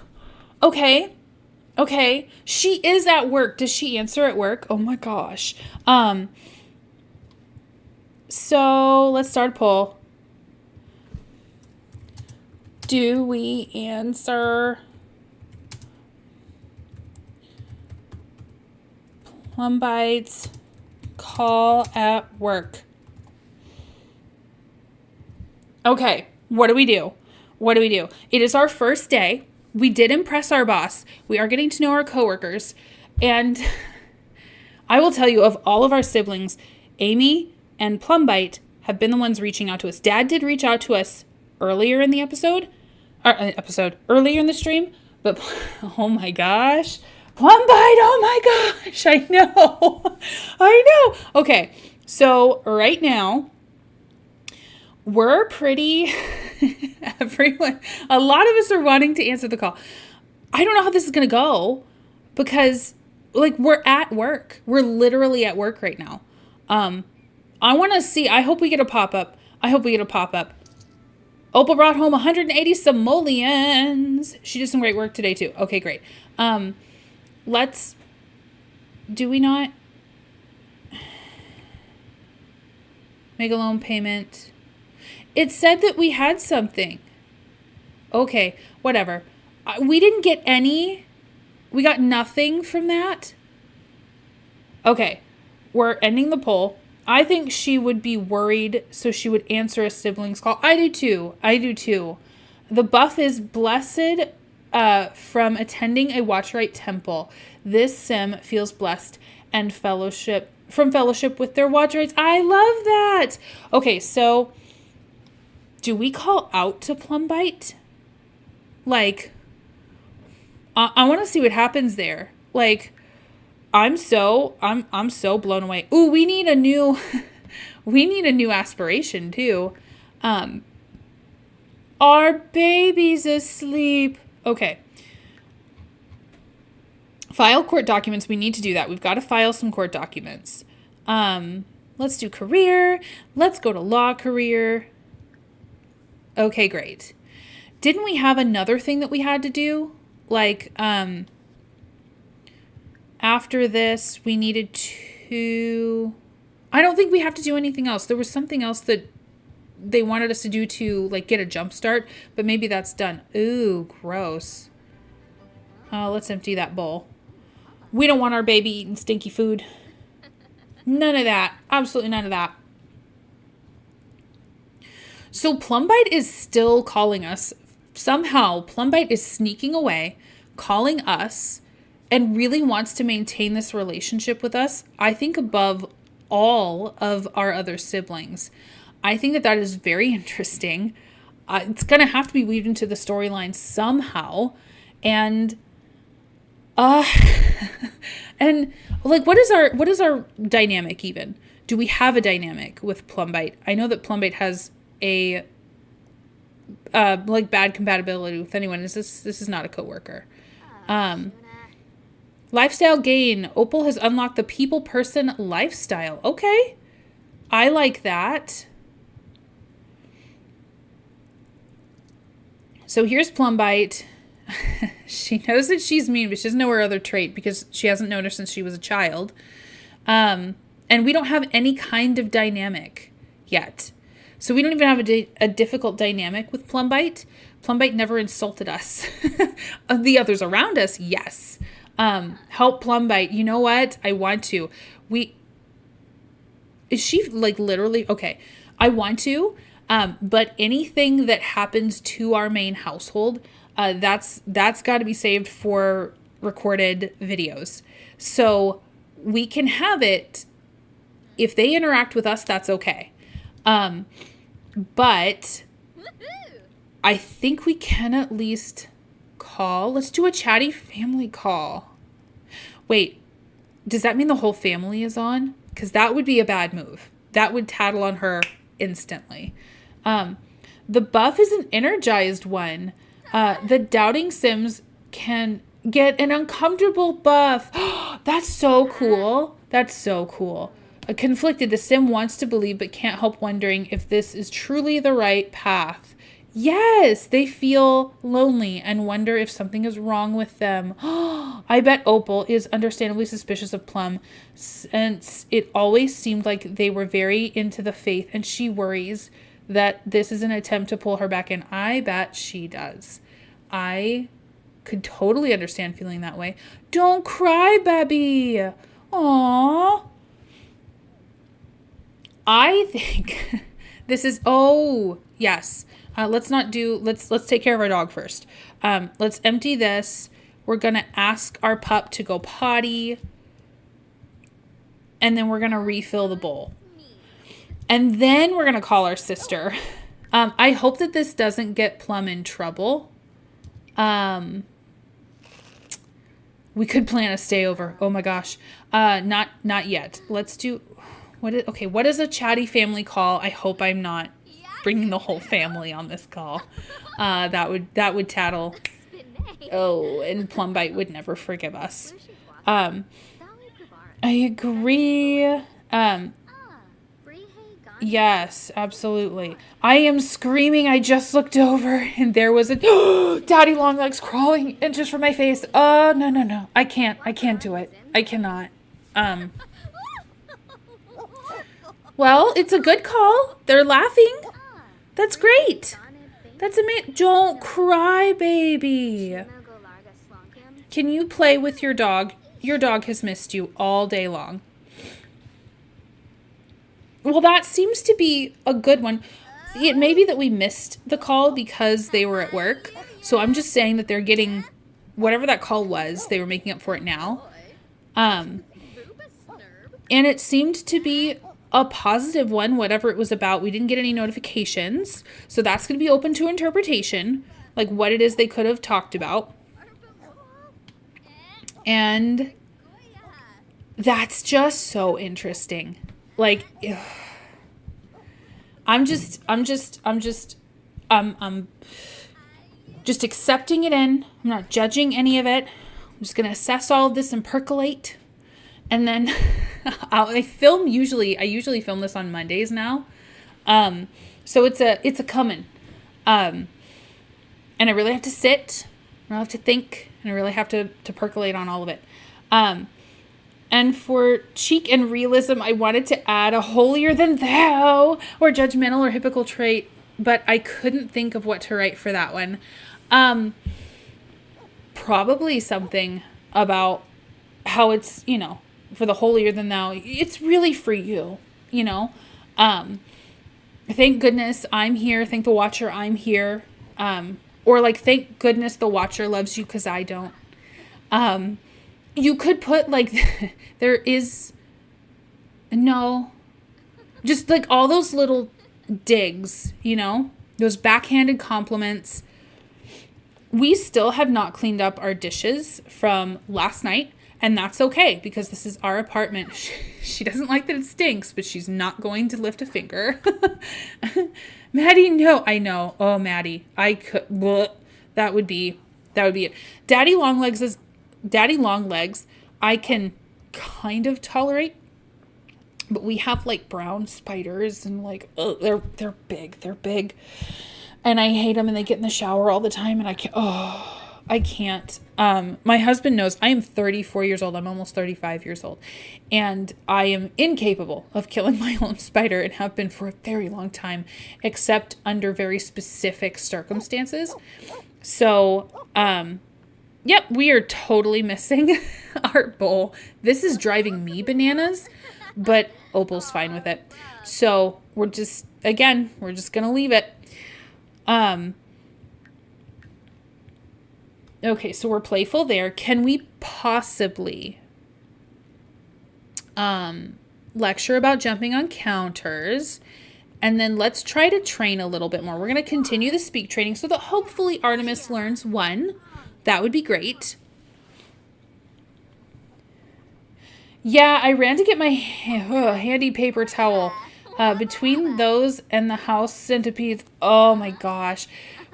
Okay. She is at work. Does she answer at work? Oh my gosh. So let's start a poll. Do we answer Plumbite's call at work? Okay, what do we do? What do we do? It is our first day. We did impress our boss. We are getting to know our coworkers. And I will tell you, of all of our siblings, Amy and Plumbite have been the ones reaching out to us. Dad did reach out to us earlier in the earlier in the stream. But, oh my gosh. Plumbite, oh my gosh. I know. I know. Okay, so right now, we're pretty, everyone, a lot of us are wanting to answer the call. I don't know how this is going to go because, like, we're at work. We're literally at work right now. I want to see, I hope we get a pop-up. Opal brought home 180 simoleons. She did some great work today, too. Okay, great. Do we not make a loan payment? It said that we had something. Okay, whatever. We didn't get any. We got nothing from that. Okay, we're ending the poll. I think she would be worried, so she would answer a sibling's call. I do too. The buff is blessed from attending a Watcherite temple. This sim feels blessed and fellowship with their Watcherites. I love that. Okay, so do we call out to Plumbite? Like, I want to see what happens there. Like, I'm so blown away. Ooh, we need a new aspiration too. Our baby's asleep. Okay. File court documents. We need to do that. We've got to file some court documents. Let's do career. Let's go to law career. Okay, great. Didn't we have another thing that we had to do? Like, after this, we needed to... I don't think we have to do anything else. There was something else that they wanted us to do to, like, get a jump start, but maybe that's done. Ooh, gross. Let's empty that bowl. We don't want our baby eating stinky food. None of that. Absolutely none of that. So Plumbite is still calling us. Somehow, Plumbite is sneaking away, calling us, and really wants to maintain this relationship with us, I think, above all of our other siblings. I think that is very interesting. It's going to have to be weaved into the storyline somehow. And, and like, what is our dynamic even? Do we have a dynamic with Plumbite? I know that Plumbite has a like bad compatibility with anyone. This is not a coworker. Lifestyle gain. Opal has unlocked the people person lifestyle. Okay. I like that. So here's Plumbite. She knows that she's mean, but she doesn't know her other trait because she hasn't known her since she was a child. And we don't have any kind of dynamic yet. So we don't even have a difficult dynamic with Plumbite. Plumbite never insulted us. The others around us, yes. Help Plumbite. You know what? I want to. Is she like literally? Okay. I want to. But anything that happens to our main household, that's got to be saved for recorded videos. So we can have it. If they interact with us, that's okay. But I think we can at least call. Let's do a chatty family call. Wait, does that mean the whole family is on? Because that would be a bad move. That would tattle on her instantly. The buff is an energized one. The doubting Sims can get an uncomfortable buff. That's so cool. That's so cool. Conflicted, the Sim wants to believe but can't help wondering if this is truly the right path. Yes, they feel lonely and wonder if something is wrong with them. I bet Opal is understandably suspicious of Plum since it always seemed like they were very into the faith, and she worries that this is an attempt to pull her back in. I bet she does. I could totally understand feeling that way. Don't cry, baby. Aww. I think this is, oh, yes. Let's take care of our dog first. Let's empty this. We're going to ask our pup to go potty. And then we're going to refill the bowl. And then we're going to call our sister. I hope that this doesn't get Plum in trouble. We could plan a stayover. Oh my gosh. Not yet. Let's do, what is a chatty family call? I hope I'm not bringing the whole family on this call. That would tattle. Oh, and Plumbite would never forgive us. I agree. Yes, absolutely. I am screaming. I just looked over and there was a daddy long legs crawling inches from my face. Oh, no. I can't do it. I cannot. Well, it's a good call. They're laughing. That's great. That's amazing. Don't cry, baby. Can you play with your dog? Your dog has missed you all day long. Well, that seems to be a good one. It may be that we missed the call because they were at work. So I'm just saying that they're getting whatever that call was. They were making up for it now. And it seemed to be a positive one, whatever it was about. We didn't get any notifications. So that's going to be open to interpretation, like what it is they could have talked about. And that's just so interesting. Like, I'm just accepting it in. I'm not judging any of it. I'm just going to assess all of this and percolate. And then I usually film this on Mondays now. So it's a coming. And I really have to sit, and I have to think, and I really have to percolate on all of it. And for cheek and realism, I wanted to add a holier than thou or judgmental or hypocritical trait, but I couldn't think of what to write for that one. Probably something about how it's, for the holier than thou, it's really for you, Thank goodness I'm here. Thank the Watcher I'm here. Or like, thank goodness the Watcher loves you because I don't. You could put like, there is, no, just like all those little digs, those backhanded compliments. We still have not cleaned up our dishes from last night, and that's okay because this is our apartment. She doesn't like that it stinks, but she's not going to lift a finger. Maddie, no, I know. Oh, Maddie, I could, that would be it. Daddy long legs, I can kind of tolerate, but we have like brown spiders and like, they're big, and I hate them, and they get in the shower all the time, and I can't. My husband knows I am 34 years old. I'm almost 35 years old, and I am incapable of killing my own spider and have been for a very long time, except under very specific circumstances. So, yep, we are totally missing our bowl. This is driving me bananas, but Opal's fine with it. So we're just going to leave it. Okay, so we're playful there. Can we possibly lecture about jumping on counters? And then let's try to train a little bit more. We're going to continue the speak training so that hopefully Artemis learns one. That would be great. Yeah, I ran to get my handy paper towel. Between those and the house centipedes, oh my gosh.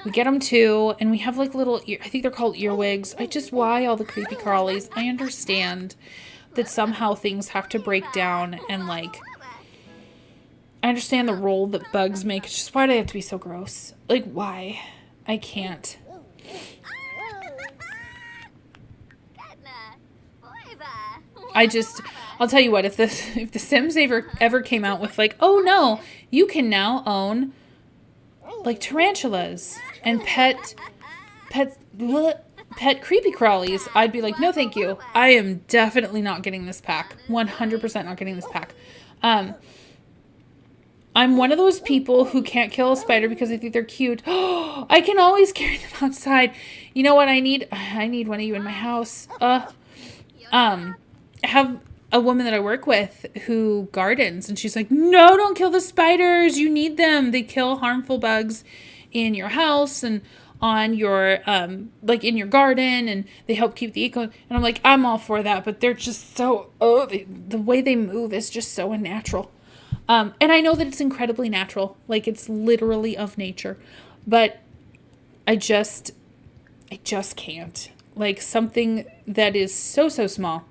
We get them too, and we have like little, I think they're called earwigs. Why all the creepy crawlies? I understand that somehow things have to break down, and like, I understand the role that bugs make. It's just, why do they have to be so gross? Like, why? I can't. I'll tell you what, if the Sims ever came out with like, oh no, you can now own like tarantulas and pet creepy crawlies, I'd be like, no, thank you. I am definitely not getting this pack. 100% not getting this pack. I'm one of those people who can't kill a spider because I think they're cute. I can always carry them outside. You know what I need? I need one of you in my house. I have a woman that I work with who gardens, and she's like, no, don't kill the spiders. You need them. They kill harmful bugs in your house and on your, like in your garden, and they help keep the eco. And I'm like, I'm all for that, but they're just so, the way they move is just so unnatural. And I know that it's incredibly natural, like it's literally of nature, but I just can't. Like something that is so small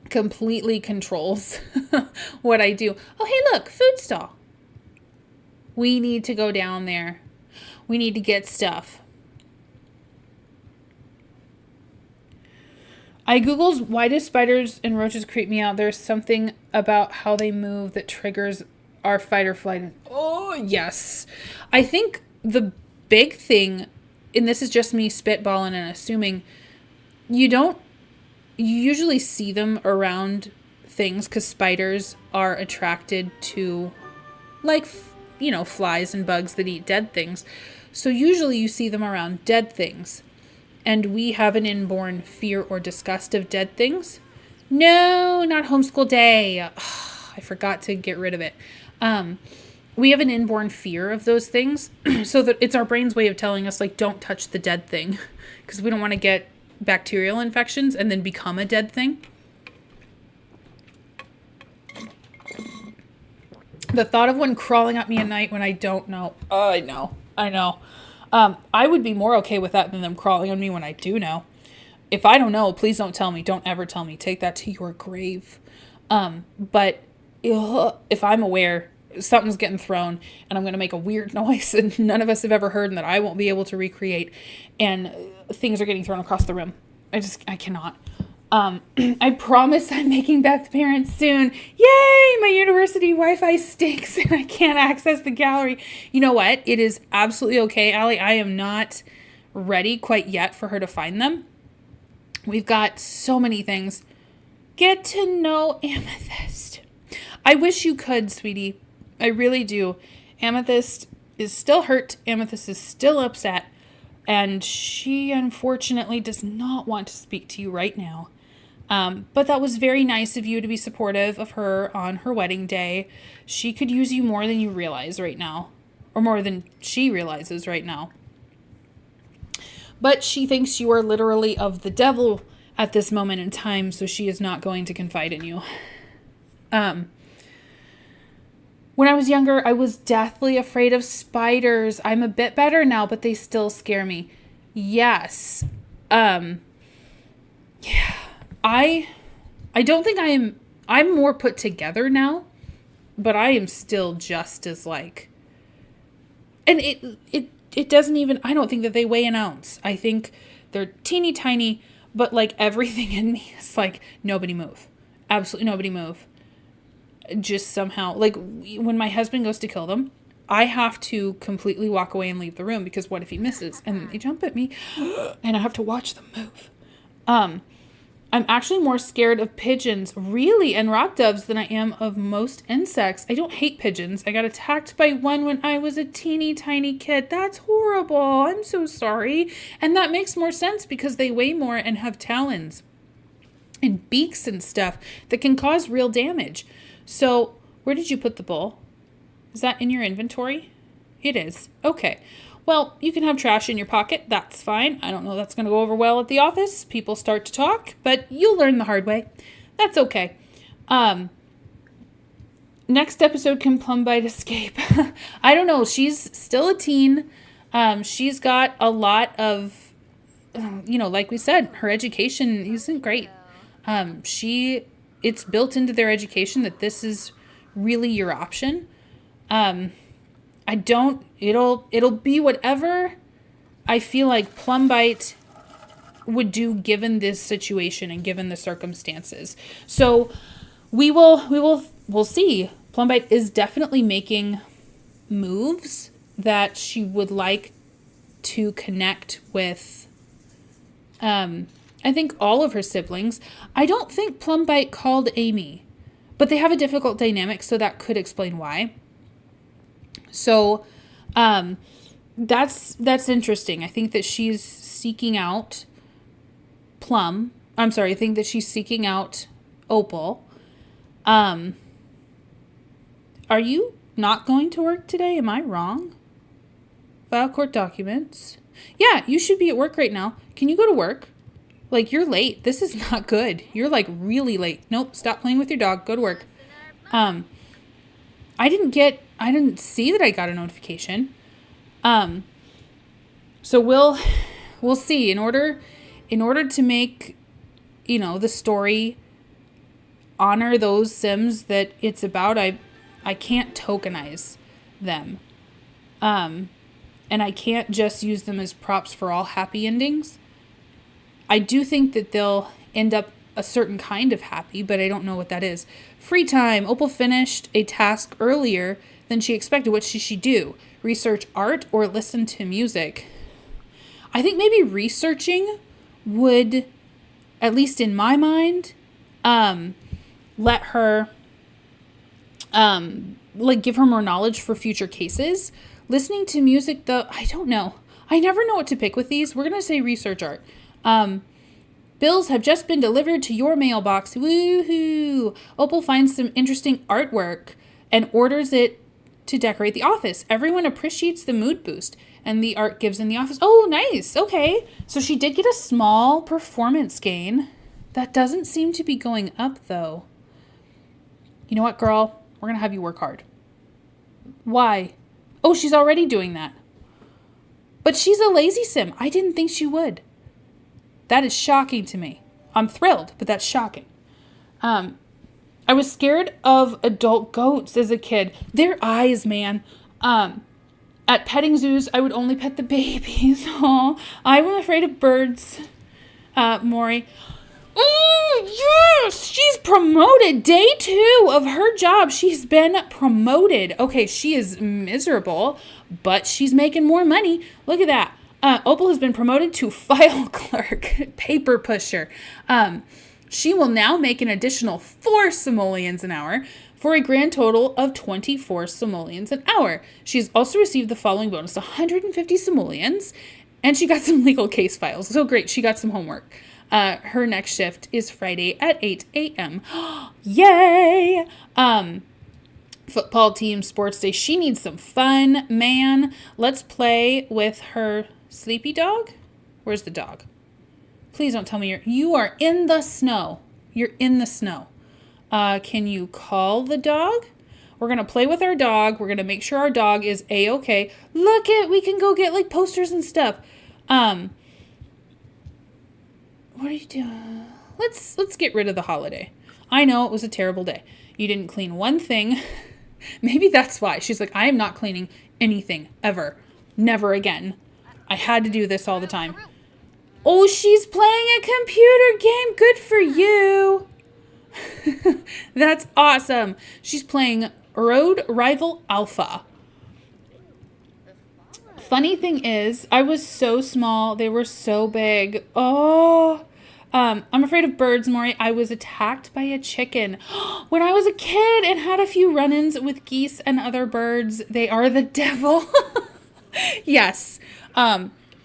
completely controls what I do. Oh, hey, look, food stall. We need to go down there. We need to get stuff. I Googled, why do spiders and roaches creep me out? There's something about how they move that triggers our fight or flight. Oh, yes. I think the big thing, and this is just me spitballing and assuming, you usually see them around things because spiders are attracted to, like, flies and bugs that eat dead things. So usually you see them around dead things. And we have an inborn fear or disgust of dead things. No, not homeschool day. Ugh, I forgot to get rid of it. We have an inborn fear of those things. So that it's our brain's way of telling us, like, don't touch the dead thing. Because we don't want to get bacterial infections and then become a dead thing. The thought of one crawling at me at night when I don't know. Oh, I know. I would be more okay with that than them crawling on me when I do know. If I don't know, please don't tell me. Don't ever tell me. Take that to your grave. But if I'm aware something's getting thrown and I'm going to make a weird noise that none of us have ever heard and that I won't be able to recreate, and things are getting thrown across the room, I cannot. I promise I'm making Beth parents soon. Yay! My university Wi-Fi stinks and I can't access the gallery. You know what? It is absolutely okay, Allie. I am not ready quite yet for her to find them. We've got so many things. Get to know Amethyst. I wish you could, sweetie. I really do. Amethyst is still hurt. Amethyst is still upset. And she unfortunately does not want to speak to you right now. But that was very nice of you to be supportive of her on her wedding day. She could use you more than you realize right now, or more than she realizes right now. But she thinks you are literally of the devil at this moment in time, so she is not going to confide in you. When I was younger, I was deathly afraid of spiders. I'm a bit better now, but they still scare me. Yes. Yeah. I don't think I'm more put together now, but I am still just as like, and it doesn't even, I don't think that they weigh an ounce. I think they're teeny tiny, but like everything in me is like, nobody move. Absolutely nobody move. Just somehow, like when my husband goes to kill them, I have to completely walk away and leave the room because what if he misses and they jump at me and I have to watch them move. I'm actually more scared of pigeons, really, and rock doves than I am of most insects. I don't hate pigeons. I got attacked by one when I was a teeny tiny kid. That's horrible. I'm so sorry. And that makes more sense because they weigh more and have talons and beaks and stuff that can cause real damage. So where did you put the bowl? Is that in your inventory? It is. Okay. Well, you can have trash in your pocket. That's fine. I don't know that's going to go over well at the office. People start to talk, but you'll learn the hard way. That's okay. Next episode, can Plumbite escape? I don't know. She's still a teen. She's got a lot of, like we said, her education isn't great. It's built into their education that this is really your option. It'll be whatever I feel like Plumbite would do given this situation and given the circumstances. So we'll see. Plumbite is definitely making moves that she would like to connect with, I think, all of her siblings. I don't think Plumbite called Amy, but they have a difficult dynamic, so that could explain why. So that's interesting. I think that she's seeking out I think that she's seeking out Opal. Are you not going to work today? Am I wrong? File court documents. Yeah, you should be at work right now. Can you go to work? Like, you're late. This is not good. You're like really late. Nope, stop playing with your dog. Go to work. I didn't see that I got a notification. So we'll see. In order to make, the story honor those Sims that it's about, I can't tokenize them. And I can't just use them as props for all happy endings. I do think that they'll end up a certain kind of happy, but I don't know what that is. Free time. Opal finished a task earlier than she expected. What should she do? Research art or listen to music? I think maybe researching would, at least in my mind, let her, give her more knowledge for future cases. Listening to music, though, I don't know. I never know what to pick with these. We're going to say research art. Bills have just been delivered to your mailbox. Woohoo! Opal finds some interesting artwork and orders it to decorate the office. Everyone appreciates the mood boost and the art gives in the office. Oh, nice. Okay. So she did get a small performance gain. That doesn't seem to be going up, though. You know what, girl? We're going to have you work hard. Why? Oh, she's already doing that. But she's a lazy sim. I didn't think she would. That is shocking to me. I'm thrilled, but that's shocking. I was scared of adult goats as a kid. Their eyes, man. At petting zoos, I would only pet the babies. Oh, I'm afraid of birds. Maury. Oh, yes! She's promoted. Day 2 of her job. She's been promoted. Okay, she is miserable, but she's making more money. Look at that. Opal has been promoted to file clerk, paper pusher. She will now make an additional 4 simoleons an hour for a grand total of 24 simoleons an hour. She's also received the following bonus: 150 simoleons, and she got some legal case files. So great, she got some homework. Her next shift is Friday at 8 a.m. Yay! Football team, sports day. She needs some fun, man. Let's play with her sleepy dog. Where's the dog? Please don't tell me you are in the snow. You're in the snow. Can you call the dog? We're going to play with our dog. We're going to make sure our dog is A-okay. Look we can go get like posters and stuff. What are you doing? Let's get rid of the holiday. I know it was a terrible day. You didn't clean one thing. Maybe that's why. She's like, I am not cleaning anything ever. Never again. I had to do this all the time. Oh, she's playing a computer game. Good for you. That's awesome. She's playing Road Rival Alpha. Funny thing is, I was so small. They were so big. Oh, I'm afraid of birds, Maury. I was attacked by a chicken when I was a kid and had a few run-ins with geese and other birds. They are the devil. Yes.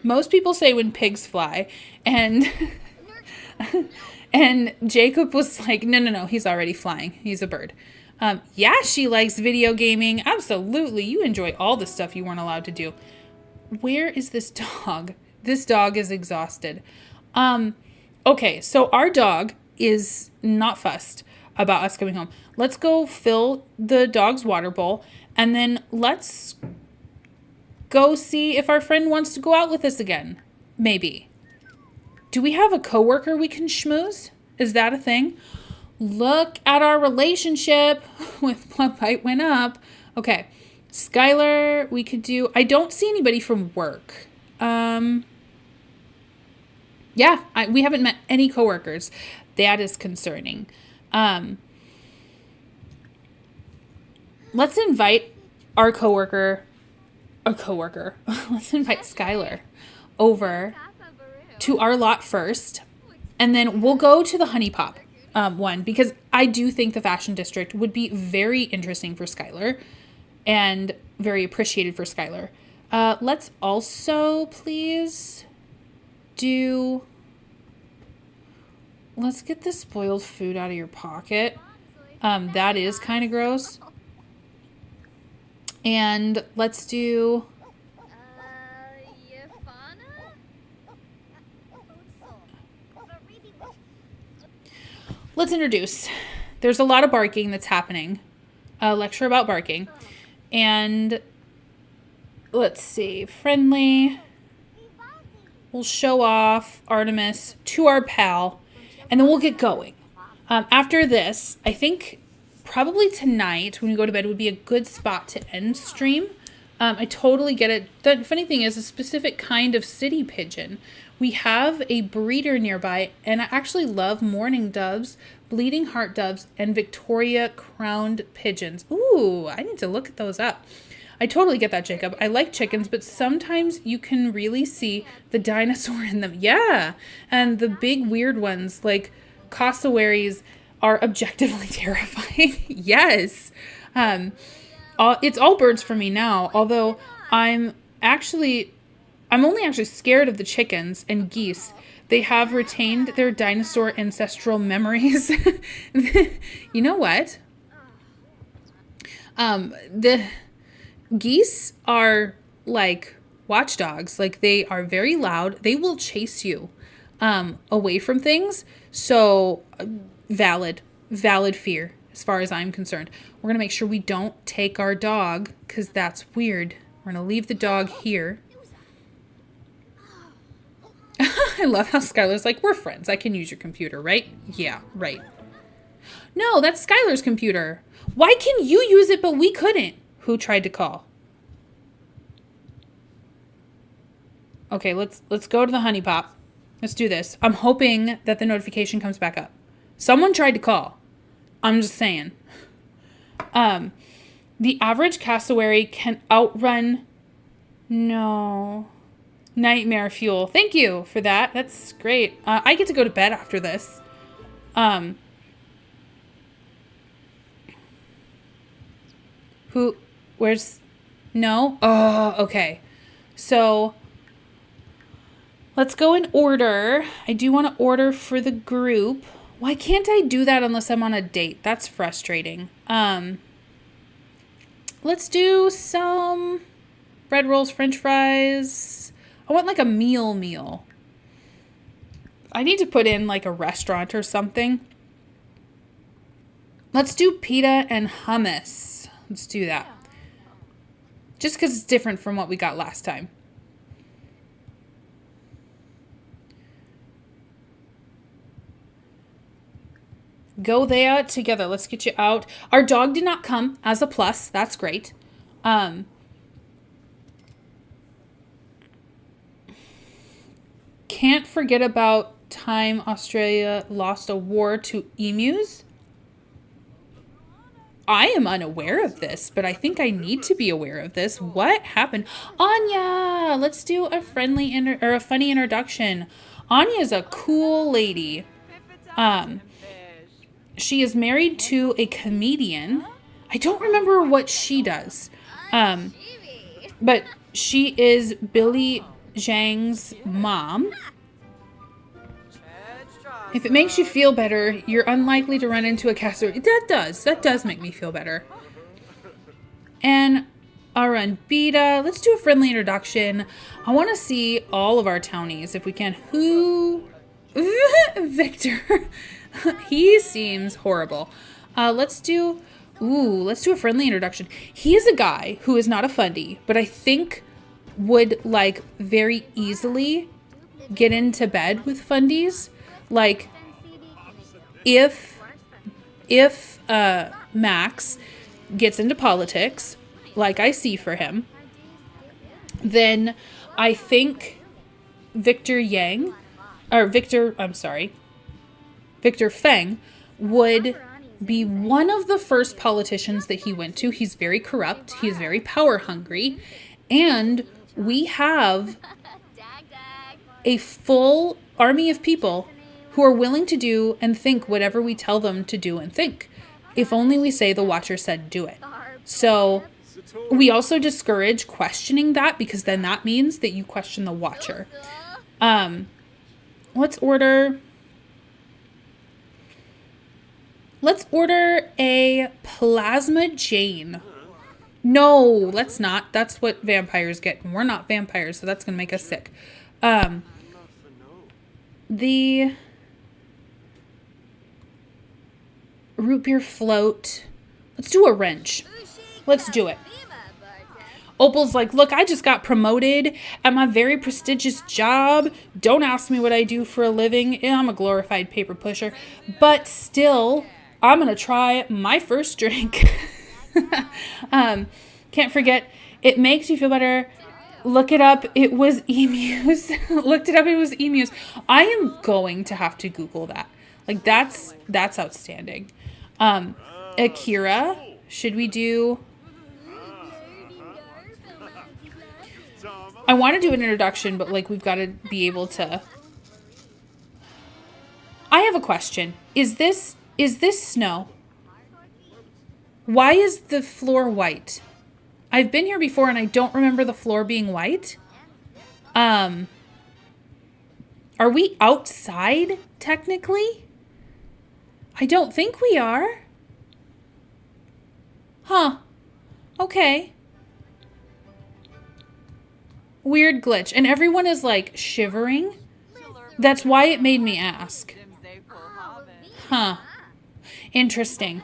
Most people say when pigs fly, and and Jacob was like, no, he's already flying. He's a bird. Yeah, she likes video gaming. Absolutely. You enjoy all the stuff you weren't allowed to do. Where is this dog? This dog is exhausted. Okay, so our dog is not fussed about us coming home. Let's go fill the dog's water bowl, and then let's go see if our friend wants to go out with us again. Maybe. Do we have a coworker we can schmooze? Is that a thing? Look at our relationship with Plumbite went up. Okay. Skylar, we could do... I don't see anybody from work. Yeah, we haven't met any coworkers. That is concerning. Let's invite our coworker a coworker. Let's invite Skylar over to our lot first, and then we'll go to the Honey Pop one, because I do think the fashion district would be very interesting for Skylar and very appreciated for Skylar. Let's also please let's get the spoiled food out of your pocket. That is kind of gross. And let's do... Let's introduce. There's a lot of barking that's happening. A lecture about barking. And let's see. Friendly. We'll show off Artemis to our pal. And then we'll get going. After this, I think probably tonight when we go to bed would be a good spot to end stream. I totally get it. The funny thing is a specific kind of city pigeon. We have a breeder nearby, and I actually love mourning doves, bleeding heart doves, and Victoria crowned pigeons. Ooh, I need to look those up. I totally get that, Jacob. I like chickens, but sometimes you can really see the dinosaur in them. Yeah, and the big weird ones like cassowaries are objectively terrifying. Yes. It's all birds for me now, although I'm only actually scared of the chickens and geese. They have retained their dinosaur ancestral memories. You know what? The geese are like watchdogs. Like, they are very loud. They will chase you away from things. So valid fear as far as I'm concerned. We're going to make sure we don't take our dog because that's weird. We're going to leave the dog here. I love how Skylar's like, we're friends. I can use your computer, right? Yeah, right. No, that's Skylar's computer. Why can you use it but we couldn't? Who tried to call? Okay, let's go to the Honey Pop. Let's do this. I'm hoping that the notification comes back up. Someone tried to call. I'm just saying. The average cassowary can outrun... No... Nightmare fuel. Thank you for that. That's great. I get to go to bed after this. Where's... No? Oh, okay. So... Let's go in order. I do want to order for the group. Why can't I do that unless I'm on a date? That's frustrating. Let's do some bread rolls, french fries. I want like a meal. I need to put in like a restaurant or something. Let's do pita and hummus. Let's do that. Just because it's different from what we got last time. Go there together. Let's get you out. Our dog did not come as a plus. That's great. Can't forget about time Australia lost a war to emus. I am unaware of this, but I think I need to be aware of this. What happened? Anya! Let's do a friendly a funny introduction. Anya is a cool lady. She is married to a comedian. I don't remember what she does. But she is Billy Zhang's mom. If it makes you feel better, you're unlikely to run into a cassowary. That does make me feel better. And Arunbita, let's do a friendly introduction. I want to see all of our townies if we can. Who? Victor. He seems horrible. Let's do a friendly introduction. He is a guy who is not a Fundie, but I think would like very easily get into bed with Fundies. Like if Max gets into politics, like I see for him, then I think Victor Feng would be one of the first politicians that he went to. He's very corrupt. He is very power hungry. And we have a full army of people who are willing to do and think whatever we tell them to do and think. If only we say the Watcher said do it. So we also discourage questioning that, because then that means that you question the Watcher. Let's order a Plasma Jane. No, let's not. That's what vampires get. And we're not vampires, so that's going to make us sick. The root beer float. Let's do a wrench. Let's do it. Opal's like, look, I just got promoted at my very prestigious job. Don't ask me what I do for a living. I'm a glorified paper pusher. But still, I'm going to try my first drink. Can't forget, it makes you feel better. Look it up. It was emus. Looked it up. It was emus. I am going to have to Google that. Like, that's outstanding. Akira, should we do... I want to do an introduction, but like we've got to be able to... I have a question. Is this snow? Why is the floor white? I've been here before and I don't remember the floor being white. Are we outside technically? I don't think we are. Huh. Okay. Weird glitch. And everyone is like shivering. That's why it made me ask. Huh. Interesting.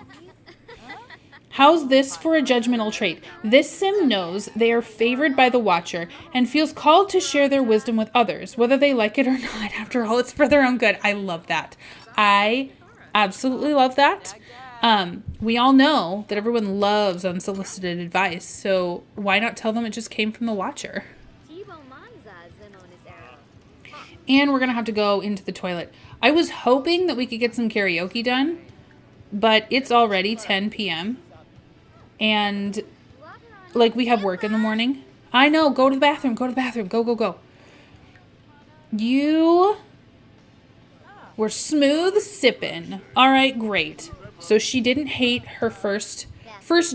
How's this for a judgmental trait? This sim knows they are favored by the Watcher and feels called to share their wisdom with others, whether they like it or not. After all, it's for their own good. I love that. I absolutely love that. We all know that everyone loves unsolicited advice, so why not tell them it just came from the Watcher? And we're going to have to go into the toilet. I was hoping that we could get some karaoke done, but it's already 10 p.m. And, like, we have work in the morning. I know. Go to the bathroom. Go to the bathroom. Go, go, go. You were smooth sipping. All right, great. So she didn't hate her first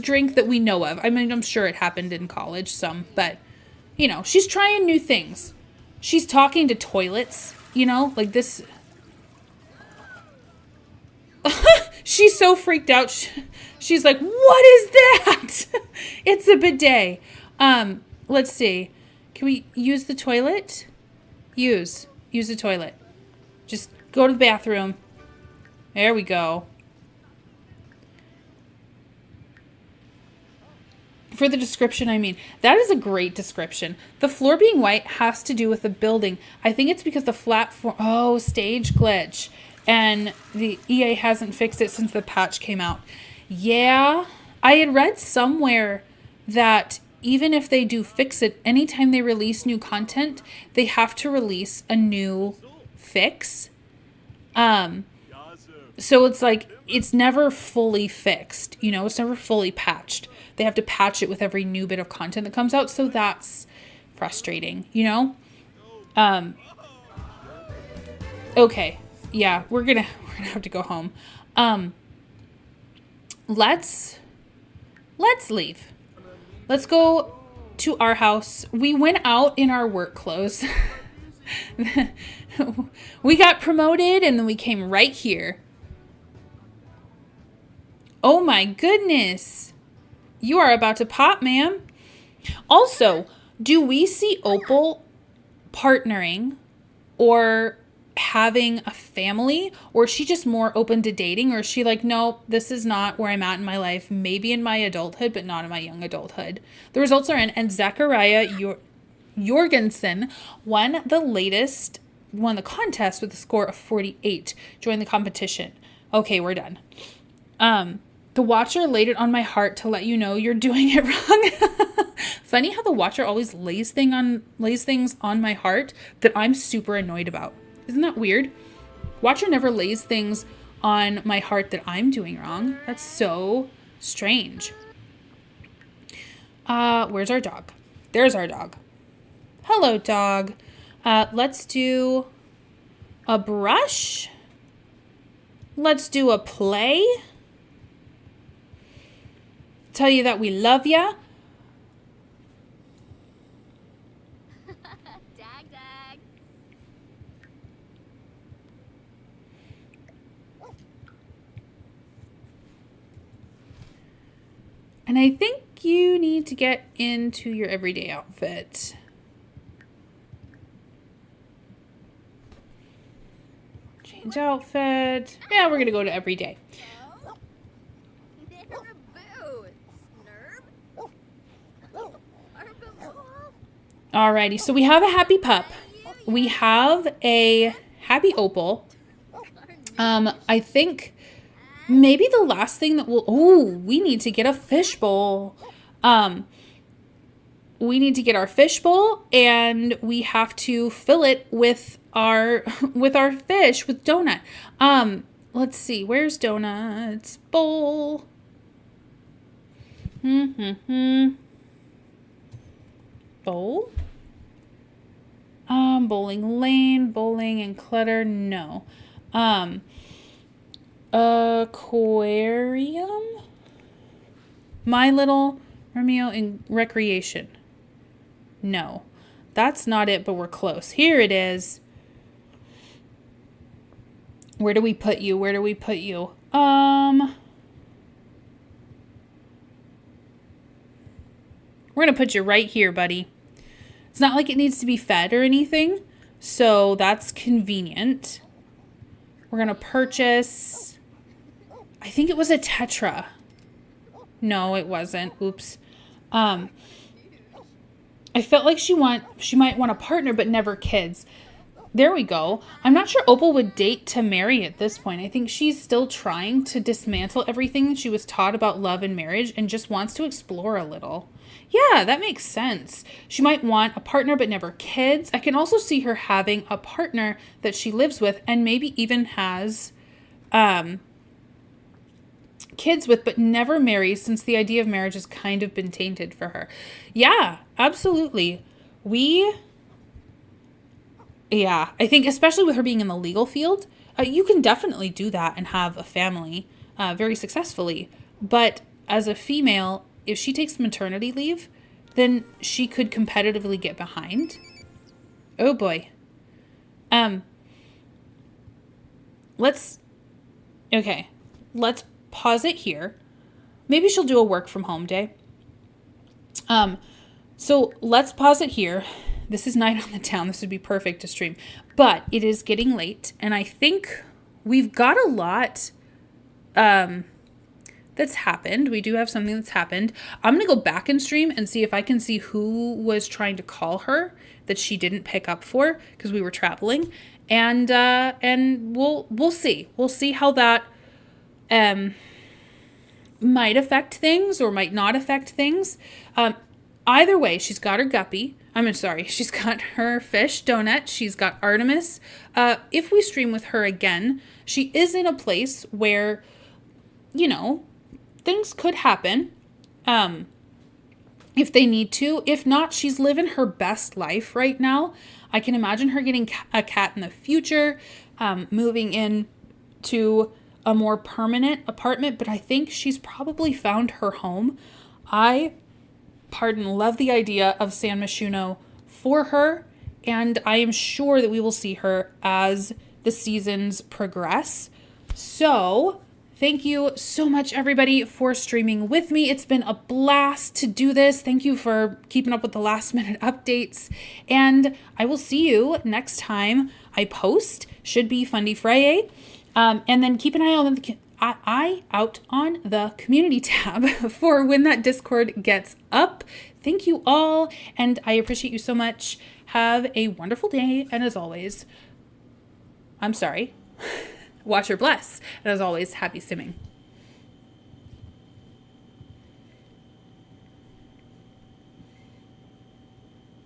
drink that we know of. I mean, I'm sure it happened in college some, but, you know, she's trying new things. She's talking to toilets, you know, like this. She's so freaked out. She's like, what is that? It's a bidet. Let's see. Can we use the toilet? Use the toilet. Just go to the bathroom. There we go. For the description, I mean, that is a great description. The floor being white has to do with the building. I think it's because the flat floor... Oh, stage glitch. And the EA hasn't fixed it since the patch came out. Yeah, I had read somewhere that even if they do fix it, anytime they release new content, they have to release a new fix. So it's like, it's never fully fixed, you know, it's never fully patched. They have to patch it with every new bit of content that comes out, so that's frustrating, you know? Okay, yeah, we're gonna have to go home. Let's leave. Let's go to our house. We went out in our work clothes. We got promoted and then we came right here. Oh my goodness. You are about to pop, ma'am. Also, do we see Opal partnering or having a family, or is she just more open to dating, or is she like, no, this is not where I'm at in my life, maybe in my adulthood, but not in my young adulthood? The results are in, and Zachariah Jorgensen won the contest with a score of 48. Join the competition. Okay, we're done. The Watcher laid it on my heart to let you know you're doing it wrong. Funny how the Watcher always lays things on my heart that I'm super annoyed about. Isn't that weird? Watcher never lays things on my heart that I'm doing wrong. That's so strange. Where's our dog? There's our dog. Hello, dog. Let's do a brush. Let's do a play. Tell you that we love ya.
Dag, dag.
And I think you need to get into your everyday outfit. Change outfit. Yeah, we're going to go to everyday. Alrighty, so we have a happy pup. We have a happy Opal. I think maybe the last thing that we need to get a fishbowl. We need to get our fishbowl, and we have to fill it with our fish with donut. Let's see, where's Donut's bowl? Bowl. Bowling lane, bowling and clutter. No. Aquarium. My Little Romeo and Recreation. No, that's not it, but we're close. Here it is. Where do we put you? Where do we put you? We're going to put you right here, buddy. It's not like it needs to be fed or anything, so that's convenient. We're going to purchase, I think it was a Tetra. No, it wasn't. Oops. I felt like she might want a partner, but never kids. There we go. I'm not sure Opal would date to marry at this point. I think she's still trying to dismantle everything she was taught about love and marriage and just wants to explore a little. Yeah, that makes sense. She might want a partner but never kids. I can also see her having a partner that she lives with and maybe even has kids with, but never marries, since the idea of marriage has kind of been tainted for her. Yeah, absolutely. I think especially with her being in the legal field, you can definitely do that and have a family very successfully. But as a female, if she takes maternity leave, then she could competitively get behind. Oh boy. Let's pause it here. Maybe she'll do a work from home day. So let's pause it here. This is night on the town. This would be perfect to stream. But it is getting late, and I think we've got a lot that's happened. We do have something that's happened. I'm going to go back and stream and see if I can see who was trying to call her that she didn't pick up for because we were traveling. And we'll see. We'll see how that might affect things or might not affect things. Either way, she's got her guppy. She's got her fish donut. She's got Artemis. If we stream with her again, she is in a place where, things could happen if they need to. If not, she's living her best life right now. I can imagine her getting a cat in the future, moving in to a more permanent apartment, but I think she's probably found her home. Love the idea of San Myshuno for her, and I am sure that we will see her as the seasons progress. So, thank you so much, everybody, for streaming with me. It's been a blast to do this. Thank you for keeping up with the last minute updates, and I will see you next time I post. Should be Fundie Friday, and then keep an eye out on the community tab for when that Discord gets up. Thank you all, and I appreciate you so much. Have a wonderful day, and as always, watch or bless, and as always, happy simming.